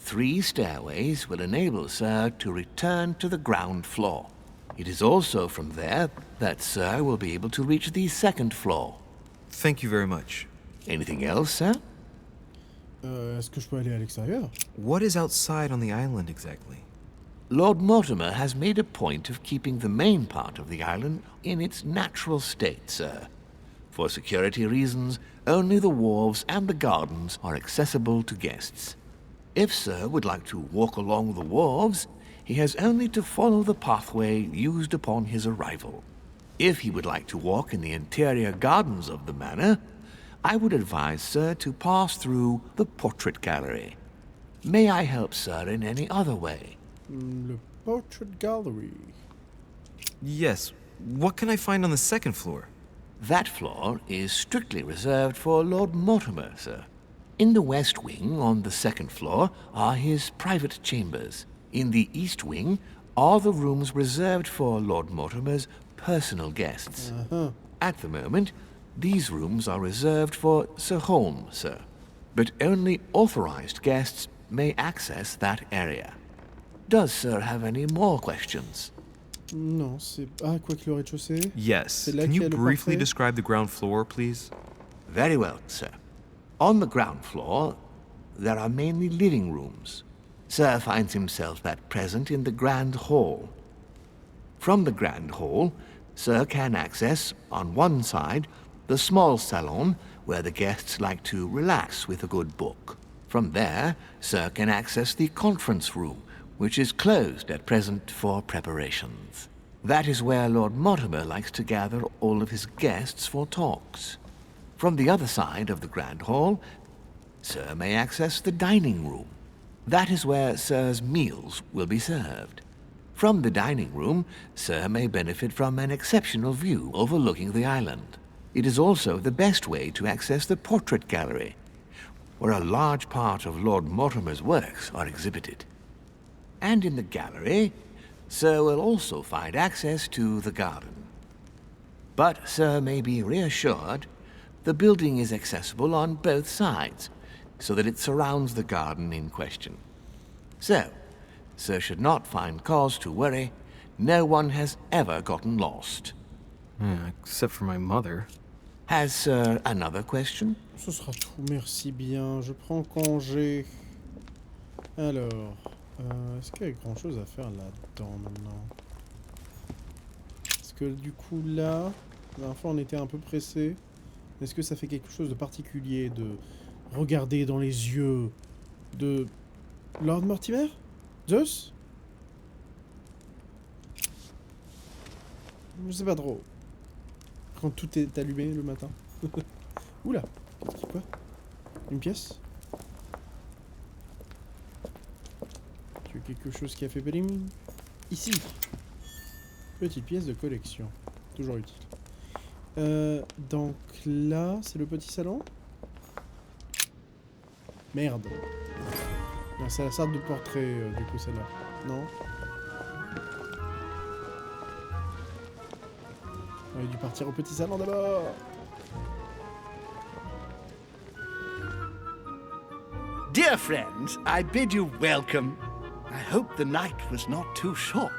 3 stairways will enable sir to return to the ground floor. It is also from there that sir will be able to reach the second floor. Thank you very much. Anything else, sir? Est-ce que je peux aller à l'extérieur? What is outside on the island exactly? Lord Mortimer has made a point of keeping the main part of the island in its natural state, sir. For security reasons, only the wharves and the gardens are accessible to guests. If sir would like to walk along the wharves, he has only to follow the pathway used upon his arrival. If he would like to walk in the interior gardens of the manor, I would advise sir to pass through the portrait gallery. May I help sir in any other way? Le portrait gallery. Yes. What can I find on the second floor? That floor is strictly reserved for Lord Mortimer, sir. In the west wing, on the second floor, are his private chambers. In the east wing are the rooms reserved for Lord Mortimer's personal guests. At the moment, these rooms are reserved for Sir Holmes, sir. But only authorized guests may access that area. Does sir have any more questions? Non, c'est... Ah, quoi que le rez-de-chaussée? Yes. Can you briefly describe the ground floor, please? Very well, sir. On the ground floor, there are mainly living rooms. Sir finds himself at present in the Grand Hall. From the Grand Hall, sir can access, on one side, the small salon where the guests like to relax with a good book. From there, sir can access the conference room, which is closed at present for preparations. That is where Lord Mortimer likes to gather all of his guests for talks. From the other side of the Grand Hall, sir may access the dining room. That is where sir's meals will be served. From the dining room, sir may benefit from an exceptional view overlooking the island. It is also the best way to access the portrait gallery, where a large part of Lord Mortimer's works are exhibited. And in the gallery, sir will also find access to the garden. But sir may be reassured, the building is accessible on both sides, so that it surrounds the garden in question. So, sir should not find cause to worry. No one has ever gotten lost. Except for my mother. Has sir another question? Ce sera tout, merci bien. Je prends congé. Alors... est-ce qu'il y a grand chose à faire là-dedans maintenant? Parce que du coup là, la dernière fois on était un peu pressé. Est-ce que ça fait quelque chose de particulier de regarder dans les yeux de Lord Mortimer? Zeus? Je sais pas trop. Quand tout est allumé le matin. Oula. Quoi? Une pièce? Tu as quelque chose qui a fait bling? Ici. Petite pièce de collection. Toujours utile. Donc là, c'est le petit salon? Merde. Non, c'est la salle de portrait, du coup, celle-là. Non? On aurait dû partir au petit salon d'abord. Dear friends, I bid you welcome. I hope the night was not too short.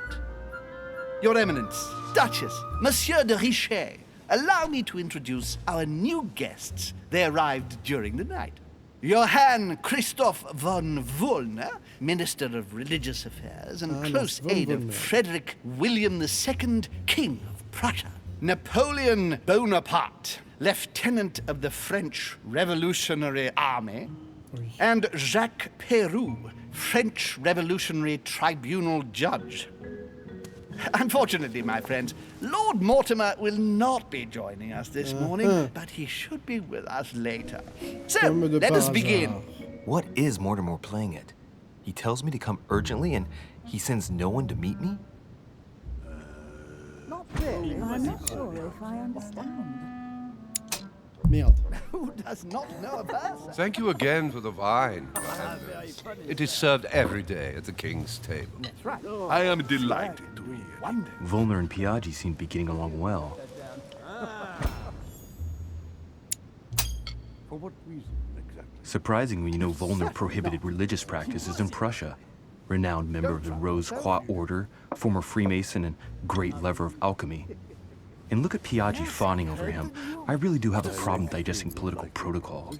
Your Eminence, Duchess, Monsieur de Riche, allow me to introduce our new guests. They arrived during the night. Johann Christoph von Wollner, Minister of Religious Affairs and close aide of Frederick William II, King of Prussia. Napoleon Bonaparte, Lieutenant of the French Revolutionary Army. And Jacques Peroux, French Revolutionary Tribunal Judge. Unfortunately, my friends, Lord Mortimer will not be joining us this morning, but he should be with us later. So, let us begin. What is Mortimer playing at? He tells me to come urgently and he sends no one to meet me? Not really. I'm not sure if I understand. Merde. Who does not know a person? Thank you again for the wine, Your Eminence. It is served every day at the king's table. That's right. I am delighted to hear. Volner and Piaggi seem to be getting along well. For what reason exactly? Surprising when you know Volner prohibited religious practices in Prussia. Renowned member of the Rose Croix Order, former Freemason, and great lover of alchemy. And look at Piaggi fawning over him. I really do have a problem digesting political protocol.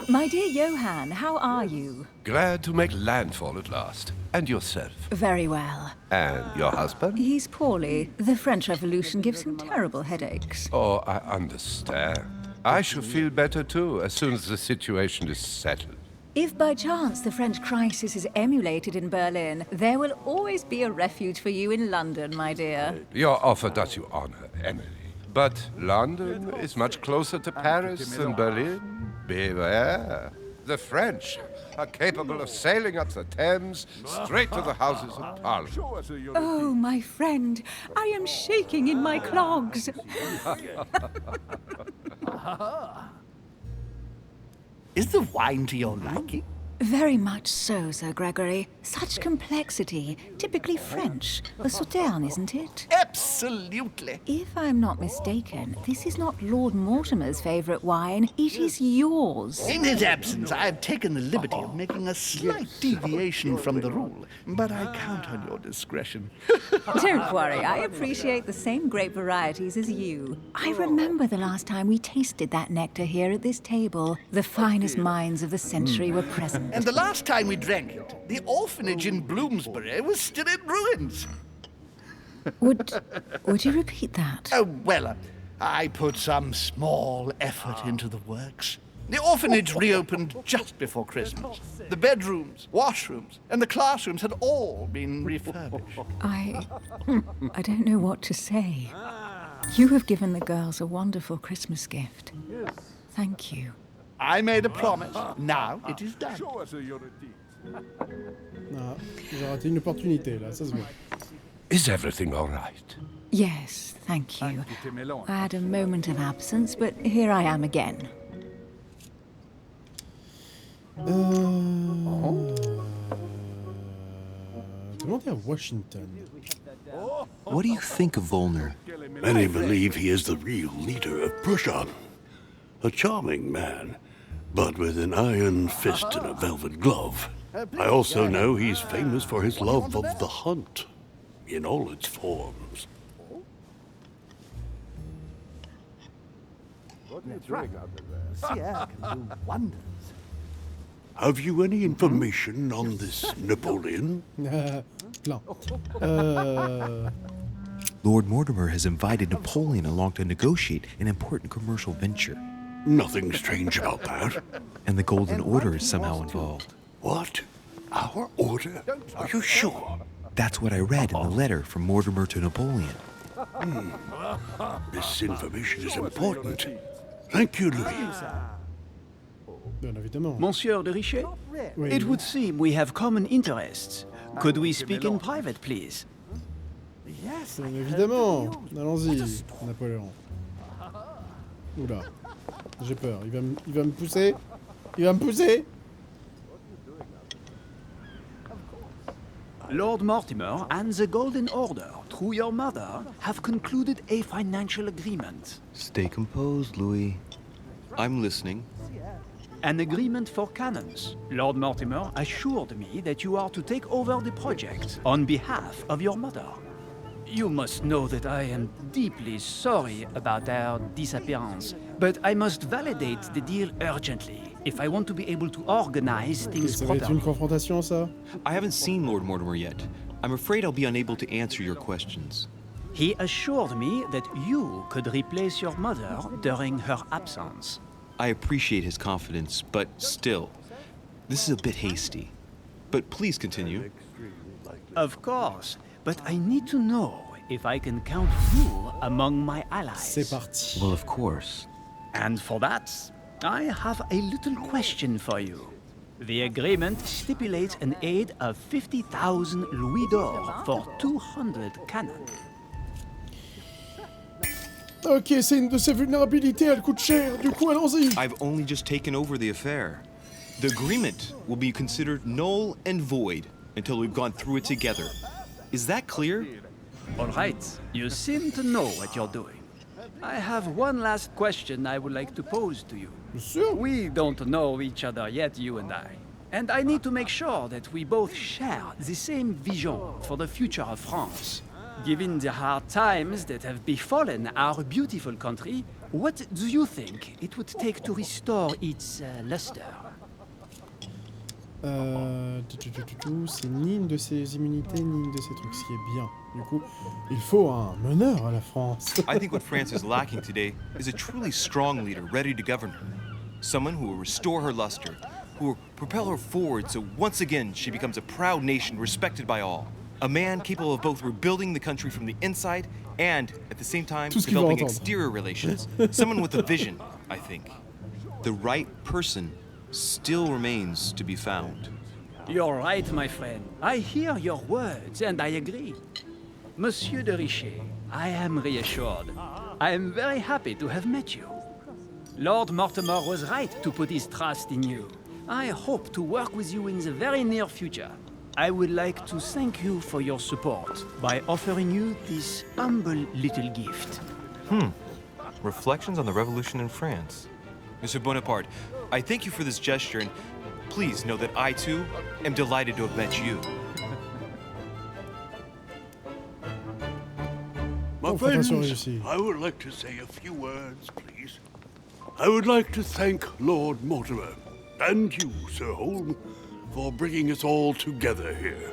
My dear Johann, how are you? Glad to make landfall at last. And yourself? Very well. And your husband? He's poorly. The French Revolution gives him terrible headaches. Oh, I understand. I shall feel better too, as soon as the situation is settled. If by chance the French crisis is emulated in Berlin, there will always be a refuge for you in London, my dear. Your offer does you honor, Emily. But London is much closer to Paris than Berlin. Beware. The French are capable of sailing up the Thames straight to the Houses of Parliament. Oh, my friend, I am shaking in my clogs. Is the wine to your liking? Very much so, Sir Gregory. Such complexity. Typically French. A Sauterne, isn't it? Absolutely. If I'm not mistaken, this is not Lord Mortimer's favourite wine. It is yours. In his absence, I have taken the liberty of making a slight deviation from the rule. But I count on your discretion. Don't worry, I appreciate the same grape varieties as you. I remember the last time we tasted that nectar here at this table. The finest minds of the century were present. And the last time we drank it, the orphanage in Bloomsbury was still in ruins. Would you repeat that? Oh, well, I put some small effort into the works. The orphanage reopened just before Christmas. The bedrooms, washrooms, and the classrooms had all been refurbished. I don't know what to say. You have given the girls a wonderful Christmas gift. Thank you. I made a promise. Now it is done. Ah, j'ai raté une opportunité là, ça se voit. Is everything all right? Yes, thank you. I had a moment of absence, but here I am again. Demandez à Washington. What do you think of Volner? Many believe he is the real leader of Prussia. A charming man, but with an iron fist and a velvet glove. I also know he's famous for his love of the hunt, in all its forms. That's right. Sierra can do wonders. Have you any information on this Napoleon? Plein. Lord Mortimer has invited Napoleon along to negotiate an important commercial venture. Nothing strange about that. And the Golden Order is somehow involved. What? Our order? Are you sure? That's what I read in the letter from Mortimer to Napoleon. This information is important. Thank you, Louis. Bien évidemment. Monsieur de Riche? Oui. It would seem we have common interests. Could we speak in private, please? Bien évidemment. Allons-y, Napoléon. Oula. J'ai peur. Il va me pousser. Il va me pousser. Lord Mortimer and the Golden Order, through your mother, have concluded a financial agreement. Stay composed, Louis. I'm listening. An agreement for cannons. Lord Mortimer assured me that you are to take over the project on behalf of your mother. You must know that I am deeply sorry about their disappearance, but I must validate the deal urgently if I want to be able to organize things Ça va être une properly. confrontation, ça? I haven't seen Lord Mortimer yet. I'm afraid I'll be unable to answer your questions. He assured me that you could replace your mother during her absence. I appreciate his confidence, but still, this is a bit hasty. But please continue. Of course, but I need to know if I can count you among my allies. C'est parti. Well, of course. And for that, I have a little question for you. The agreement stipulates an aid of 50,000 louis d'or for 200 cannon. Ok, c'est une de ses vulnérabilités, elle coûte cher, du coup allons-y. I've only just taken over the affair. The agreement will be considered null and void until we've gone through it together. Is that clear? All right, you seem to know what you're doing. I have one last question I would like to pose to you. Sure. We don't know each other yet, you and I. And I need to make sure that we both share the same vision for the future of France. Given the hard times that have befallen our beautiful country, what do you think it would take to restore its luster? C'est ni une de ses immunités, ni une de ses trucs, ce qui est bien. Du coup, il faut un meneur à la France. I think what France is lacking today is a truly strong leader ready to govern her. Someone who will restore her luster, who will propel her forward so once again she becomes a proud nation respected by all. A man capable of both rebuilding the country from the inside and, at the same time, developing exterior relations. Someone with a vision, I think. The right person still remains to be found. You're right, my friend. I hear your words, and I agree. Monsieur de Riche, I am reassured. I am very happy to have met you. Lord Mortimer was right to put his trust in you. I hope to work with you in the very near future. I would like to thank you for your support by offering you this humble little gift. Reflections on the Revolution in France. Monsieur Bonaparte, I thank you for this gesture, and please know that I, too, am delighted to have met you. My friends, I would like to say a few words, please. I would like to thank Lord Mortimer, and you, Sir Holm, for bringing us all together here.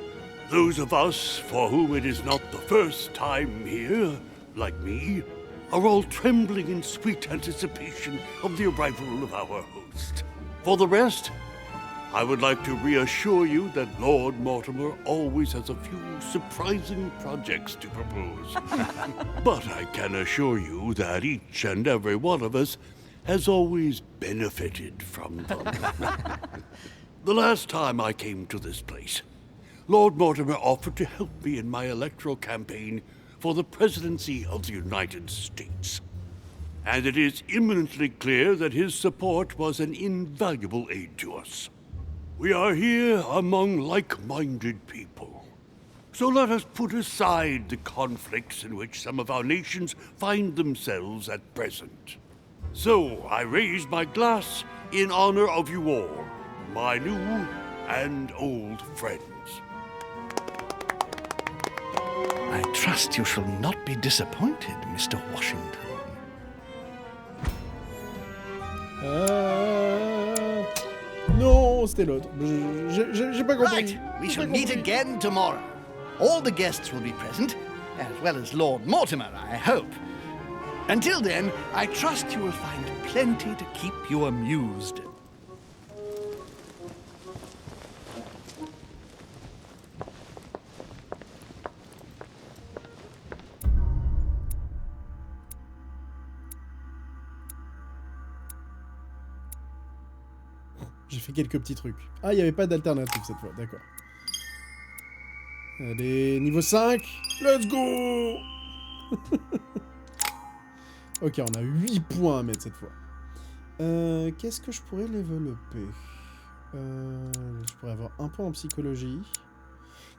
Those of us for whom it is not the first time here, like me, are all trembling in sweet anticipation of the arrival of our host. For the rest, I would like to reassure you that Lord Mortimer always has a few surprising projects to propose. But I can assure you that each and every one of us has always benefited from them. The last time I came to this place, Lord Mortimer offered to help me in my electoral campaign for the presidency of the United States. And it is imminently clear that his support was an invaluable aid to us. We are here among like-minded people. So let us put aside the conflicts in which some of our nations find themselves at present. So I raise my glass in honor of you all, my new and old friends. I trust you shall not be disappointed, Mr. Washington. Non, c'était l'autre. J'ai pas compris. Right, we shall meet again tomorrow. All the guests will be present, as well as Lord Mortimer, I hope. Until then, I trust you will find plenty to keep you amused. J'ai fait quelques petits trucs. Ah, il n'y avait pas d'alternative cette fois, d'accord. Allez, niveau 5. Let's go. Ok, on a 8 points à mettre cette fois. Qu'est-ce que je pourrais développer? Je pourrais avoir un point en psychologie.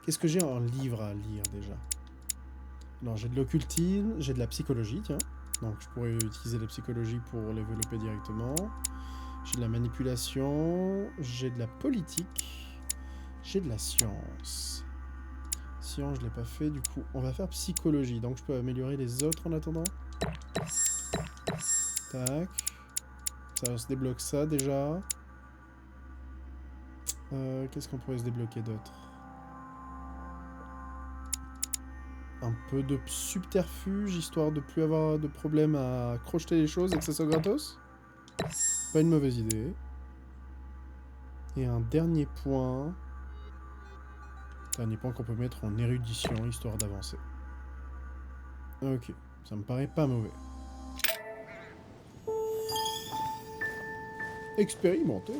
Qu'est-ce que j'ai en livre à lire déjà? Non, j'ai de l'occultisme, j'ai de la psychologie, tiens. Donc je pourrais utiliser la psychologie pour développer directement. J'ai de la manipulation, j'ai de la politique, j'ai de la science. Science, je ne l'ai pas fait, du coup, on va faire psychologie. Donc je peux améliorer les autres en attendant. Tac. Ça se débloque ça déjà. Qu'est-ce qu'on pourrait se débloquer d'autre? Un peu de subterfuge, histoire de plus avoir de problème à crocheter les choses et que ça soit gratos. Pas une mauvaise idée. Et un dernier point. Dernier point qu'on peut mettre en érudition, histoire d'avancer. Ok, ça me paraît pas mauvais. Expérimenter.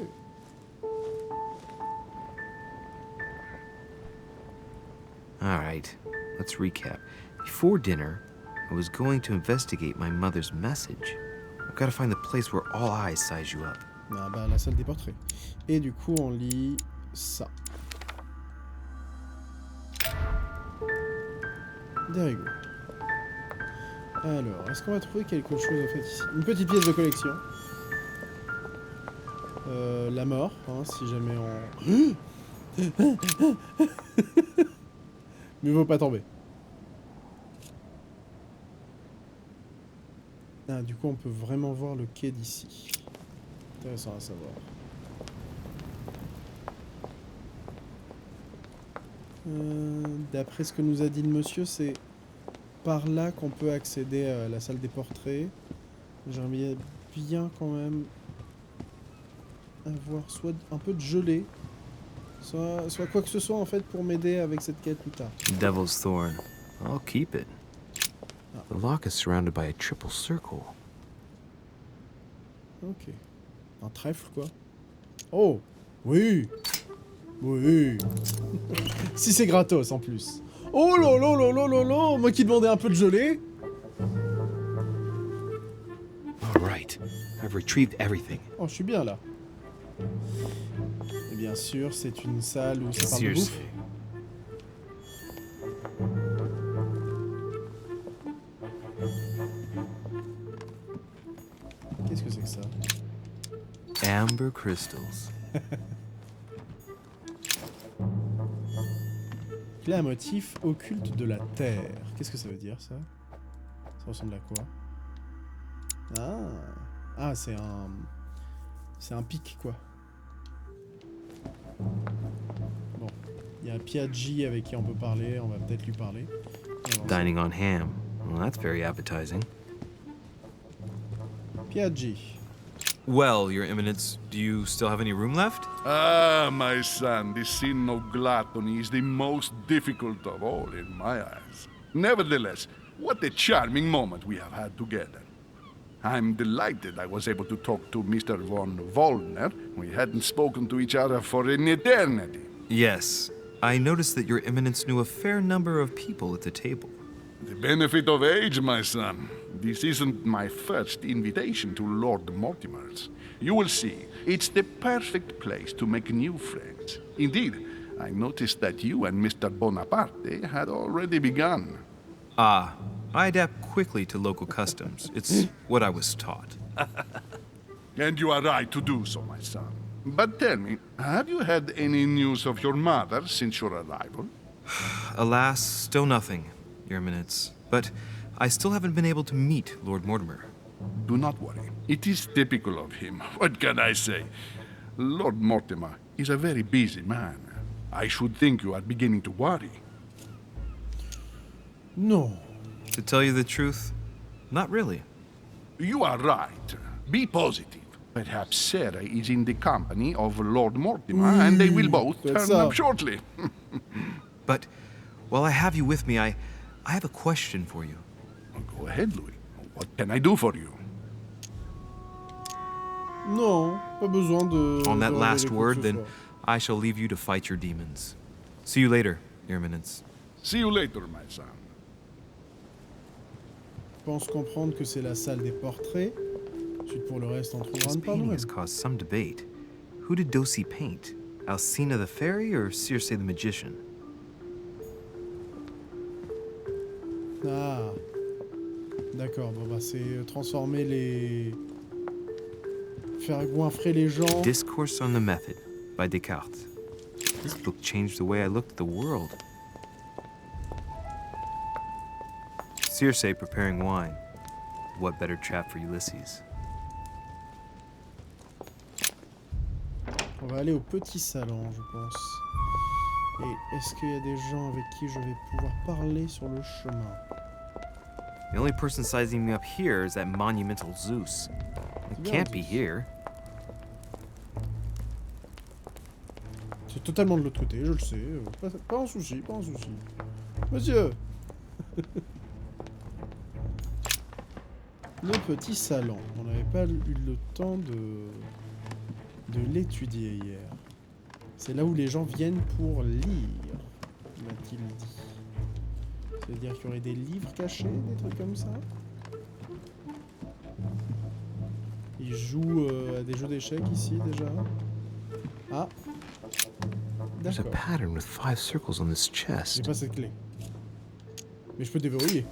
All right, let's recap. Before dinner, I was going to investigate my mother's message. I've got to find the place where all eyes size you up. Ah bah, la salle des portraits. Et du coup, on lit ça. There you go. Alors, est-ce qu'on va trouver quelque chose en fait ici? Une petite pièce de collection. La mort, hein, si jamais on... Mieux vaut pas tomber. Ah, du coup, on peut vraiment voir le quai d'ici. Intéressant à savoir. D'après ce que nous a dit le monsieur, c'est par là qu'on peut accéder à la salle des portraits. J'aimerais bien quand même avoir soit un peu de gelée, soit quoi que ce soit en fait pour m'aider avec cette quête plus tard. Devil's Thorn. I'll keep it. The lock is surrounded by a triple circle. Ok. Un trèfle quoi. Oh oui. Oui. Si c'est gratos en plus. Oh là là là là là là. Moi qui demandais un peu de gelée. All right. I've retrieved everything. Oh, je suis bien là. Et bien sûr, c'est une salle où ça parle de bouffe. Qu'est-ce que c'est que ça? Amber crystals. Clé à motif occulte de la terre. Qu'est-ce que ça veut dire ça? Ça ressemble à quoi? Ah, c'est un pic quoi. Bon, il y a Piaggi avec qui on peut parler, on va peut-être lui parler. Dining on ham. Well, that's very appetizing. Piaggi. Well, Your Eminence, do you still have any room left? Ah, my son, the sin of gluttony is the most difficult of all in my eyes. Nevertheless, what a charming moment we have had together. I'm delighted I was able to talk to Mr. von Wollner. We hadn't spoken to each other for an eternity. Yes. I noticed that Your Eminence knew a fair number of people at the table. The benefit of age, my son. This isn't my first invitation to Lord Mortimer's. You will see, it's the perfect place to make new friends. Indeed, I noticed that you and Mr. Bonaparte had already begun. Ah, I adapt quickly to local customs. It's what I was taught. And you are right to do so, my son. But tell me, have you had any news of your mother since your arrival? Alas, still nothing, Your Eminence. But I still haven't been able to meet Lord Mortimer. Do not worry. It is typical of him. What can I say? Lord Mortimer is a very busy man. I should think you are beginning to worry. No. To tell you the truth, not really. You are right. Be positive. Perhaps Sarah is in the company of Lord Mortimer, and they will both turn up shortly. But while I have you with me, I have a question for you. Go ahead, Louis. What can I do for you? Non, pas besoin de... On that de last révéler quoi word, que ce then soit. I shall leave you to fight your demons. See you later, Your Eminence. See you later, my son. Je pense comprendre que c'est la salle des portraits. Ensuite, pour le reste, on trouvera This une par painting nous-mêmes. has caused some debate. Who did Dosi paint? Alcina the fairy or Circe the magician? Ah. D'accord, bon bah c'est transformer les... Faire goinfrer les gens. Discourse on the Method by Descartes. This book changed the way I looked at the world. Circe preparing wine. What better trap for Ulysses? On va aller au petit salon, je pense. Et est-ce qu'il y a des gens avec qui je vais pouvoir parler sur le chemin? The only person sizing me up here is that monumental Zeus. It can't be here. C'est totalement de l'autre côté, je le sais. Pas un souci, pas un souci. Monsieur. Le petit salon. On n'avait pas eu le temps de l'étudier hier. C'est là où les gens viennent pour lire, m'a-t-il dit. C'est-à-dire qu'il y aurait des livres cachés, des trucs comme ça. Ils jouent à des jeux d'échecs ici déjà. Ah. There's a D'accord. pattern with 5 circles on this J'ai chest. pas cette clé. Mais je peux déverrouiller.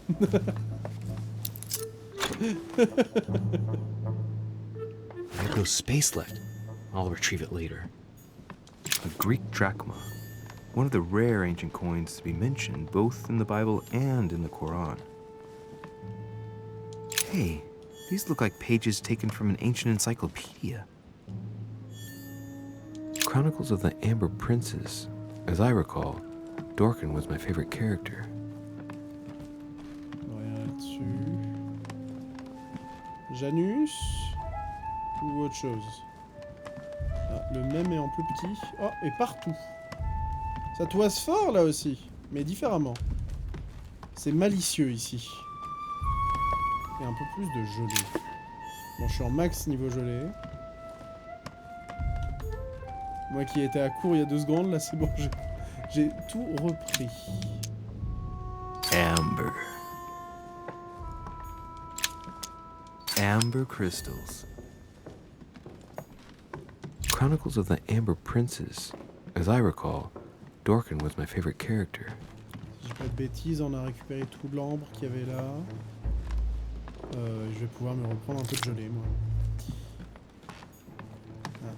I have no space left. I'll retrieve it later. A Greek drachma. One of the rare ancient coins to be mentioned both in the Bible and in the Quran. Hey, these look like pages taken from an ancient encyclopedia. Chronicles of the Amber Princes. As I recall, Dorkin was my favorite character. Rien là-dessus. Janus ou autre chose? Ah, le même est en plus petit. Oh, et partout. Ça toise fort là aussi, mais différemment. C'est malicieux ici. Et un peu plus de gelée. Bon, je suis en max niveau gelée. Moi qui étais à court il y a 2 secondes, là c'est bon, j'ai tout repris. Amber. Amber crystals. Chronicles of the Amber Princes. As I recall, Dorkin was my favorite character. Si je dis pas de bêtises, on a récupéré tout l'ambre qu'il y avait là. Je vais pouvoir me reprendre un peu de gelée, moi. Ah.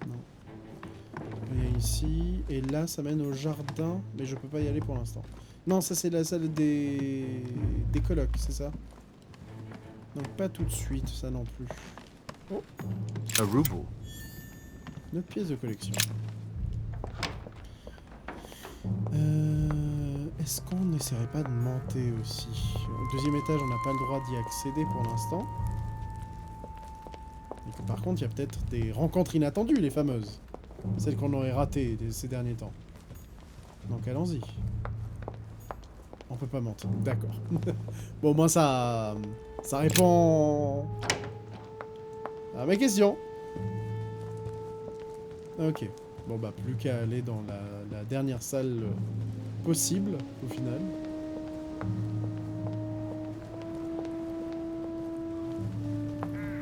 Non. Il y a ici, et là ça mène au jardin, mais je peux pas y aller pour l'instant. Non, ça c'est la salle des colocs, c'est ça? Donc pas tout de suite, ça non plus. Oh, A ruble. notre pièce de collection. Est-ce qu'on n'essaierait pas de monter aussi? Au 2e étage, on n'a pas le droit d'y accéder pour l'instant. Par contre, il y a peut-être des rencontres inattendues, les fameuses. Celles qu'on aurait ratées ces derniers temps. Donc allons-y. On peut pas monter, d'accord. Bon, au moins ça répond à ma question. Ok. Bon bah plus qu'à aller dans la dernière salle possible au final.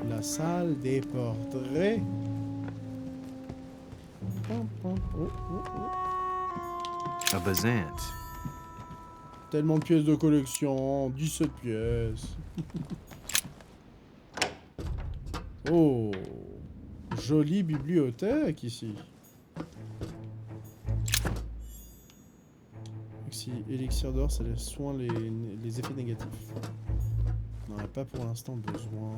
La salle des portraits. Oh, oh, oh. A bazant. Tellement de pièces de collection, 17 pièces. Oh, jolie bibliothèque ici. Élixir d'or, ça laisse soin les effets négatifs. On n'en a pas pour l'instant besoin.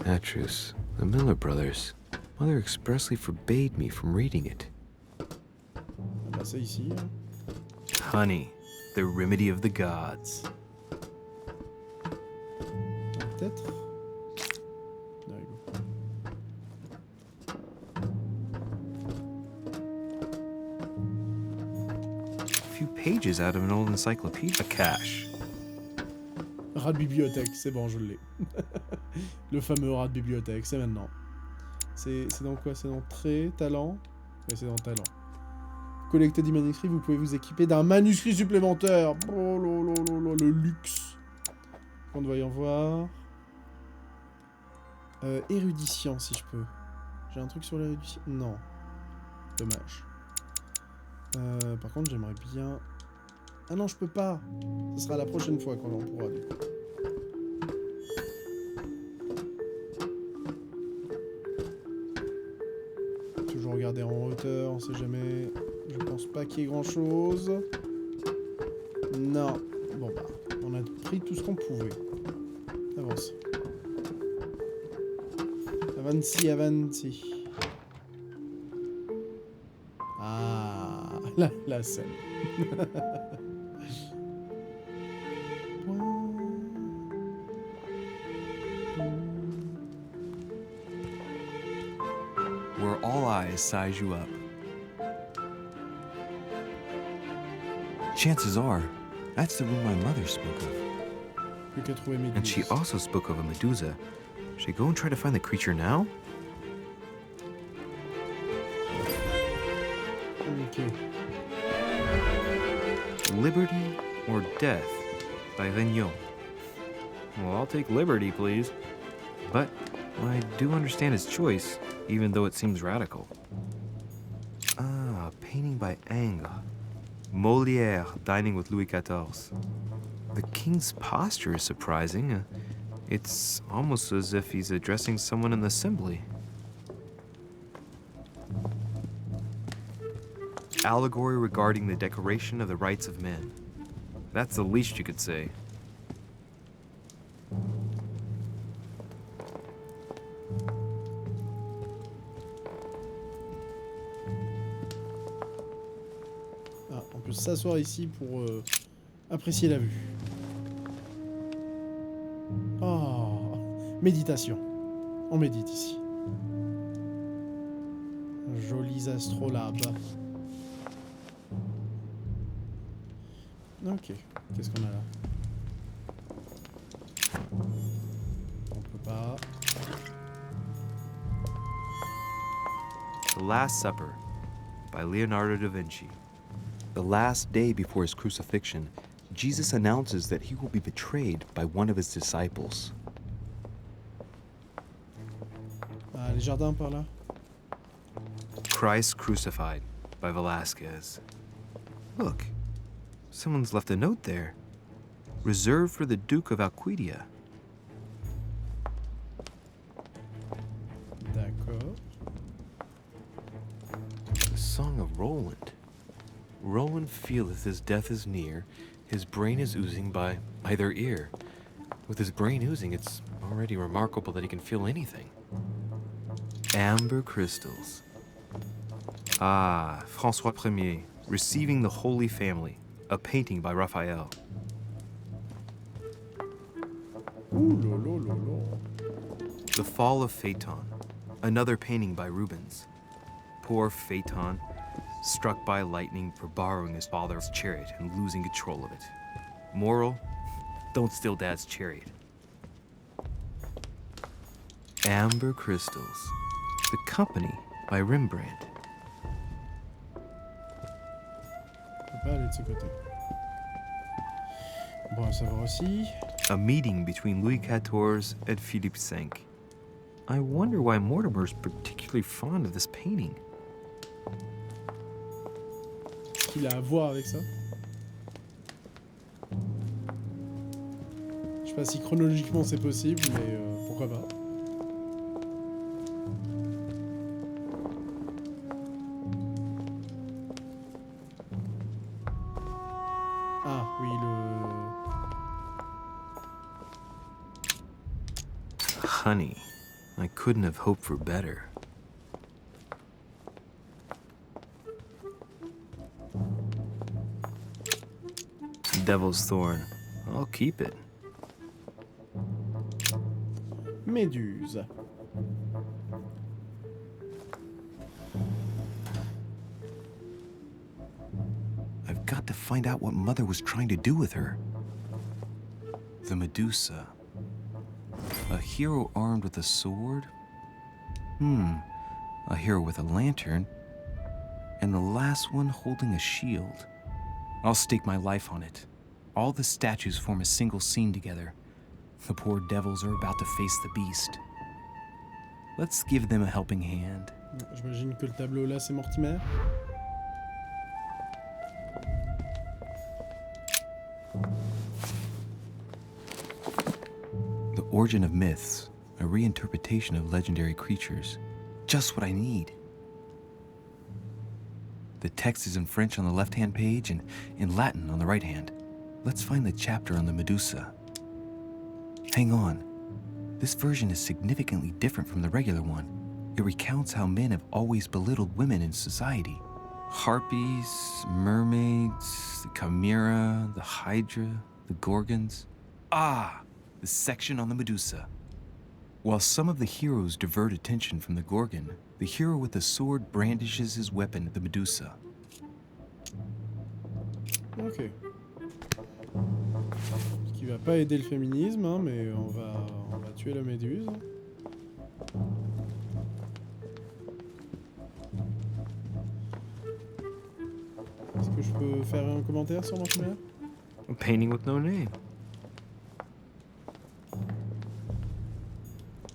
Atrus, the Miller brothers. Mother expressly forbade me from reading it. Ah bah c'est ici. Hein. Honey, the remedy of the gods. Peut-être. pages out of an old encyclopedia. A cache. Rat de bibliothèque, c'est bon, je l'ai. Le fameux rat de bibliothèque, c'est maintenant. C'est dans quoi? C'est dans trait, talent? Ouais, c'est dans talent. Collectez 10 manuscrits, vous pouvez vous équiper d'un manuscrit supplémentaire. Oh là, le luxe. On voyons voir. Érudition, si je peux. J'ai un truc sur l'érudition? Non. Dommage. Par contre, j'aimerais bien... Ah non, je peux pas. Ce sera la prochaine fois qu'on en pourra, du coup. Toujours regarder en hauteur, on sait jamais. Je pense pas qu'il y ait grand chose. Non. Bon bah, on a pris tout ce qu'on pouvait. Avance. Avanti, avanti. Ah, la scène. Where all eyes size you up. Chances are, that's the room my mother spoke of. And she also spoke of a Medusa. Should I go and try to find the creature now? Okay. Liberty or Death by Vignon. Well, I'll take liberty, please. But I do understand his choice, even though it seems radical. Ah, a painting by Ingres. Molière dining with Louis XIV. The king's posture is surprising. It's almost as if he's addressing someone in the assembly. Allegory regarding the decoration of the rights of men. That's the least you could say. Ah, on peut s'asseoir ici pour apprécier la vue. Oh, méditation. On médite ici. Jolis astrolabes. Ok, qu'est-ce qu'on a là? On peut pas. The Last Supper by Leonardo da Vinci. The last day before his crucifixion, Jesus announces that he will be betrayed by one of his disciples. Ah, les jardins par là. Christ Crucified by Velázquez. Look, someone's left a note there. Reserved for the Duke of Alcudia. D'accord. The Song of Roland. Roland feeleth his death is near, his brain is oozing by either ear. With his brain oozing, it's already remarkable that he can feel anything. Amber crystals. Ah, François Ier, Receiving the Holy Family, a painting by Raphael. Ooh, lo, lo, lo, lo. The Fall of Phaeton, another painting by Rubens. Poor Phaeton, struck by lightning for borrowing his father's chariot and losing control of it. Moral, don't steal Dad's chariot. Amber Crystals, The Company by Rembrandt. On peut pas aller de ce côté. Bon à savoir aussi. A meeting between Louis XIV and Philippe V. I wonder why Mortimer's particularly fond of this painting. Qu'est-ce qu'il a à voir avec ça? Je sais pas si chronologiquement c'est possible, mais pourquoi pas. Ah oui, Honey, I couldn't have hoped for better. Devil's Thorn. I'll keep it. Méduse. I've got to find out what Mother was trying to do with her. The Medusa. A hero armed with a sword? A hero with a lantern? And the last one holding a shield. I'll stake my life on it. All the statues form a single scene together. The poor devils are about to face the beast. Let's give them a helping hand. J'imagine que le tableau là, c'est Mortimer. The Origin of Myths, a reinterpretation of legendary creatures. Just what I need. The text is in French on the left-hand page and in Latin on the right hand. Let's find the chapter on the Medusa. Hang on. This version is significantly different from the regular one. It recounts how men have always belittled women in society. Harpies, mermaids, the chimera, the hydra, the gorgons. Ah, the section on the Medusa. While some of the heroes divert attention from the gorgon, the hero with the sword brandishes his weapon at the Medusa. Ok. Ce qui va pas aider le féminisme, hein, mais on va tuer la méduse. Est-ce que je peux faire un commentaire sur mon chemin? A painting with no name.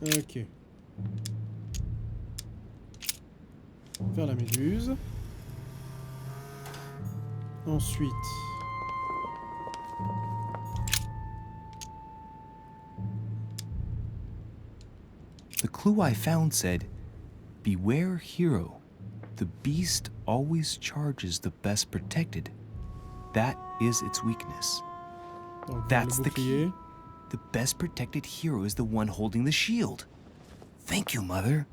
Ok. Faire la méduse. Ensuite... The clue I found said, "Beware hero. The beast always charges the best protected. That is its weakness." Donc, that's the key. The best protected hero is the one holding the shield. Thank you, Mother.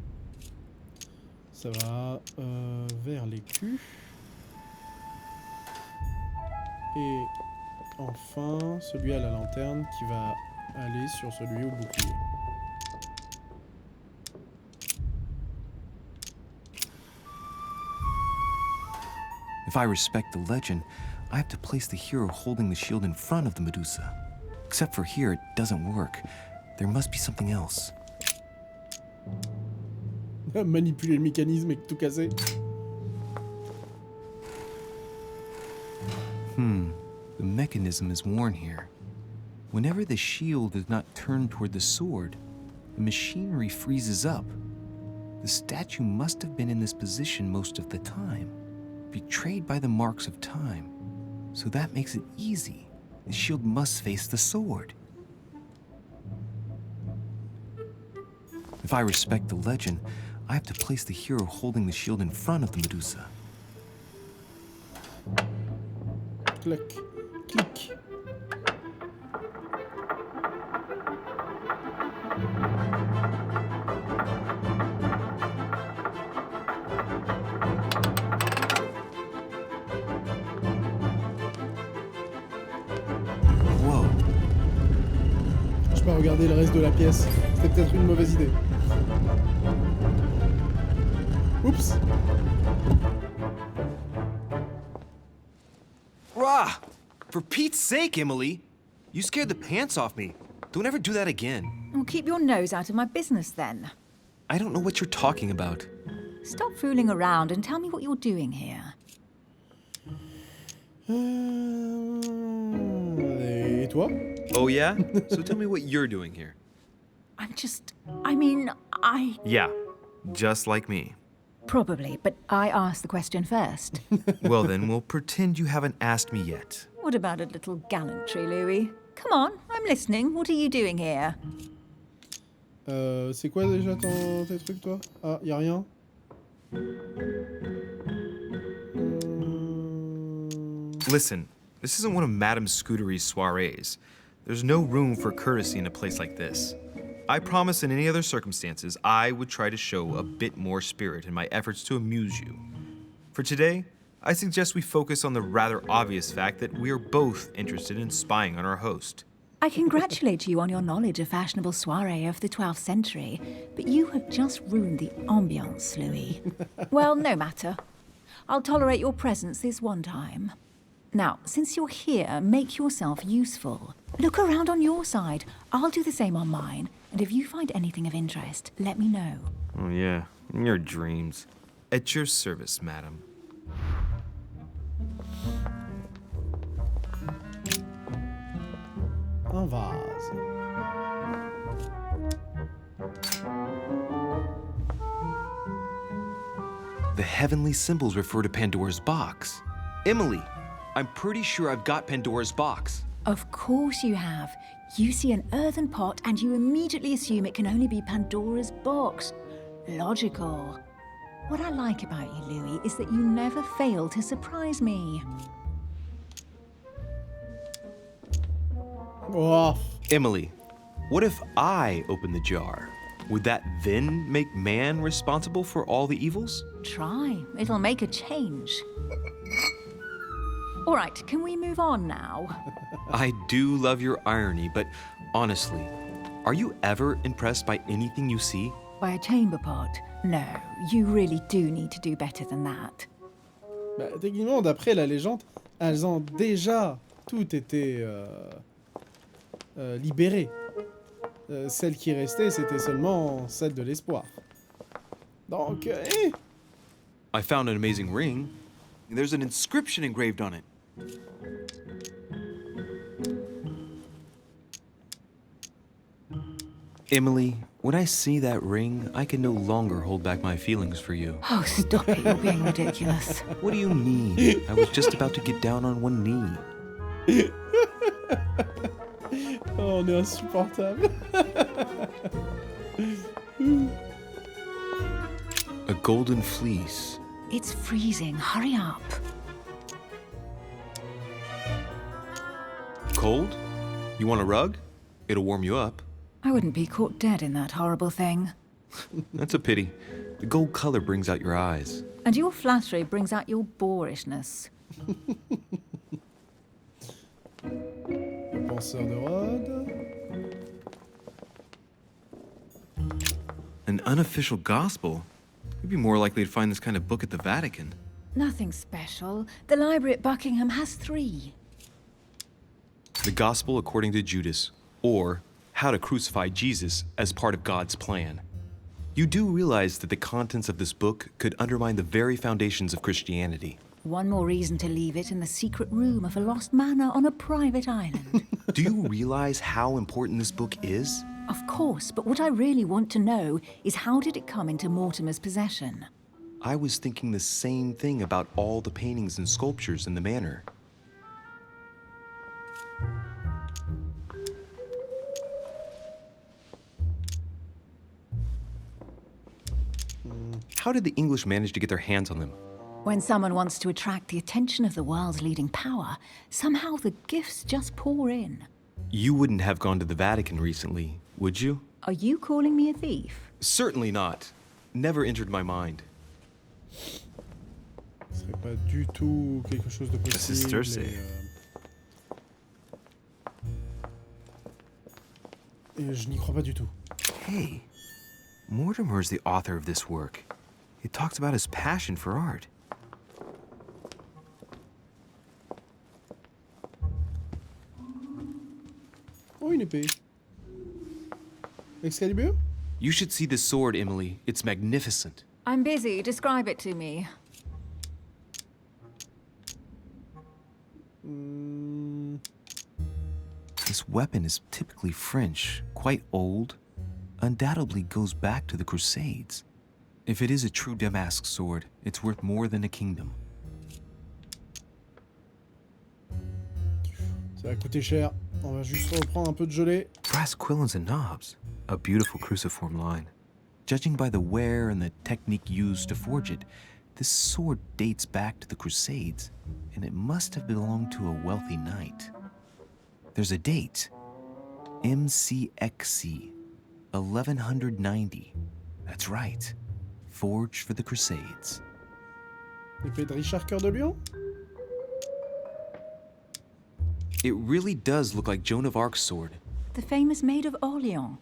Ça va vers les culs. Et enfin, celui à la lanterne qui va aller sur celui au bouclier. If I respect the legend, I have to place the hero holding the shield in front of the Medusa. Except for here, it doesn't work. There must be something else. Manipuler le mécanisme et tout casser. The mechanism is worn here. Whenever the shield is not turned toward the sword, the machinery freezes up. The statue must have been in this position most of the time, betrayed by the marks of time. So that makes it easy. The shield must face the sword. If I respect the legend, I have to place the hero holding the shield in front of the Medusa. Clac, clic. Whoa. Je peux regarder le reste de la pièce. C'était peut-être une mauvaise idée. Oups. Rah! For Pete's sake, Emily! You scared the pants off me. Don't ever do that again. Well, keep your nose out of my business then. I don't know what you're talking about. Stop fooling around and tell me what you're doing here. Et toi? Oh yeah? So tell me what you're doing here. Yeah, just like me. Probably, but I asked the question first. Well then, we'll pretend you haven't asked me yet. What about a little gallantry, Louis? Come on, I'm listening. What are you doing here? C'est quoi déjà tes trucs, toi? Ah, y'a rien? Listen, this isn't one of Madame Scootery's soirees. There's no room for courtesy in a place like this. I promise in any other circumstances, I would try to show a bit more spirit in my efforts to amuse you. For today, I suggest we focus on the rather obvious fact that we are both interested in spying on our host. I congratulate you on your knowledge of fashionable soiree of the 12th century, but you have just ruined the ambiance, Louis. Well, no matter. I'll tolerate your presence this one time. Now, since you're here, make yourself useful. Look around on your side. I'll do the same on mine. And if you find anything of interest, let me know. Oh, yeah. In your dreams. At your service, madam. Un vase. The heavenly symbols refer to Pandora's box. Emily, I'm pretty sure I've got Pandora's box. Of course you have. You see an earthen pot and you immediately assume it can only be Pandora's box. Logical. What I like about you, Louis, is that you never fail to surprise me. Oh. Emily, what if I open the jar? Would that then make man responsible for all the evils? Try. It'll make a change. All right, can we move on now? I do love your irony, but honestly, are you ever impressed by anything you see? By a chamber pot? No, you really do need to do better than that. Bah, techniquement, d'après la légende, elles ont déjà toutes été libérées. Celle qui restait, c'était seulement celle de l'espoir. Donc, I found an amazing ring. There's an inscription engraved on it. Emily, when I see that ring, I can no longer hold back my feelings for you. Oh, stop it, you're being ridiculous. What do you mean? I was just about to get down on one knee. Oh, on est insupportable. A golden fleece. It's freezing, hurry up. Cold? You want a rug? It'll warm you up. I wouldn't be caught dead in that horrible thing. That's a pity. The gold color brings out your eyes. And your flattery brings out your boorishness. Le penseur de Rhodes. An unofficial gospel? You'd be more likely to find this kind of book at the Vatican. Nothing special. The library at Buckingham has 3. The Gospel according to Judas, or How to Crucify Jesus as part of God's plan. You do realize that the contents of this book could undermine the very foundations of Christianity. One more reason to leave it in the secret room of a lost manor on a private island. Do you realize how important this book is? Of course, but what I really want to know is how did it come into Mortimer's possession? I was thinking the same thing about all the paintings and sculptures in the manor. How did the English manage to get their hands on them? When someone wants to attract the attention of the world's leading power, somehow the gifts just pour in. You wouldn't have gone to the Vatican recently, would you? Are you calling me a thief? Certainly not. Never entered my mind. Ce serait pas du tout quelque chose de possible. Et je n'y crois pas du tout. Hey, Mortimer is the author of this work. He talks about his passion for art. Oh, une épée. Excalibur? You should see this sword, Emily. It's magnificent. I'm busy. Describe it to me. This weapon is typically French, quite old, undoubtedly goes back to the Crusades. If it is a true Damask sword, it's worth more than a kingdom. Ça va coûter cher. On va juste reprendre un peu de gelée. Brass quillons and knobs. A beautiful cruciform line. Judging by the wear and the technique used to forge it, this sword dates back to the Crusades, and it must have belonged to a wealthy knight. There's a date. MCXC, 1190. That's right. Forged for the Crusades. Épée de Richard Cœur de Lion? It really does look like Joan of Arc's sword. The famous Maid of Orleans.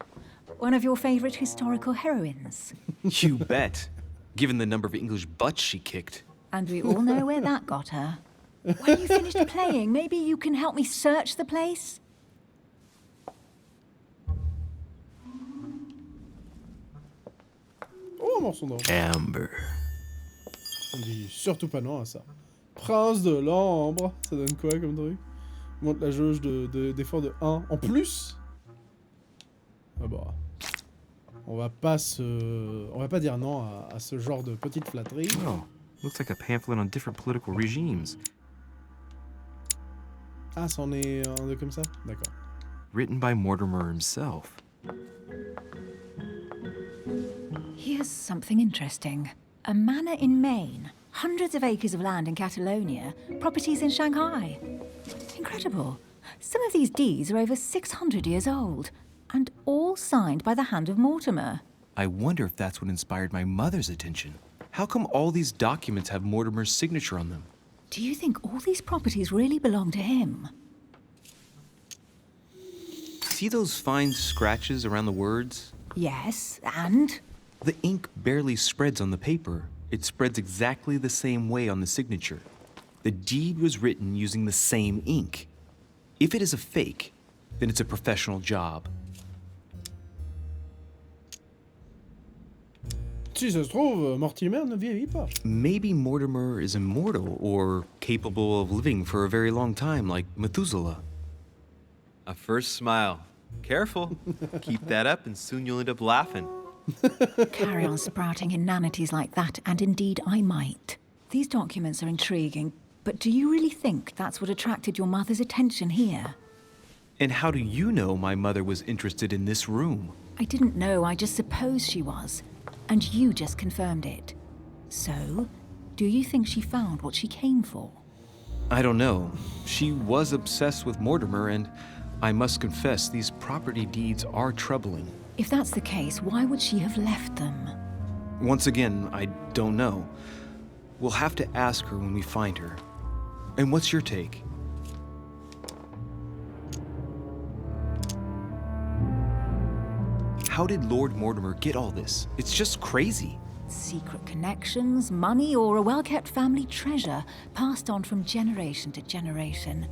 One of your favorite historical heroines. You bet. Given the number of English butts she kicked. And we all know where that got her. When you finished playing, maybe you can help me search the place? Oh, un morceau d'or. Amber. On dit surtout pas non à ça. Prince de l'ambre. Ça donne quoi comme truc? Monte la jauge d'effort de 1 en plus. Ah bah. On va pas dire non à ce genre de petite flatterie. Oh, looks like a pamphlet on different political regimes. Ah, c'en est un de comme ça? D'accord. Written by Mortimer himself. Here's something interesting. A manor in Maine, hundreds of acres of land in Catalonia, properties in Shanghai. Incredible. Some of these deeds are over 600 years old, and all signed by the hand of Mortimer. I wonder if that's what inspired my mother's attention. How come all these documents have Mortimer's signature on them? Do you think all these properties really belong to him? See those fine scratches around the words? Yes, and? The ink barely spreads on the paper. It spreads exactly the same way on the signature. The deed was written using the same ink. If it is a fake, then it's a professional job. Si ça se trouve, Mortimer ne vieillit pas. Maybe Mortimer is immortal or capable of living for a very long time, like Methuselah. A first smile. Careful. Keep that up and soon you'll end up laughing. Carry on sprouting inanities like that, and indeed I might. These documents are intriguing, but do you really think that's what attracted your mother's attention here? And how do you know my mother was interested in this room? I didn't know, I just supposed she was. And you just confirmed it. So, do you think she found what she came for? I don't know. She was obsessed with Mortimer, and I must confess these property deeds are troubling. If that's the case, why would she have left them? Once again, I don't know. We'll have to ask her when we find her. And what's your take? How did Lord Mortimer get all this? It's just crazy. Secret connections, money, or a well-kept family treasure passed on from generation to generation.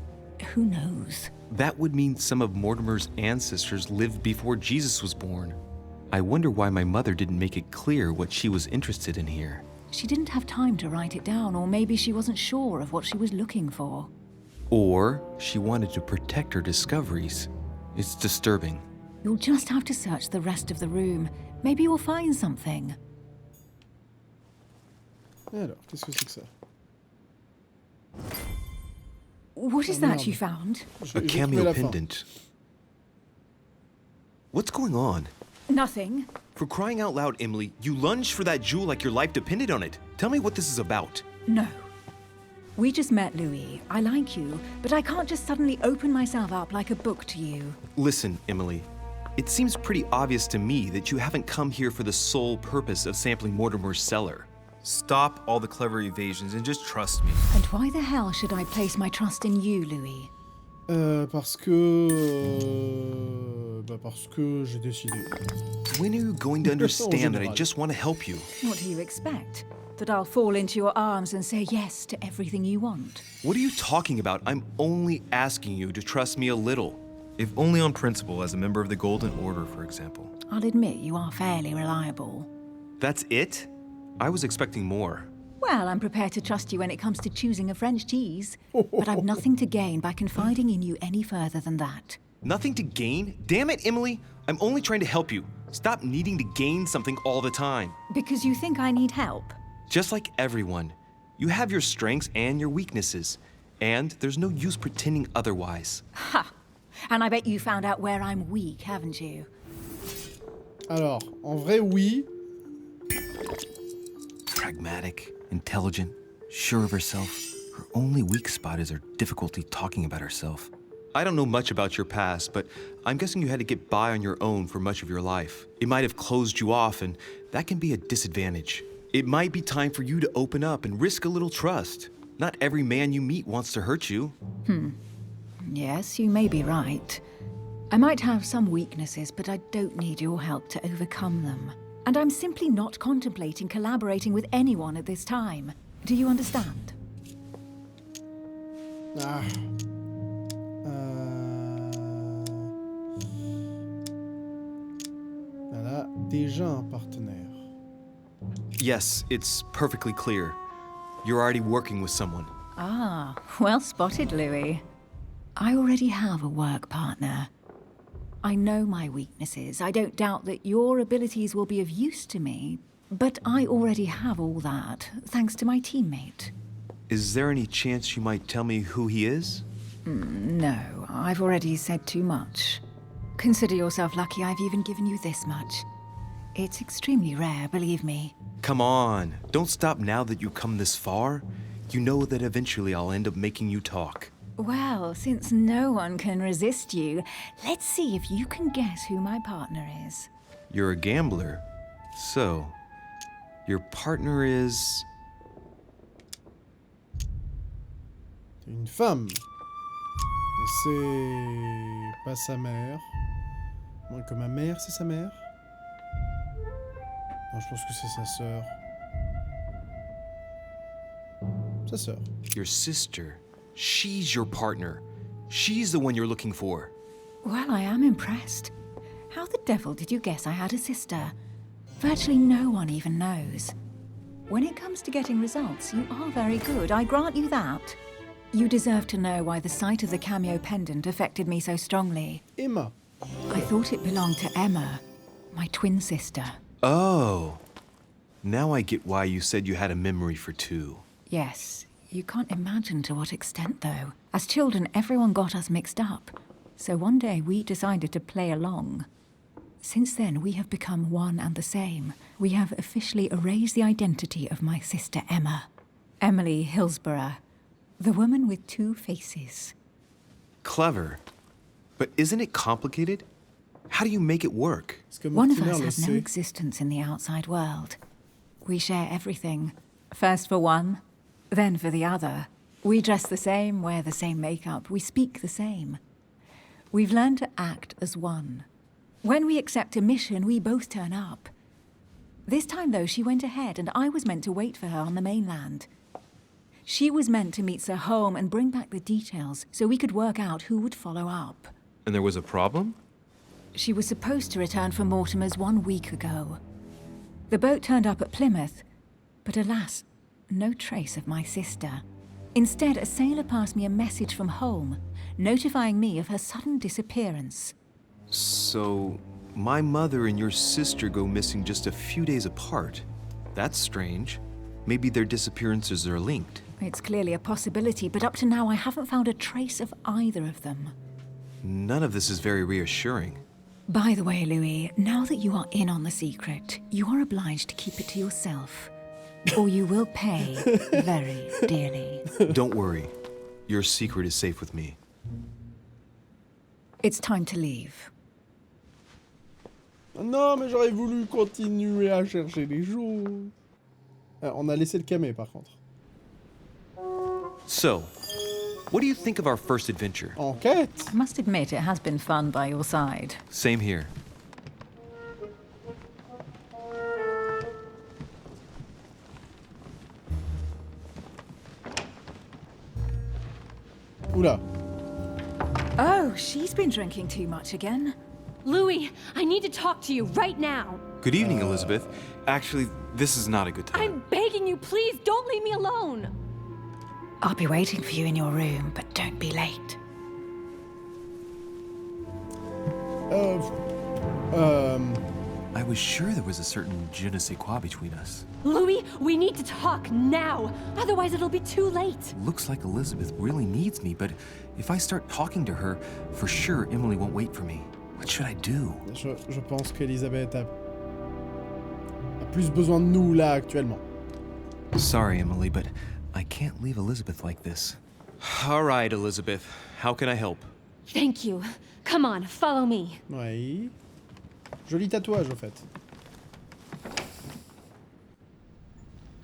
Who knows? That would mean some of Mortimer's ancestors lived before Jesus was born. I wonder why my mother didn't make it clear what she was interested in here. She didn't have time to write it down, or maybe she wasn't sure of what she was looking for. Or she wanted to protect her discoveries. It's disturbing. You'll just have to search the rest of the room. Maybe you'll find something. Alors, qu'est-ce que c'est que ça? What is that you found? A cameo pendant. What's going on? Nothing. For crying out loud, Emily, you lunged for that jewel like your life depended on it. Tell me what this is about. No. We just met, Louis. I like you, but I can't just suddenly open myself up like a book to you. Listen, Emily. It seems pretty obvious to me that you haven't come here for the sole purpose of sampling Mortimer's cellar. Stop all the clever evasions and just trust me. And why the hell should I place my trust in you, Louis? Parce que j'ai décidé. When are you going to understand that I just want to help you? What do you expect? That I'll fall into your arms and say yes to everything you want? What are you talking about? I'm only asking you to trust me a little. If only on principle, as a member of the Golden Order, for example. I'll admit you are fairly reliable. That's it? I was expecting more. Well, I'm prepared to trust you when it comes to choosing a French cheese. But I've nothing to gain by confiding in you any further than that. Nothing to gain? Damn it, Emily! I'm only trying to help you. Stop needing to gain something all the time. Because you think I need help? Just like everyone. You have your strengths and your weaknesses. And there's no use pretending otherwise. Ha! And I bet you found out where I'm weak, haven't you? Alors, en vrai, oui. Pragmatic, intelligent, sure of herself. Her only weak spot is her difficulty talking about herself. I don't know much about your past, but I'm guessing you had to get by on your own for much of your life. It might have closed you off, and that can be a disadvantage. It might be time for you to open up and risk a little trust. Not every man you meet wants to hurt you. Yes, you may be right. I might have some weaknesses, but I don't need your help to overcome them. And I'm simply not contemplating collaborating with anyone at this time. Do you understand? Ah. Elle a déjà un partenaire. Yes, it's perfectly clear. You're already working with someone. Ah, well spotted, Louis. I already have a work partner. I know my weaknesses. I don't doubt that your abilities will be of use to me, but I already have all that, thanks to my teammate. Is there any chance you might tell me who he is? No, I've already said too much. Consider yourself lucky I've even given you this much. It's extremely rare, believe me. Come on, don't stop now that you've come this far. You know that eventually I'll end up making you talk. Well, since no one can resist you, let's see if you can guess who my partner is. You're a gambler. So, your partner is... Une femme. Et c'est pas sa mère. Moins que ma mère, c'est sa mère. Non, je pense que c'est sa sœur. Sa sœur. Your sister. She's your partner. She's the one you're looking for. Well, I am impressed. How the devil did you guess I had a sister? Virtually no one even knows. When it comes to getting results, you are very good, I grant you that. You deserve to know why the sight of the cameo pendant affected me so strongly. Emma. I thought it belonged to Emma, my twin sister. Oh. Now I get why you said you had a memory for two. Yes, you can't imagine to what extent, though. As children, everyone got us mixed up. So one day we decided to play along. Since then, we have become one and the same. We have officially erased the identity of my sister Emma. Emily Hillsborough. The woman with two faces. Clever. But isn't it complicated? How do you make it work? One of us has no existence in the outside world. We share everything. First for one, then for the other. We dress the same, wear the same makeup, we speak the same. We've learned to act as one. When we accept a mission, we both turn up. This time, though, she went ahead, and I was meant to wait for her on the mainland. She was meant to meet Sir Home and bring back the details so we could work out who would follow up. And there was a problem? She was supposed to return from Mortimer's 1 week ago. The boat turned up at Plymouth, but alas, no trace of my sister. Instead, a sailor passed me a message from home, notifying me of her sudden disappearance. So, my mother and your sister go missing just a few days apart. That's strange. Maybe their disappearances are linked. It's clearly a possibility, but up to now I haven't found a trace of either of them. None of this is very reassuring. By the way, Louis, now that you are in on the secret, you are obliged to keep it to yourself. Or you will pay very dearly. Don't worry. Your secret is safe with me. It's time to leave. Non, mais j'aurais voulu continuer à chercher les choses. On a laissé le camé, par contre. So, what do you think of our first adventure? Enquête. I must admit, it has been fun by your side. Same here. Oula. Oh, she's been drinking too much again. Louis, I need to talk to you right now. Good evening, Elizabeth. Actually, this is not a good time. I'm begging you, please don't leave me alone. I'll be waiting for you in your room, but don't be late. I was sure there was a certain je ne sais quoi between us. Louis, we need to talk now. Otherwise, it'll be too late. Looks like Elizabeth really needs me, but if I start talking to her, for sure Emily won't wait for me. What should I do? Je pense qu'Elisabeth a plus besoin de nous là actuellement. Sorry, Emily, but I can't leave Elizabeth like this. All right, Elizabeth. How can I help? Thank you. Come on, follow me. Oui. Joli tatouage, au fait.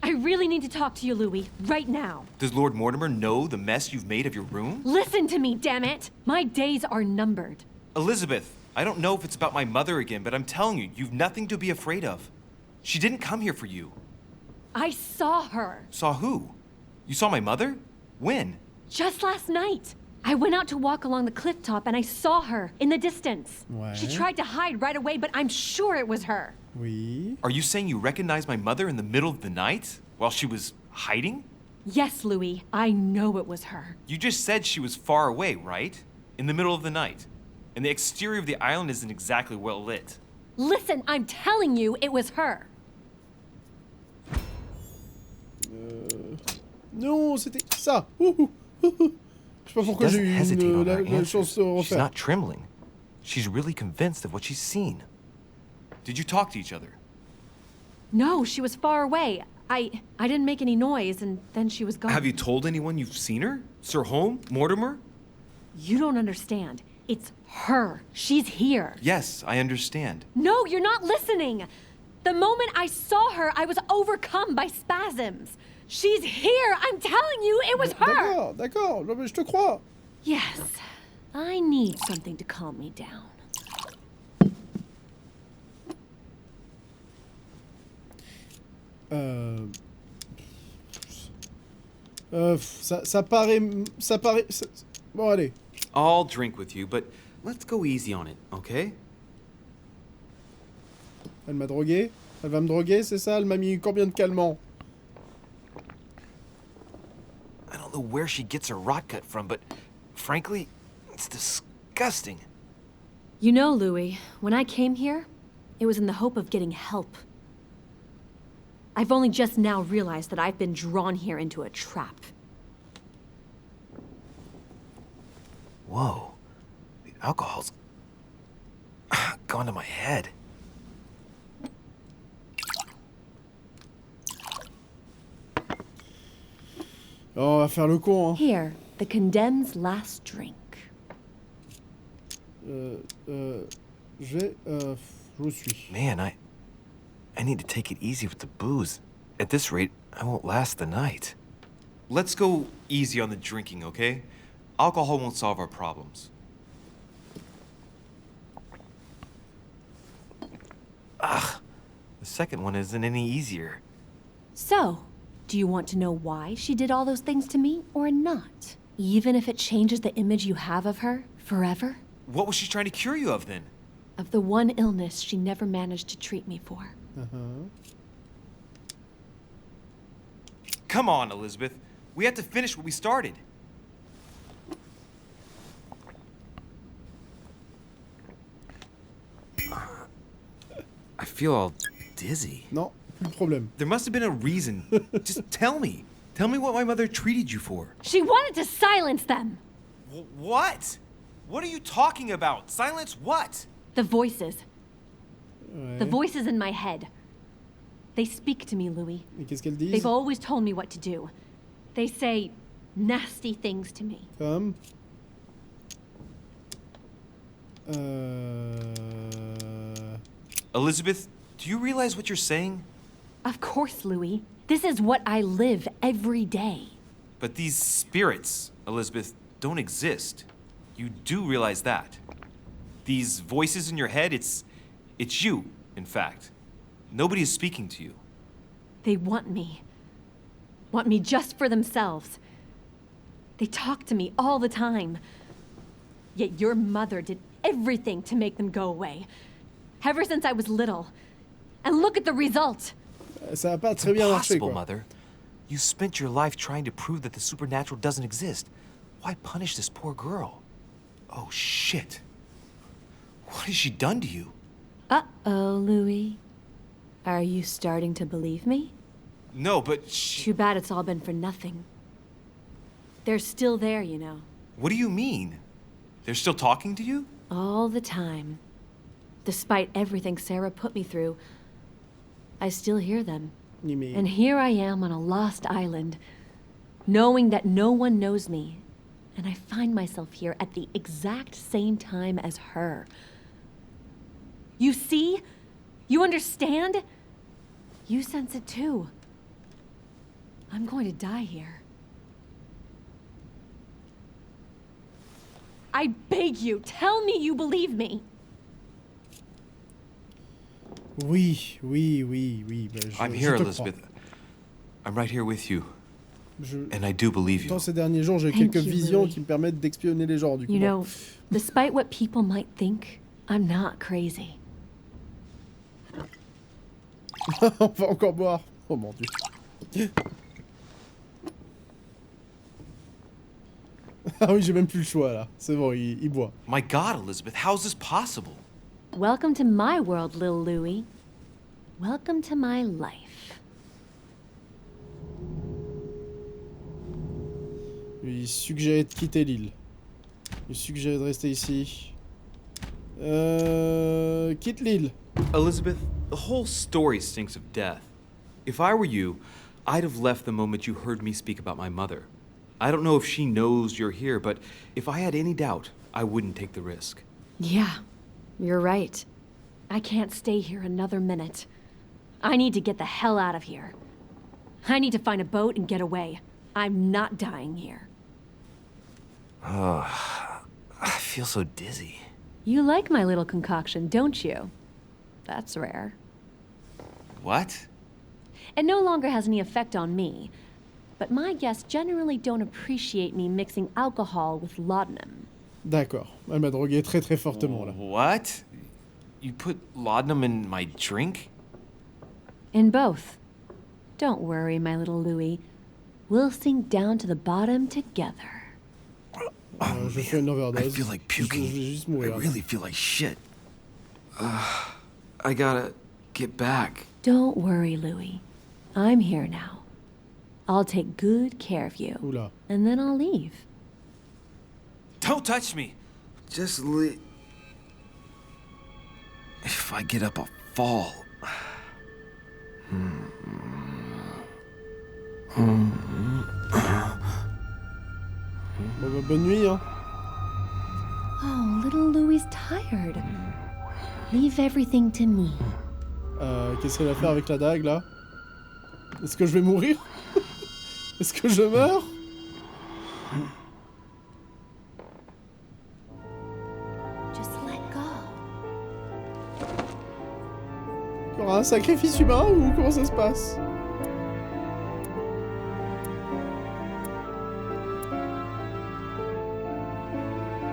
I really need to talk to you, Louis, right now. Does Lord Mortimer know the mess you've made of your room? Listen to me, damn it! My days are numbered. Elizabeth, I don't know if it's about my mother again, but I'm telling you, you've nothing to be afraid of. She didn't come here for you. I saw her. Saw who? You saw my mother? When? Just last night. I went out to walk along the cliff top and I saw her in the distance. Ouais. She tried to hide right away, but I'm sure it was her. Oui. Are you saying you recognized my mother in the middle of the night while she was hiding? Yes, Louis, I know it was her. You just said she was far away, right? In the middle of the night. And the exterior of the island isn't exactly well lit. Listen, I'm telling you, it was her. Non, c'était ça. Je sais pas pourquoi j'ai eu la chance de She's refaire. not trembling. She's really convinced of what she's seen. Did you talk to each other? No, she was far away. I didn't make any noise, and then she was gone. Have you told anyone you've seen her? Sir Holm? Mortimer? You don't understand. It's her. She's here. Yes, I understand. No, you're not listening. The moment I saw her, I was overcome by spasms. She's here. I'm telling you, it was her. D'accord, non, mais je te crois. Yes, I need something to calm me down. Ça paraît... Bon, allez. I'll drink with you, but let's go easy on it, okay? Elle m'a drogué. Elle va me droguer, c'est ça? Elle m'a mis combien de calmants? I don't know where she gets her rot gut from, but frankly, it's disgusting. You know, Louis, when I came here, it was in the hope of getting help. I've only just now realized that I've been drawn here into a trap. Whoa. The alcohol's gone to my head. Oh, on va faire le con, hein. Here, the condemned's last drink. Je suis. Man, I need to take it easy with the booze. At this rate, I won't last the night. Let's go easy on the drinking, okay? Alcohol won't solve our problems. Ugh. The second one isn't any easier. So, do you want to know why she did all those things to me, or not? Even if it changes the image you have of her forever? What was she trying to cure you of, then? Of the one illness she never managed to treat me for. Come on, Elizabeth. We have to finish what we started. I feel all dizzy. Non, plus de problème. There must have been a reason. Just tell me. Tell me what my mother treated you for. She wanted to silence them! What? What are you talking about? Silence what? The voices. Ouais. The voices in my head. They speak to me, Louis. Et qu'est-ce qu'elles disent? They've always told me what to do. They say nasty things to me. Comme... Elizabeth, do you realize what you're saying? Of course, Louis. This is what I live every day. But these spirits, Elizabeth, don't exist. You do realize that. These voices in your head, it's you, in fact. Nobody is speaking to you. They want me. Want me just for themselves. They talk to me all the time. Yet your mother did everything to make them go away. Ever since I was little. And look at the result. Ça va pas très bien marcher, Impossible, quoi. Mother. You spent your life trying to prove that the supernatural doesn't exist. Why punish this poor girl? Oh, shit. What has she done to you? Uh-oh, Louis. Are you starting to believe me? No, but Too bad it's all been for nothing. They're still there, you know. What do you mean? They're still talking to you? All the time. Despite everything Sarah put me through, I still hear them. You mean? And here I am on a lost island, knowing that no one knows me, and I find myself here at the exact same time as her. You see? You understand? You sense it too. I'm going to die here. I beg you, tell me you believe me. Oui. Ben, I'm here, je te Elizabeth. I'm right here with you. And I do believe you. Dans ces derniers jours, j'ai Thank quelques you, visions Louis. qui me permettent d'espionner les gens, du coup. You bon. know, despite what people might think, I'm not crazy. On va encore boire. Oh mon dieu. Ah oui, j'ai même plus le choix là. C'est bon, il boit. My God, Elizabeth, how's this possible? Welcome to my world, little Louis. Welcome to my life. Il suggérait de quitter l'île. Il suggérait de rester ici. Quitte l'île. Elizabeth, the whole story stinks of death. If I were you, I'd have left the moment you heard me speak about my mother. I don't know if she knows you're here, but if I had any doubt, I wouldn't take the risk. Yeah, you're right. I can't stay here another minute. I need to get the hell out of here. I need to find a boat and get away. I'm not dying here. Oh, I feel so dizzy. You like my little concoction, don't you? That's rare. What? It no longer has any effect on me, but my guests generally don't appreciate me mixing alcohol with laudanum. D'accord. Elle m'a drogué très très fortement là. What? You put laudanum in my drink? In both. Don't worry, my little Louis. We'll sink down to the bottom together. Je fais une overdose. I feel like puking. Je vais juste mourir. I really feel like shit. I gotta get back. Don't worry, Louis. I'm here now. I'll take good care of you. Oula. And then I'll leave. Don't touch me. Just leave. If I get up, I'll fall. Bon, bah, bonne nuit, hein. Oh, little Louis's tired. Leave everything to me. Qu'est-ce qu'elle va faire avec la dague là? Est-ce que je vais mourir? Est-ce que je meurs? Just let go. Encore un sacrifice humain ou comment ça se passe?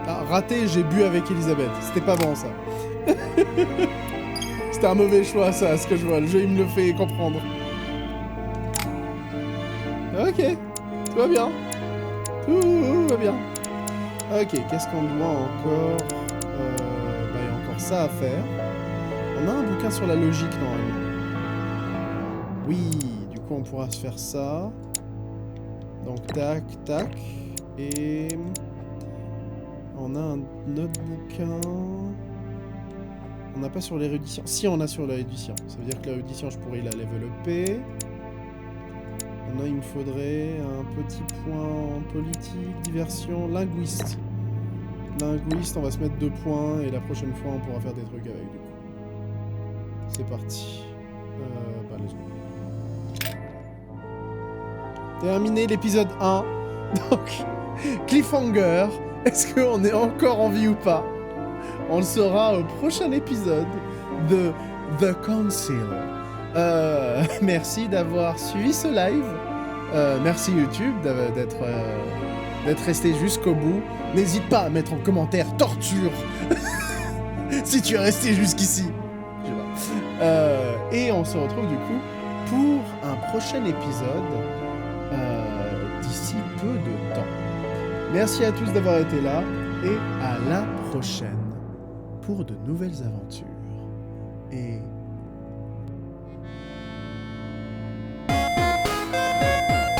Ah, raté, j'ai bu avec Elisabeth. C'était pas bon ça. C'était un mauvais choix ça, ce que je vois. Le jeu il me le fait comprendre. Ok, tout va bien. Tout va bien. Ok, qu'est-ce qu'on doit encore? Bah, il y a encore ça à faire. On a un bouquin sur la logique normalement. Oui, du coup on pourra se faire ça. Donc tac, tac. Et... on a un autre bouquin... On n'a pas sur l'érudition. Si, on a sur l'érudition. Ça veut dire que l'érudition, je pourrais la level-upper. Maintenant, il me faudrait un petit point en politique, diversion, linguiste. Linguiste, on va se mettre 2 points et la prochaine fois, on pourra faire des trucs avec, du coup. C'est parti. Bah, let's go. Terminé l'épisode 1. Donc, cliffhanger. Est-ce qu'on est encore en vie ou pas? On le saura au prochain épisode de The Council. Merci d'avoir suivi ce live. Merci YouTube d'être resté jusqu'au bout. N'hésite pas à mettre en commentaire torture si tu es resté jusqu'ici. Je sais pas. Et on se retrouve du coup pour un prochain épisode d'ici peu de temps. Merci à tous d'avoir été là et à la prochaine pour de nouvelles aventures. Et